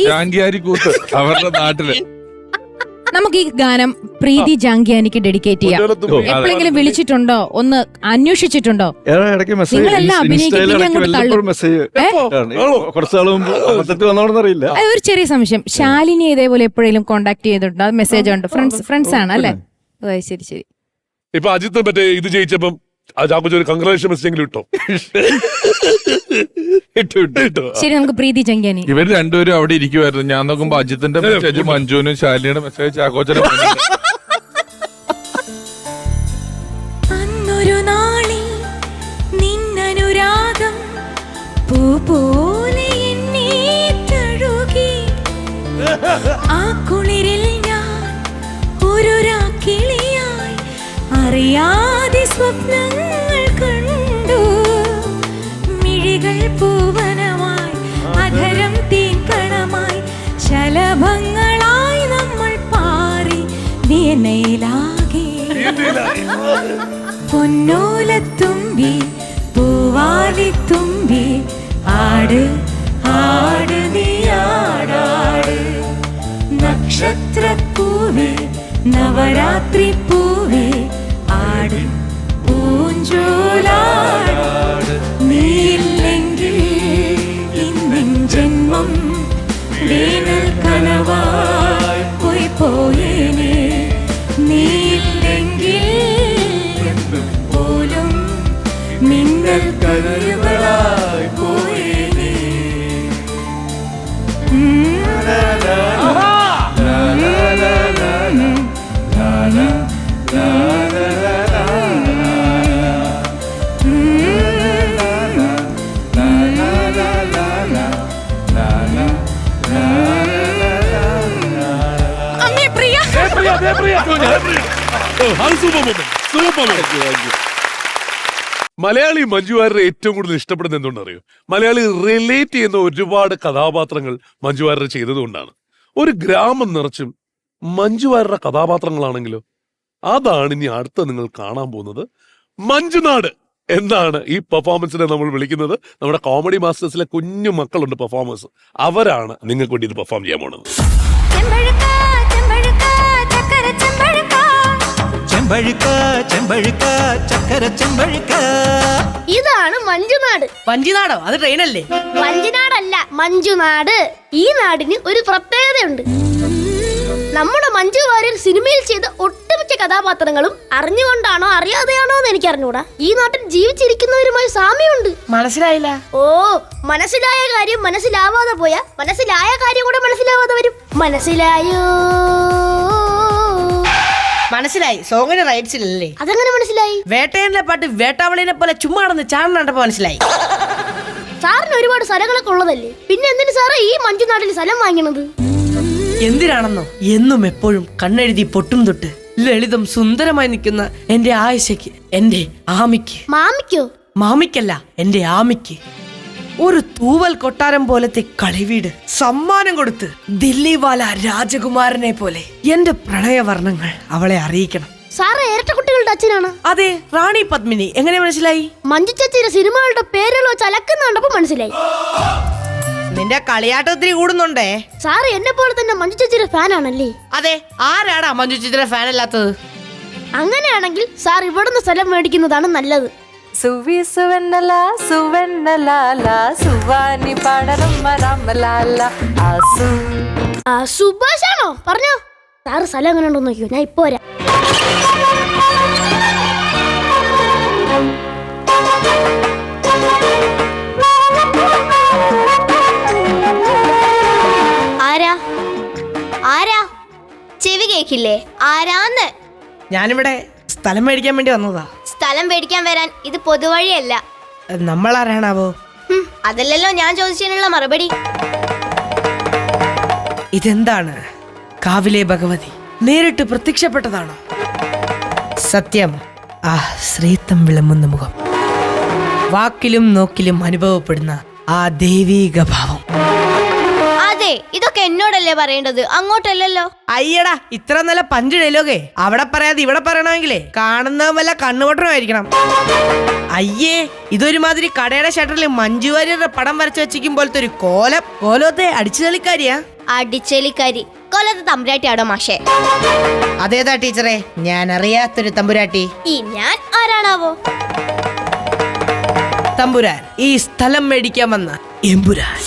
ജാങ്കിയാരി കൂത്ത് അവരുടെ നാട്ടില്.
നമുക്ക് ഈ ഗാനം പ്രീതി ജാങ്കിയാനിക്ക് ഡെഡിക്കേറ്റ് ചെയ്യാം. എപ്പോഴെങ്കിലും വിളിച്ചിട്ടുണ്ടോ, ഒന്ന് അന്വേഷിച്ചിട്ടുണ്ടോ? നിങ്ങളെല്ലാം
അറിയില്ല.
ഒരു ചെറിയ സംശയം, ശാലിനി ഇതേപോലെ എപ്പോഴെങ്കിലും കോണ്ടാക്ട് ചെയ്തിട്ടുണ്ടോ? മെസ്സേജ് ഉണ്ട്, ഫ്രണ്ട്സ് ആണ് അല്ലേ? ശരി ശരി.
ഇപ്പൊ അജിത്ത് മറ്റേ ഇത് ജയിച്ചപ്പം ഒരു കൺഗ്രാജുലേഷൻ മെസ്സേജ് ഇട്ടോ?
ശരി, നമുക്ക് പ്രീതി ജാങ്കിയാനി.
ഇവര് രണ്ടുപേരും അവിടെ ഇരിക്കുവായിരുന്നു. ഞാൻ നോക്കുമ്പോ അജിത്തിന്റെ മെസ്സേജ് മഞ്ജുവിനും ശാലിനിയുടെ മെസ്സേജ് ചാക്കോച്ചനും.
അന്നൊരു നാളിൽ നിന്നനുരാഗം പൂ പോലെ എന്നെ തഴുകി, ആ കുളിരിൽ ഞാൻ ഒരു രാക്കിളിയായി അറിയാതെ സ്വപ്നങ്ങൾ കണ്ടു. മിഴികൾ പൂവനമായി, അധരം തീക്കണമായി, ശലഭങ്ങളായി നമ്മൾ പാറി വിയനയിലാകെ. പൊന്നോലത്തുമ്പി പൂവാലിത്തുമ്പി ആട് ആട് നീ ആടാട് നക്ഷത്രപ്പൂവേ നവരാത്രി പൂവേ ആട് പൂഞ്ചോലാട് നീയില്ലെങ്കിൽ ഇന്നിൻ ജന്മം വേനൽ കനവായി പോയി പോയേനെ നീയില്ലെങ്കിൽ പോലും മിന്നൽ കനവുകളായി പോയേനെ.
മലയാളി മഞ്ജു വാര്യരെ ഏറ്റവും കൂടുതൽ ഇഷ്ടപ്പെടുന്ന എന്തുകൊണ്ട് അറിയോ? മലയാളി റിലേറ്റ് ചെയ്യുന്ന ഒരുപാട് കഥാപാത്രങ്ങൾ മഞ്ജു വാര്യർ ചെയ്തതുകൊണ്ടാണ്. ഒരു ഗ്രാമം നിറച്ചും മഞ്ജു വാര്യരുടെ കഥാപാത്രങ്ങളാണെങ്കിലോ, അതാണ് ഇനി അടുത്ത നിങ്ങൾ കാണാൻ പോകുന്നത്. മഞ്ജുനാട് എന്നാണ് ഈ പെർഫോമൻസിനെ നമ്മൾ വിളിക്കുന്നത്. നമ്മുടെ കോമഡി മാസ്റ്റേഴ്സിലെ കുഞ്ഞു മക്കളുണ്ട് പെർഫോമേഴ്സ്, അവരാണ് നിങ്ങൾക്ക് വേണ്ടി ഇത് പെർഫോം ചെയ്യാൻ പോണത്.
ഇതാണ് മഞ്ജുനാട്.
വഞ്ചിനാടോ? അത് ട്രെയിനല്ലേ?
വഞ്ചിനാടല്ല, മഞ്ജുനാട്. ഈ നാടിന് ഒരു പ്രത്യേകതയുണ്ട്. നമ്മുടെ മഞ്ജു വാര്യർ സിനിമയിൽ ചെയ്ത ഒട്ടുമിക്ക കഥാപാത്രങ്ങളും അറിഞ്ഞുകൊണ്ടാണോ അറിയാതെയാണോ എന്ന് എനിക്ക് അറിഞ്ഞൂടാ. ഈ നാട്ടിൽ ജീവിച്ചിരിക്കുന്നവരുമായി സാമ്യമുണ്ട്.
മനസ്സിലായില്ല.
ഓ, മനസ്സിലായ കാര്യം മനസ്സിലാവാതെ പോയാ മനസ്സിലായ കാര്യം കൂടെ മനസ്സിലാവാതെ വരും. മനസ്സിലായോ?
മനസ്സിലായി. സോങ്ങിന് റൈറ്റ്സ് ഇല്ലല്ലേ?
അതെങ്ങനെ മനസ്സിലായി?
വേട്ടയന്റെ പാട്ട് വേട്ടാവളിനെ പോലെ ചുമ്മാ നടന്ന് ചാടണ്ടപ്പോ മനസ്സിലായി.
സാറിന് ഒരുപാട് സ്ഥലങ്ങളൊക്കെ ഉള്ളതല്ലേ, പിന്നെ എന്തിനു സാറേ ഈ മഞ്ജുനാട്ടിൽ സ്ഥലം വാങ്ങണത്?
എന്തിനാണെന്നോ, എന്നും എപ്പോഴും കണ്ണെഴുതി പൊട്ടും തൊട്ട് ലളിതം സുന്ദരമായി നിൽക്കുന്ന എന്റെ ആയിഷയ്ക്ക്, എന്റെ ആമിക്ക്.
മാമിക്കോ?
മാമിക്കല്ല, എന്റെ ആമിക്ക് ഒരു തൂവൽ കൊട്ടാരം പോലത്തെ കളിവീട് സമ്മാനം കൊടുത്ത് ദില്ലിവാല രാജകുമാരനെ പോലെ എന്റെ പ്രണയവർണ്ണങ്ങൾ അവളെ അറിയിക്കണം.
സാറ് ഇരട്ട കുട്ടികളുടെ അച്ഛനാണ്?
അതെ, റാണി പത്മിനി. എങ്ങനെ മനസ്സിലായി?
മഞ്ജു ചേച്ചിയുടെ സിനിമകളുടെ പേരുകൾ വെച്ച് അലക്കുന്നുണ്ടപ്പോ മനസ്സിലായി.
നിന്റെ കളിയാട്ടം ഒത്തിരി കൂടുന്നുണ്ടേ.
സാറ് എന്നെ പോലെ തന്നെ മഞ്ജു ചേച്ചിയുടെ ഫാനാണല്ലേ?
അതെ, ആരാടാ മഞ്ജു ചേച്ചിയുടെ ഫാൻ അല്ലാത്തത്?
അങ്ങനെയാണെങ്കിൽ സാർ ഇവിടുന്ന് സ്ഥലം മേടിക്കുന്നതാണ് നല്ലത്.
സുവി സുവന്നല സുവന്നലാല സുവാനി പാടണം രാമലാല ആസു.
സുഭാഷ് ആണോ? പറഞ്ഞോ. സാറ് സ്ഥലം എങ്ങനെ ഉണ്ടോ നോക്കിയോ, ഞാൻ ഇപ്പൊ വരാം. ആരാ ആരാ? ചെവി കേക്കില്ലേ? ആരാന്ന്?
ഞാനിവിടെ സ്ഥലം മേടിക്കാൻ വേണ്ടി വന്നതാ.
സ്ഥലം മേടിക്കാൻ വരാൻ ഇത് പൊതുവഴിയല്ല.
നമ്മളാരാണാവോ?
അതല്ലല്ലോ ഞാൻ ചോദിച്ചതിനുള്ള മറുപടി.
ഇതെന്താണ്? കാവിലെ ഭഗവതി നേരിട്ട് പ്രത്യക്ഷപ്പെട്ടതാണോ? സത്യം, ആ ശ്രീത്വം വിളമ്പുന്ന മുഖം, വാക്കിലും നോക്കിലും അനുഭവപ്പെടുന്ന ആ ദൈവീക ഭാവം.
അതെ, ഇതൊക്കെ എന്നോടല്ലേ പറയേണ്ടത്, അങ്ങോട്ടല്ലല്ലോ.
അയ്യടാ, ഇത്ര നല്ല പഞ്ച് ഡയലോഗേ അവിടെ പറയാതെ ഇവിടെ പറയണമെങ്കിലേ കാണുന്ന വല്ല കണ്ണുപൊട്ടണമായിരിക്കണം. അയ്യേ, ഇതൊരുമാതിരി കടയുടെ ഷട്ടറിൽ മഞ്ജു വാര്യരുടെ പടം വരച്ചു വെച്ചിരിക്കും പോലത്തെ ഒരു കോലത്തെ അടിച്ചുതളിക്കാരിയാ.
അടിച്ചെളിക്കാരി കൊല്ലത്ത് തമ്പുരാട്ടിയാടോ മാഷേ?
അതേതാ ടീച്ചറെ, ഞാൻ അറിയാത്തൊരു തമ്പുരാട്ടി.
ഈ ഞാൻ ആരാണാവോ?
തമ്പുരാൻ, ഈ സ്ഥലം മേടിക്കാൻ വന്ന എമ്പുരാൻ.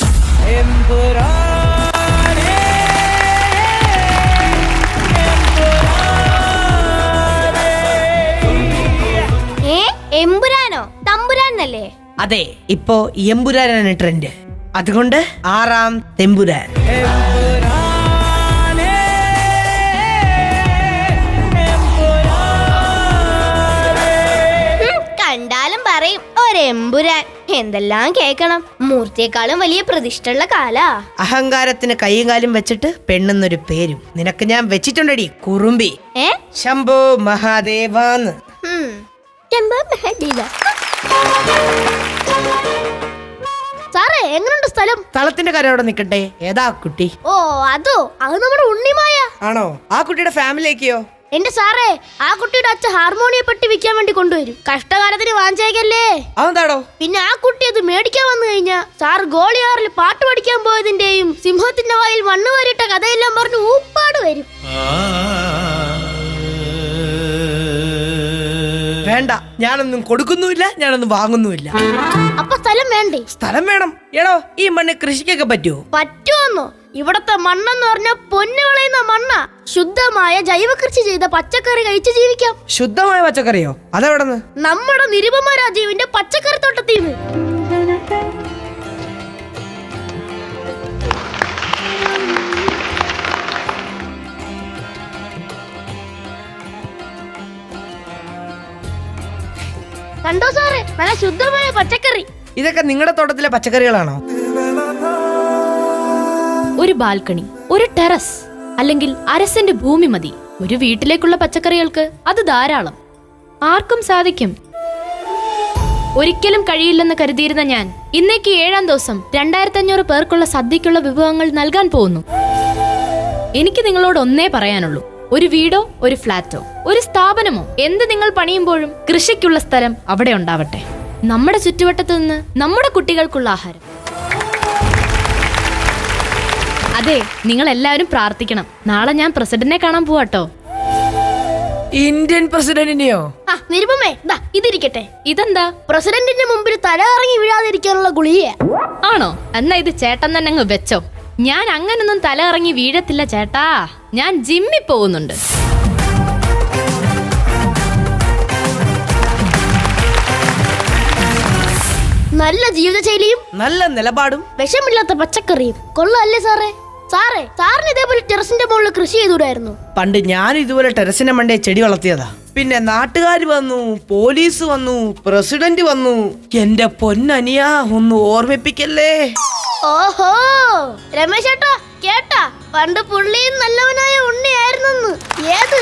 എമ്പുരാനോ? തമ്പുരാനല്ലേ?
അതെ, ഇപ്പോ എമ്പുരാനാണ് ട്രെൻഡ്. അതുകൊണ്ട് 6ാം തെമ്പുരാൻ.
കണ്ടാലും പറയും ഒരെമ്പുരാൻ. എന്തെല്ലാം കേക്കണം. മൂർത്തിയെക്കാളും വലിയ പ്രതിഷ്ഠയുള്ള കാലാ.
അഹങ്കാരത്തിന് കൈയും കാലും വെച്ചിട്ട് പെണ്ണെന്നൊരു പേരും നിനക്ക് ഞാൻ വെച്ചിട്ടുണ്ടടി കുറുമ്പി. ശംഭോ മഹാദേവാന്ന്.
സാറേ, എങ്ങനെയുണ്ട് സ്ഥലം?
സ്ഥലത്തിന്റെ കാര്യം അവിടെ നിക്കട്ടെ. ഏതാ കുട്ടി?
ഓ, അതോ? അത് നമ്മുടെ ഉണ്ണിമായ.
ആണോ? ആ കുട്ടിയുടെ ഫാമിലിയൊക്കെയോ?
എന്റെ സാറേ, ആ കുട്ടിയുടെ അച്ഛൻ ഹാർമോണിയെ പെട്ടി വിൽക്കാൻ വേണ്ടി കൊണ്ടുവരും. കഷ്ടകാലത്തിന് വാങ്ങിച്ചേക്കല്ലേ.
അതെന്താടോ?
പിന്നെ ആ കുട്ടി അത് മേടിക്കാൻ വന്നു കഴിഞ്ഞാ സാർ ഗോളിയാറിൽ പാട്ട് പഠിക്കാൻ പോയതിന്റെയും സിംഹത്തിന്റെ വായിൽ മണ്ണ് വാരിട്ട കഥയെല്ലാം പറഞ്ഞ് ഊപ്പാട് വരും.
വേണ്ട, ഞാനൊന്നും കൊടുക്കുന്നുമില്ല, ഞാനൊന്നും വാങ്ങുന്നുമില്ല.
അപ്പൊ സ്ഥലം വേണ്ടേ?
സ്ഥലം വേണം. എടോ, ഈ മണ്ണ് കൃഷിക്കൊക്കെ പറ്റുമോ?
പറ്റുമെന്നോ? ഇവിടത്തെ മണ്ണെന്ന് പറഞ്ഞ പൊന്നു വിളയുന്ന മണ്ണ. ശുദ്ധമായ ജൈവ കൃഷി ചെയ്ത പച്ചക്കറി കഴിച്ച് ജീവിക്കാം.
ശുദ്ധമായ പച്ചക്കറിയോ? അതെവിടെന്ന്?
നമ്മുടെ നിരുപമ രാജീവിന്റെ പച്ചക്കറി തോട്ടത്തീന്ന്. കണ്ടോ സാറേ, നല്ല ശുദ്ധമായ പച്ചക്കറി.
ഇതൊക്കെ നിങ്ങളുടെ തോട്ടത്തിലെ പച്ചക്കറികളാണോ?
ഒരു ബാൽക്കണി, ഒരു ടെറസ്, അല്ലെങ്കിൽ അരസെന്റ് ഭൂമി മതി ഒരു വീട്ടിലേക്കുള്ള പച്ചക്കറികൾക്ക്. അത് ധാരാളം. ആർക്കും സാധിക്കും. ഒരിക്കലും കഴിയില്ലെന്ന് കരുതിയിരുന്ന ഞാൻ ഇന്നേക്ക് 7-ാം ദിവസം 2500 പേർക്കുള്ള സദ്യക്കുള്ള വിഭവങ്ങൾ നൽകാൻ പോകുന്നു. എനിക്ക് നിങ്ങളോട് ഒന്നേ പറയാനുള്ളൂ. ഒരു വീടോ ഒരു ഫ്ലാറ്റോ ഒരു സ്ഥാപനമോ എന്ത് നിങ്ങൾ പണിയുമ്പോഴും കൃഷിക്കുള്ള സ്ഥലം അവിടെ ഉണ്ടാവട്ടെ. നമ്മുടെ ചുറ്റുവട്ടത്തു നിന്ന് നമ്മുടെ കുട്ടികൾക്കുള്ള ആഹാരം. അതെ, നിങ്ങൾ എല്ലാവരും പ്രാർത്ഥിക്കണം. നാളെ ഞാൻ പ്രസിഡന്റിനെ കാണാൻ പോവാട്ടോ.
ഇന്ത്യൻ പ്രസിഡന്റിനെയോ?
നിരുപമേ, ഇതിരിക്കട്ടെ.
ഇതെന്താ?
പ്രസിഡന്റിന്റെ മുമ്പിൽ തല ഇറങ്ങി വീഴാതിരിക്കാനുള്ള ഗുളിക
ആണോ? എന്നാ ഇത് ചേട്ടൻ തന്നെ അങ്ങ് വെച്ചോ. ഞാൻ അങ്ങനൊന്നും തല ഇറങ്ങി വീഴത്തില്ല ചേട്ടാ. ഞാൻ ജിമ്മിൽ പോകുന്നുണ്ട്.
നല്ല ജീവിതശൈലിയും
നല്ല നിലപാടും
വിഷമില്ലാത്ത പച്ചക്കറിയും കൊള്ളാല്ലേ സാറേ? സാറിന് ഇതേപോലെ ടെറസിന്റെ മുകളിൽ കൃഷി ചെയ്തുകൂടായിരുന്നു?
പണ്ട് ഞാൻ ഇതുപോലെ ടെറസിന്റെ മണ്ടേ ചെടി വളർത്തിയതാ. പിന്നെ നാട്ടുകാർ വന്നു, പോലീസ് വന്നു, പ്രസിഡന്റ് വന്നു. എന്റെ പൊന്നനിയ, ഒന്ന് ഓർമ്മിപ്പിക്കല്ലേ.
ഓഹോ, രമേശ് ചേട്ടാ കേട്ടാ? പണ്ട് പുള്ളിയും നല്ലവനായ ഉണ്ണിയായിരുന്നു. ഏത്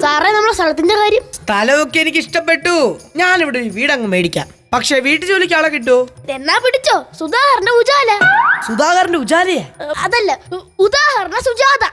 സാറേ, നമ്മുടെ സ്ഥലത്തിന്റെ കാര്യം?
സ്ഥലമൊക്കെ എനിക്ക് ഇഷ്ടപ്പെട്ടു. ഞാനിവിടെ ഒരു വീടങ്ങ് മേടിക്കാം. പക്ഷെ വീട്ടു ജോലിക്ക് ആളെ കിട്ടുമോ?
എന്നാ പിടിച്ചോ, സുധാകരന്റെ ഉജാല.
സുധാകരന്റെ ഉജാലയെ?
അതല്ല, ഉദാഹരണ സുജാത.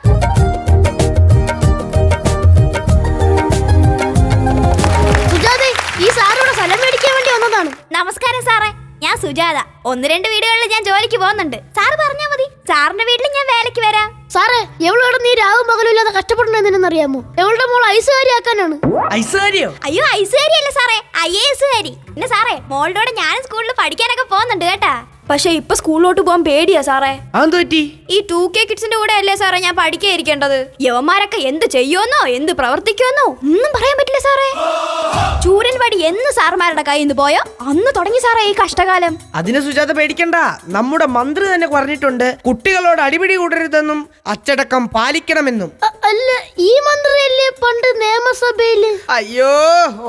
സുജാതെ, ഈ സാറോടെ സ്ഥലം മേടിക്കാൻ വേണ്ടി വന്നതാണ്.
നമസ്കാരം സാറേ, ഞാൻ സുജാത. 1-2 വീടുകളിൽ ഞാൻ ജോലിക്ക് പോകുന്നുണ്ട്. സാറ് പറഞ്ഞാ മതി, സാറിന്റെ വീട്ടിൽ ഞാൻ വേലയ്ക്ക് വരാം.
സാറേ, എവളോടെ നീ രാവും പകലും ഇല്ലാതെ കഷ്ടപ്പെടുന്നതിനെന്നറിയാമോ? എവളുടെ മോൾ ഐസുകാരിയാക്കാനാണ്.
ഐസുകാരിയോ?
അയ്യോ, ഐസുകാരിയല്ല സാറേ, IAS കാരി. പിന്നെ സാറേ, മോളുടെ ഞാനും സ്കൂളിൽ പഠിക്കാനൊക്കെ പോകുന്നുണ്ട് കേട്ടാ. പക്ഷെ ഇപ്പൊ സ്കൂളിലോട്ട് പോകാൻ പേടിയാ സാറേ.
അതെന്ത് പറ്റി?
ഈ 2K കിഡ്സിന്റെ കൂടെ അല്ലേ സാറേ ഞാൻ പഠിക്കാതിരിക്കേണ്ടത്? യവന്മാരൊക്കെ എന്ത് ചെയ്യുമെന്നോ എന്ത് പ്രവർത്തിക്കുമെന്നോ ഒന്നും പറയാൻ പറ്റില്ല സാറേ. ചൂരൻ വടി എന്ന് സാറുമാരുടെ കയ്യിൽ നിന്ന് പോയോ അന്ന് തുടങ്ങി സാറേ ഈ കഷ്ടകാലം.
അതിന് സുജാത പേടിക്കണ്ട. നമ്മുടെ മന്ത്രി തന്നെ പറഞ്ഞിട്ടുണ്ട്, കുട്ടികളോട് അടിപിടി കൂടരുതെന്നും അച്ചടക്കം പാലിക്കണമെന്നും.
അല്ല, ഈ മന്ത്രിയല്ലേ പണ്ട് നിയമസഭയില്?
അയ്യോ,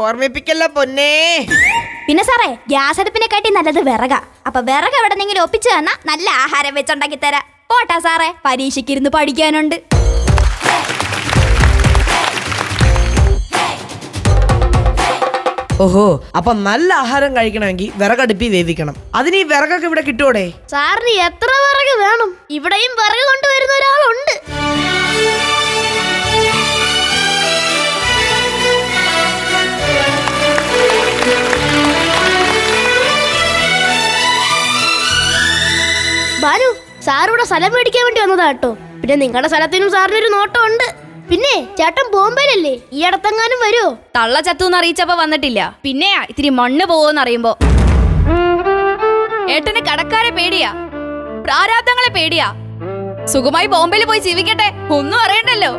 ഓർമ്മിപ്പിക്കല്ല പൊന്നേ.
പിന്നെ സാറേ, ഗ്യാസ് അടുപ്പിനെക്കാട്ടി നല്ലത് വിറക. അപ്പൊ വിറക് എവിടെന്നെങ്കിലും ഒപ്പിച്ചു തന്നാ നല്ല ആഹാരം വെച്ചുണ്ടാക്കി തരാം. പോട്ടാ സാറേ, പരീക്ഷയ്ക്കിരുന്ന് പഠിക്കാനുണ്ട്.
ഓഹോ, അപ്പൊ നല്ല ആഹാരം കഴിക്കണമെങ്കിൽ വിറകടുപ്പി വേവിക്കണം. അതിന് ഈ വിറകൊക്കെ ഇവിടെ കിട്ടുവോടെ?
സാറിന് എത്ര വിറക് വേണം? ഇവിടെയും വിറക് കൊണ്ടുവരുന്ന ഒരാളുണ്ട്. ബാനു, സാറിവിടെ സ്ഥലം മേടിക്കാൻ വേണ്ടി വന്നതാ കേട്ടോ. പിന്നെ നിങ്ങളുടെ സ്ഥലത്തിനും സാറിനൊരു നോട്ടം ഉണ്ട്. പിന്നെ ചേട്ടൻ ബോംബെയിലല്ലേ, ഈ അടുത്തെങ്ങാനും വരുമോ?
തള്ള ചത്തൂന്ന് അറിയിച്ചപ്പോ വന്നിട്ടില്ല. പിന്നെയാ ഇത്തിരി മണ്ണ് പോവോന്ന് അറിയുമ്പോ. ഏട്ടന് കടക്കാരെ പേടിയാ, പ്രാരാബ്ദങ്ങളെ പേടിയാ. സുഖമായി ബോംബെയിൽ പോയി ജീവിക്കട്ടെ, ഒന്നും അറിയണ്ടല്ലോ.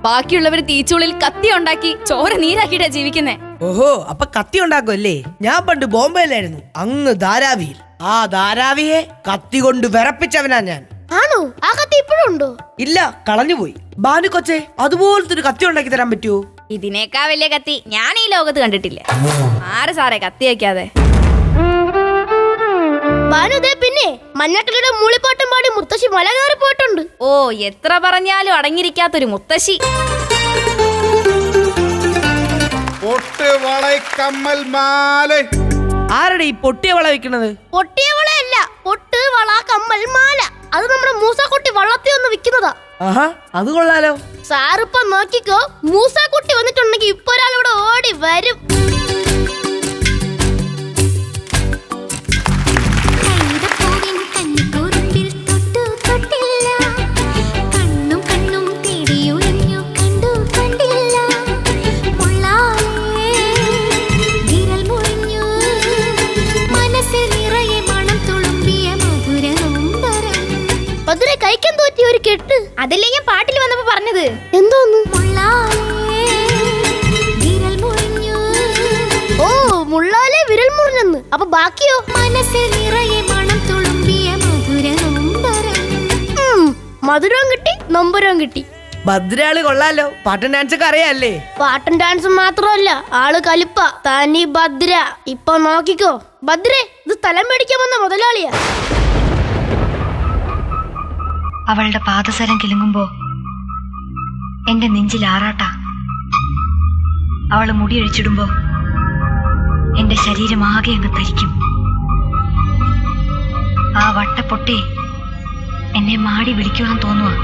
ബാക്കിയുള്ളവര് തീച്ചുള്ളിൽ കത്തി ഉണ്ടാക്കി ചോര നീരാക്കിയിട്ടാ ജീവിക്കുന്നേ.
ഓഹോ, അപ്പൊ കത്തി ഉണ്ടാക്കുമല്ലേ? ഞാൻ പണ്ട് ബോംബെയിലായിരുന്നു, അങ്ങ് ധാരാവിയിൽ. ആ ധാരാവിയെ കത്തി കൊണ്ട് വിറപ്പിച്ചവനാ ഞാൻ.
ആണോ? ആ കത്തി ഇപ്പോഴും ഉണ്ടോ?
ഇല്ല, കളഞ്ഞുപോയി. ബാനു കൊച്ചെ, അതുപോലത്തെ ഒരു കത്തി ഉണ്ടാക്കി തരാൻ പറ്റുമോ?
ഇതിനേക്കാ വലിയ കത്തി ഞാൻ ഈ ലോകത്ത് കണ്ടിട്ടില്ല. ആര് സാറേ കത്തി വയ്ക്കാതെ?
ബാനുദേ, പിന്നെ മഞ്ഞക്കിളിയുടെ മൂളിപ്പാട്ടും പാടി മുത്തശ്ശി മല കയറി പോയിട്ടുണ്ട്.
ഓ, എത്ര പറഞ്ഞാലും അടങ്ങിയിരിക്കാത്തൊരു മുത്തശ്ശി.
പൊട്ട് വളൈ കമ്മൽ മാല
ആരുടെ ഈ പൊട്ടിയ വള വെക്കണത്?
പൊട്ടിയ വളയല്ല, പൊട്ട് വള കമ്മൽ മാല. അത് നമ്മുടെ മൂസാക്കുട്ടി വള്ളത്തിൽ ഒന്ന് വിൽക്കുന്നതാ.
ആഹാ, അത് കൊള്ളാലോ.
സാറിപ്പം നോക്കിക്കോ, മൂസാക്കുട്ടി വന്നിട്ടുണ്ടെങ്കിൽ ഇപ്പൊ ഒരാളിവിടെ ഓടി വരും. മധുര കഴിക്കാൻ തോറ്റിയ ഒരു കെട്ട്.
അതല്ലേ ഞാൻ പാട്ടിൽ വന്നപ്പോ പറഞ്ഞത്.
എന്തോന്നു? ഓ, മുള്ളാലെ വിരൽ മുറിഞ്ഞെന്ന്. അപ്പൊ ബാക്കിയോ? മധുരവും കിട്ടി, നൊമ്പരവും കിട്ടി.
ഭദ്രയാള് കൊള്ളാലോ. പാട്ടും ഡാൻസ് ഒക്കെ അറിയാല്ലേ?
പാട്ടും ഡാൻസും മാത്രമല്ല, ആള് കലിപ്പ. തനി ഭദ്ര. ഇപ്പൊ നോക്കിക്കോ ഭദ്രേ, ഇത് സ്ഥലം മേടിക്കാൻ വന്ന മുതലാളിയാ.
അവളുടെ പാദസരം കിലുങ്ങുമ്പോ എന്റെ നെഞ്ചിൽ ആറാട്ടാ. അവള് മുടിയഴിച്ചിടുമ്പോ എന്റെ ശരീരം ആകെ അങ്ങ് തരിക്കും. ആ വട്ടപ്പൊട്ടി എന്നെ മാടി വിളിക്കുവാൻ തോന്നുക.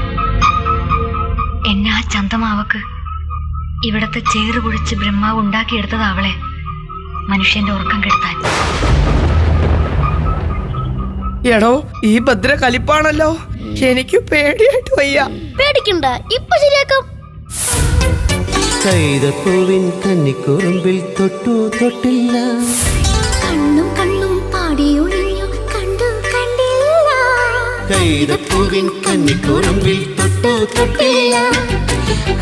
എന്നെ ആ ചന്തമാവക്ക് ഇവിടത്തെ ചേറ് കുഴിച്ച് ബ്രഹ്മാവ് ഉണ്ടാക്കിയെടുത്തത് അവളെ മനുഷ്യന്റെ ഉറക്കം കെടുത്താൻ.
എടോ, ഈ ഭദ്ര കലിപ്പാണല്ലോ. എനിക്ക് പേടിയായിട്ട് വയ്യ.
പേടിക്കണ്ട, ഇപ്പൊ ശരിയാക്കാം.
കൈതപ്പൂവിൻ കന്നിക്കുറുമ്പിൽ തൊട്ടു തൊട്ടില്ല,
കണ്ണും കണ്ണും പാടിയൊഴിഞ്ഞു കണ്ടു കണ്ടില്ല.
കൈതപ്പൂവിൻ കന്നിക്കുറുമ്പിൽ തൊട്ടു തൊട്ടില്ല,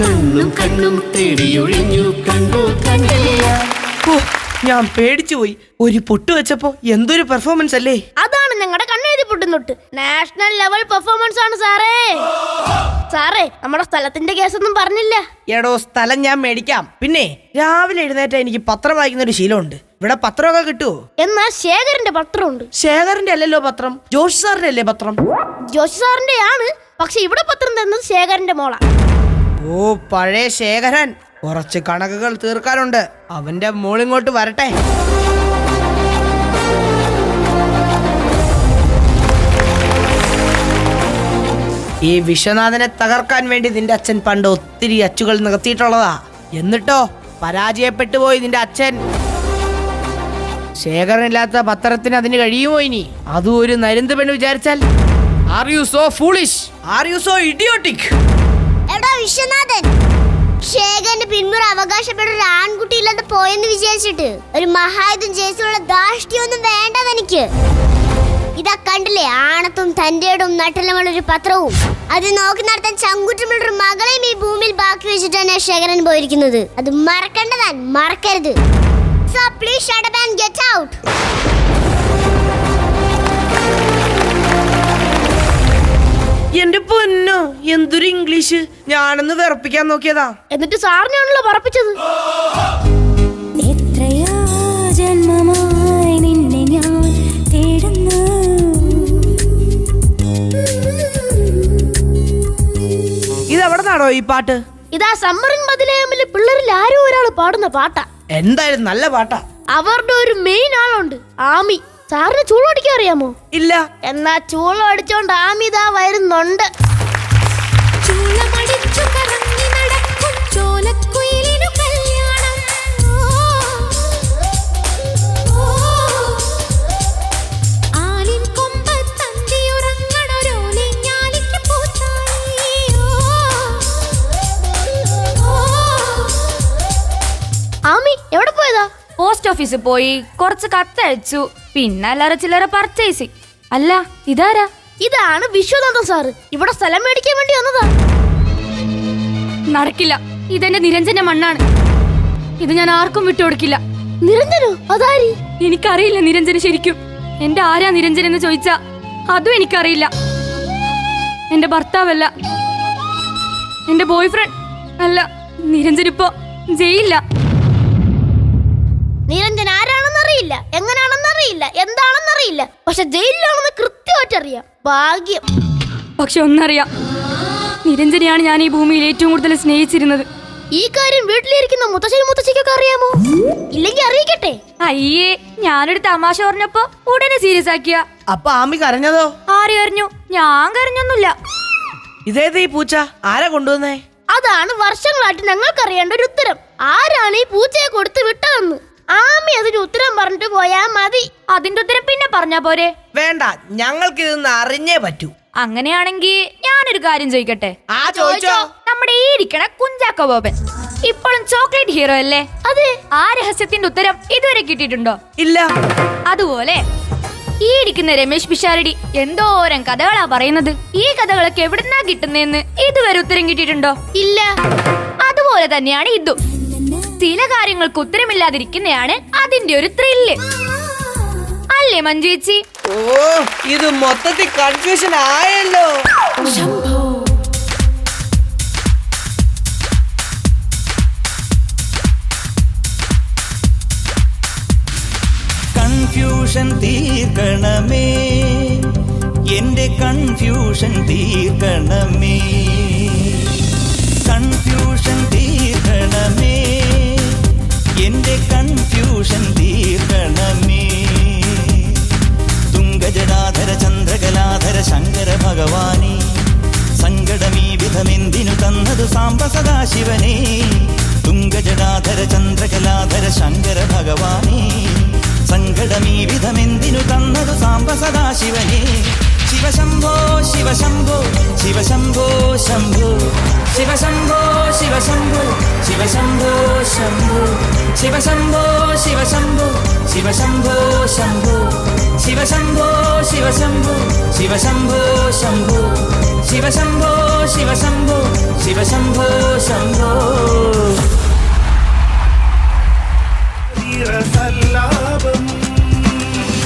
കണ്ണും കണ്ണും തേടിയൊഴിഞ്ഞു കണ്ടു കണ്ടില്ല.
ഓ, ഞാൻ പേടിച്ചു പോയി. ഒരു പൊട്ട് വെച്ചപ്പോ എന്തൊരു പെർഫോമൻസ് അല്ലേ?
അതാണ് ഞങ്ങളുടെ കണ്ണെഴുതി പൊട്ടുന്നൊട്ട്. നാഷണൽ ലെവൽ പെർഫോമൻസ് ആണ് സാറേ. സാറേ, നമ്മുടെ സ്ഥലത്തിന്റെ കേസൊന്നും പറഞ്ഞില്ല.
എടോ, സ്ഥലം ഞാൻ മേടിക്കാം. പിന്നെ രാവിലെ എഴുന്നേറ്റ എനിക്ക് പത്രം വായിക്കുന്ന ഒരു ശീലമുണ്ട്. ഇവിടെ പത്രമൊക്കെ കിട്ടുമോ?
എന്നാ ശേഖരന്റെ പത്രമുണ്ട്.
ശേഖരന്റെ അല്ലല്ലോ പത്രം, ജോഷി സാറിന്റെ അല്ലേ പത്രം?
ജോഷി സാറിന്റെ ആണ്, പക്ഷെ ഇവിടെ പത്രം തന്നത് ശേഖരന്റെ മോളാ.
ഓ, പഴയ ശേഖരൻ. കുറച്ച് കണക്കുകൾ തീർക്കാനുണ്ട്. അവന്റെ മോളിങ്ങോട്ട് വരട്ടെ. ഈ വിശ്വനാഥനെ തകർക്കാൻ വേണ്ടി നിന്റെ അച്ഛൻ പണ്ട് ഒത്തിരി അച്ചുകൾ നികത്തിയിട്ടുള്ളതാ. എന്നിട്ടോ പരാജയപ്പെട്ടു പോയി നിന്റെ അച്ഛൻ. ശേഖരനില്ലാത്ത പത്രത്തിന് അതിന് കഴിയുമോ ഇനി? അതും ഒരു നരുന്ത് പെണ്ണ് വിചാരിച്ചാൽ? Are you so foolish? Are you so idiotic?
എടാ വിശ്വനാഥൻ, ശേഖരന്റെ പിന്മുറ അവകാശപ്പെട്ട ഒരു ആൺകുട്ടി ഇല്ലാതെ പോയെന്ന് വിചാരിച്ചിട്ട് ഒരു മഹായുധം ജയിച്ചുള്ള ധാഷ്ട്യൊന്നും വേണ്ടത് എനിക്ക്. ഇതാ കണ്ടില്ലേ, ആണത്തും തന്റെയും നട്ടലുമുള്ള ഒരു പത്രവും അത് നോക്കി നടത്താൻ ചങ്കുറ്റമുള്ള ഒരു മകളെയും ഈ ഭൂമിയിൽ ബാക്കി വെച്ചിട്ടാണ് ശേഖരൻ പോയിരിക്കുന്നത്. അത് മറക്കേണ്ടതാൻ മറക്കരുത്. So please shut up and get out.
എന്റെ പൊന്നോ, എന്തൊരു ഇംഗ്ലീഷ്! ഞാനൊന്ന് വിറപ്പിക്കാൻ നോക്കിയതാ,
എന്നിട്ട് സാറിനാണല്ലോ പറപ്പിച്ചത്.
എത്രയോ ജന്മമായി നിന്നെ ഞാൻ തേടുന്നു.
ഇതെവിടെ നിന്നാണോ ഈ പാട്ട്?
ഇതാ സമ്മറിൻ മതിലയമ്മിലെ പിള്ളേരിൽ ആരോ ഒരാൾ പാടുന്ന പാട്ടാ.
എന്തായാലും നല്ല പാട്ടാ.
അവരുടെ ഒരു മെയിൻ ആളുണ്ട്, ആമി. സാറിന് ചൂളടിക്കാൻ അറിയാമോ?
ഇല്ല.
എന്നാ ചൂളം അടിച്ചോണ്ട് ആമി ഇതാ വരുന്നുണ്ട്. ആമി എവിടെ പോയതാ?
പോസ്റ്റ് ഓഫീസിൽ പോയി കുറച്ച് കത്തയച്ചു, പിന്നെ അല്ലറ ചില്ലറ പർച്ചേസിങ്. അല്ല, ഇതാരാ?
ഇതാണ് വിശ്വനാഥൻ സാറ്. ഇവിടെ സ്ഥലം മേടിക്കാൻ വേണ്ടി വന്നതാ.
നടക്കില്ല, ഇതെന്റെ നിരഞ്ജന്റെ മണ്ണാണ്. ഇത് ഞാൻ ആർക്കും വിട്ടുകൊടുക്കില്ല.
നിരഞ്ജനോ? അതാരി?
എനിക്കറിയില്ല നിരഞ്ജന് ശരിക്കും. എന്റെ ആരാ നിരഞ്ജൻ എന്ന് ചോദിച്ചാ അതും എനിക്കറിയില്ല. എന്റെ ഭർത്താവല്ല, എന്റെ ബോയ് ഫ്രണ്ട് അല്ല. നിരഞ്ജൻ ഇപ്പോ ജയിലില്ല.
നിരഞ്ജൻ ആരാണെന്നറിയില്ല, എങ്ങനെയാണെന്നറിയില്ല, എന്താണെന്നറിയില്ല, പക്ഷെ ജയിലിലാണെന്ന് കൃത്യമായിട്ട് അറിയാം. ഭാഗ്യം.
പക്ഷെ ഒന്നറിയാം, നിരഞ്ജനെയാണ് ഞാൻ ഈ ഭൂമിയിൽ ഏറ്റവും കൂടുതൽ സ്നേഹിച്ചിരുന്നത്.
ഈ കാര്യം വീട്ടിലിരിക്കുന്ന മുത്തശ്ശനും മുത്തശ്ശിക്കൊക്കെ അറിയാമോ? ഇല്ലെങ്കിൽ അറിയിക്കട്ടെ.
അയ്യേ, ഞാനൊരു തമാശ പറഞ്ഞപ്പോ ഉടനെ സീരിയസ് ആക്കിയ.
അപ്പൊ ആമി കരഞ്ഞതോ?
ആര് കരഞ്ഞു? ഞാൻ കരഞ്ഞൊന്നുമില്ല.
ഇതേത് ഈ പൂച്ച? ആരാ കൊണ്ടുവന്നേ?
അതാണ് വർഷങ്ങളായിട്ട് ഞങ്ങൾക്കറിയേണ്ട ഒരു ഉത്തരം. ആരാണ് ഈ പൂച്ചയെ കൊടുത്ത് വിട്ടതെന്ന്? ആമി അതിന് ഉത്തരം പറഞ്ഞിട്ട് പോയാ മതി.
അതിന്റെ ഉത്തരം പിന്നെ പറഞ്ഞാ പോരെ?
വേണ്ട, ഞങ്ങൾക്ക് ഇതൊന്ന് അറിഞ്ഞേ പറ്റൂ.
അങ്ങനെയാണെങ്കിൽ ഞാനൊരു കാര്യം ചോദിക്കട്ടെ?
ചോദിച്ചോ.
നമ്മുടെ ഈ ഇരിക്കണ കുഞ്ചാക്കോ ബോബൻ ഇപ്പോഴും ചോക്ലേറ്റ് ഹീറോ അല്ലേ?
അതെ.
ആ രഹസ്യത്തിന്റെ ഉത്തരം ഇതുവരെ കിട്ടിയിട്ടുണ്ടോ?
ഇല്ല.
അതുപോലെ ഈ ഇരിക്കുന്ന രമേശ് പിഷാരടി എന്തോരം കഥകളാ പറയുന്നത്. ഈ കഥകളൊക്കെ എവിടുന്നാ കിട്ടുന്നതെന്ന് ഇതുവരെ ഉത്തരം കിട്ടിയിട്ടുണ്ടോ?
ഇല്ല.
അതുപോലെ തന്നെയാണ് ഇതും. ചില കാര്യങ്ങൾക്ക് ഉത്തരമില്ലാതിരിക്കുന്നതാണ് അതിന്റെ ഒരു ത്രില്ല് അല്ലേ മഞ്ജു ചേച്ചി?
ഓ, ഇത് മൊത്തത്തിൽ കൺഫ്യൂഷൻ ആയല്ലോ.
കൺഫ്യൂഷൻ തീർക്കണമേ, എന്റെ കൺഫ്യൂഷൻ തീർക്കണമേ, കൺഫ്യൂഷൻ തീർക്കണമേ, എന്റെ കൺഫ്യൂഷൻ തീർക്കണമേ. തുംഗജടാധര ചന്ദ്രകലാധര ശങ്കര ഭഗവാനേ, സങ്കടമീ വിധമെന്തിനു തന്നതു സാംബ സദാശിവനേ. തുംഗജടാധര ചന്ദ്രകലാധര ശങ്കര ഭഗവാനേ, സങ്കടമീ വിധമെന്തിനു തന്നതു സാംബ സദാശിവനേ. ശിവശംഭോ ശിവശംഭോ ശിവശംഭോ ശംഭോ, ശിവശംഭോ ശിവശംഭോ ശിവശംഭോ ശംഭോ, ശിവശംഭോ ശിവശംഭോ ശിവശംഭോ ശംഭോ, ശിവശംഭോ ശിവശംഭോ ശിവശംഭോ ശംഭോ, ശിവശംഭോ ശിവശംഭോ ശിവശംഭോ ശംഭോ. സല്ലാപം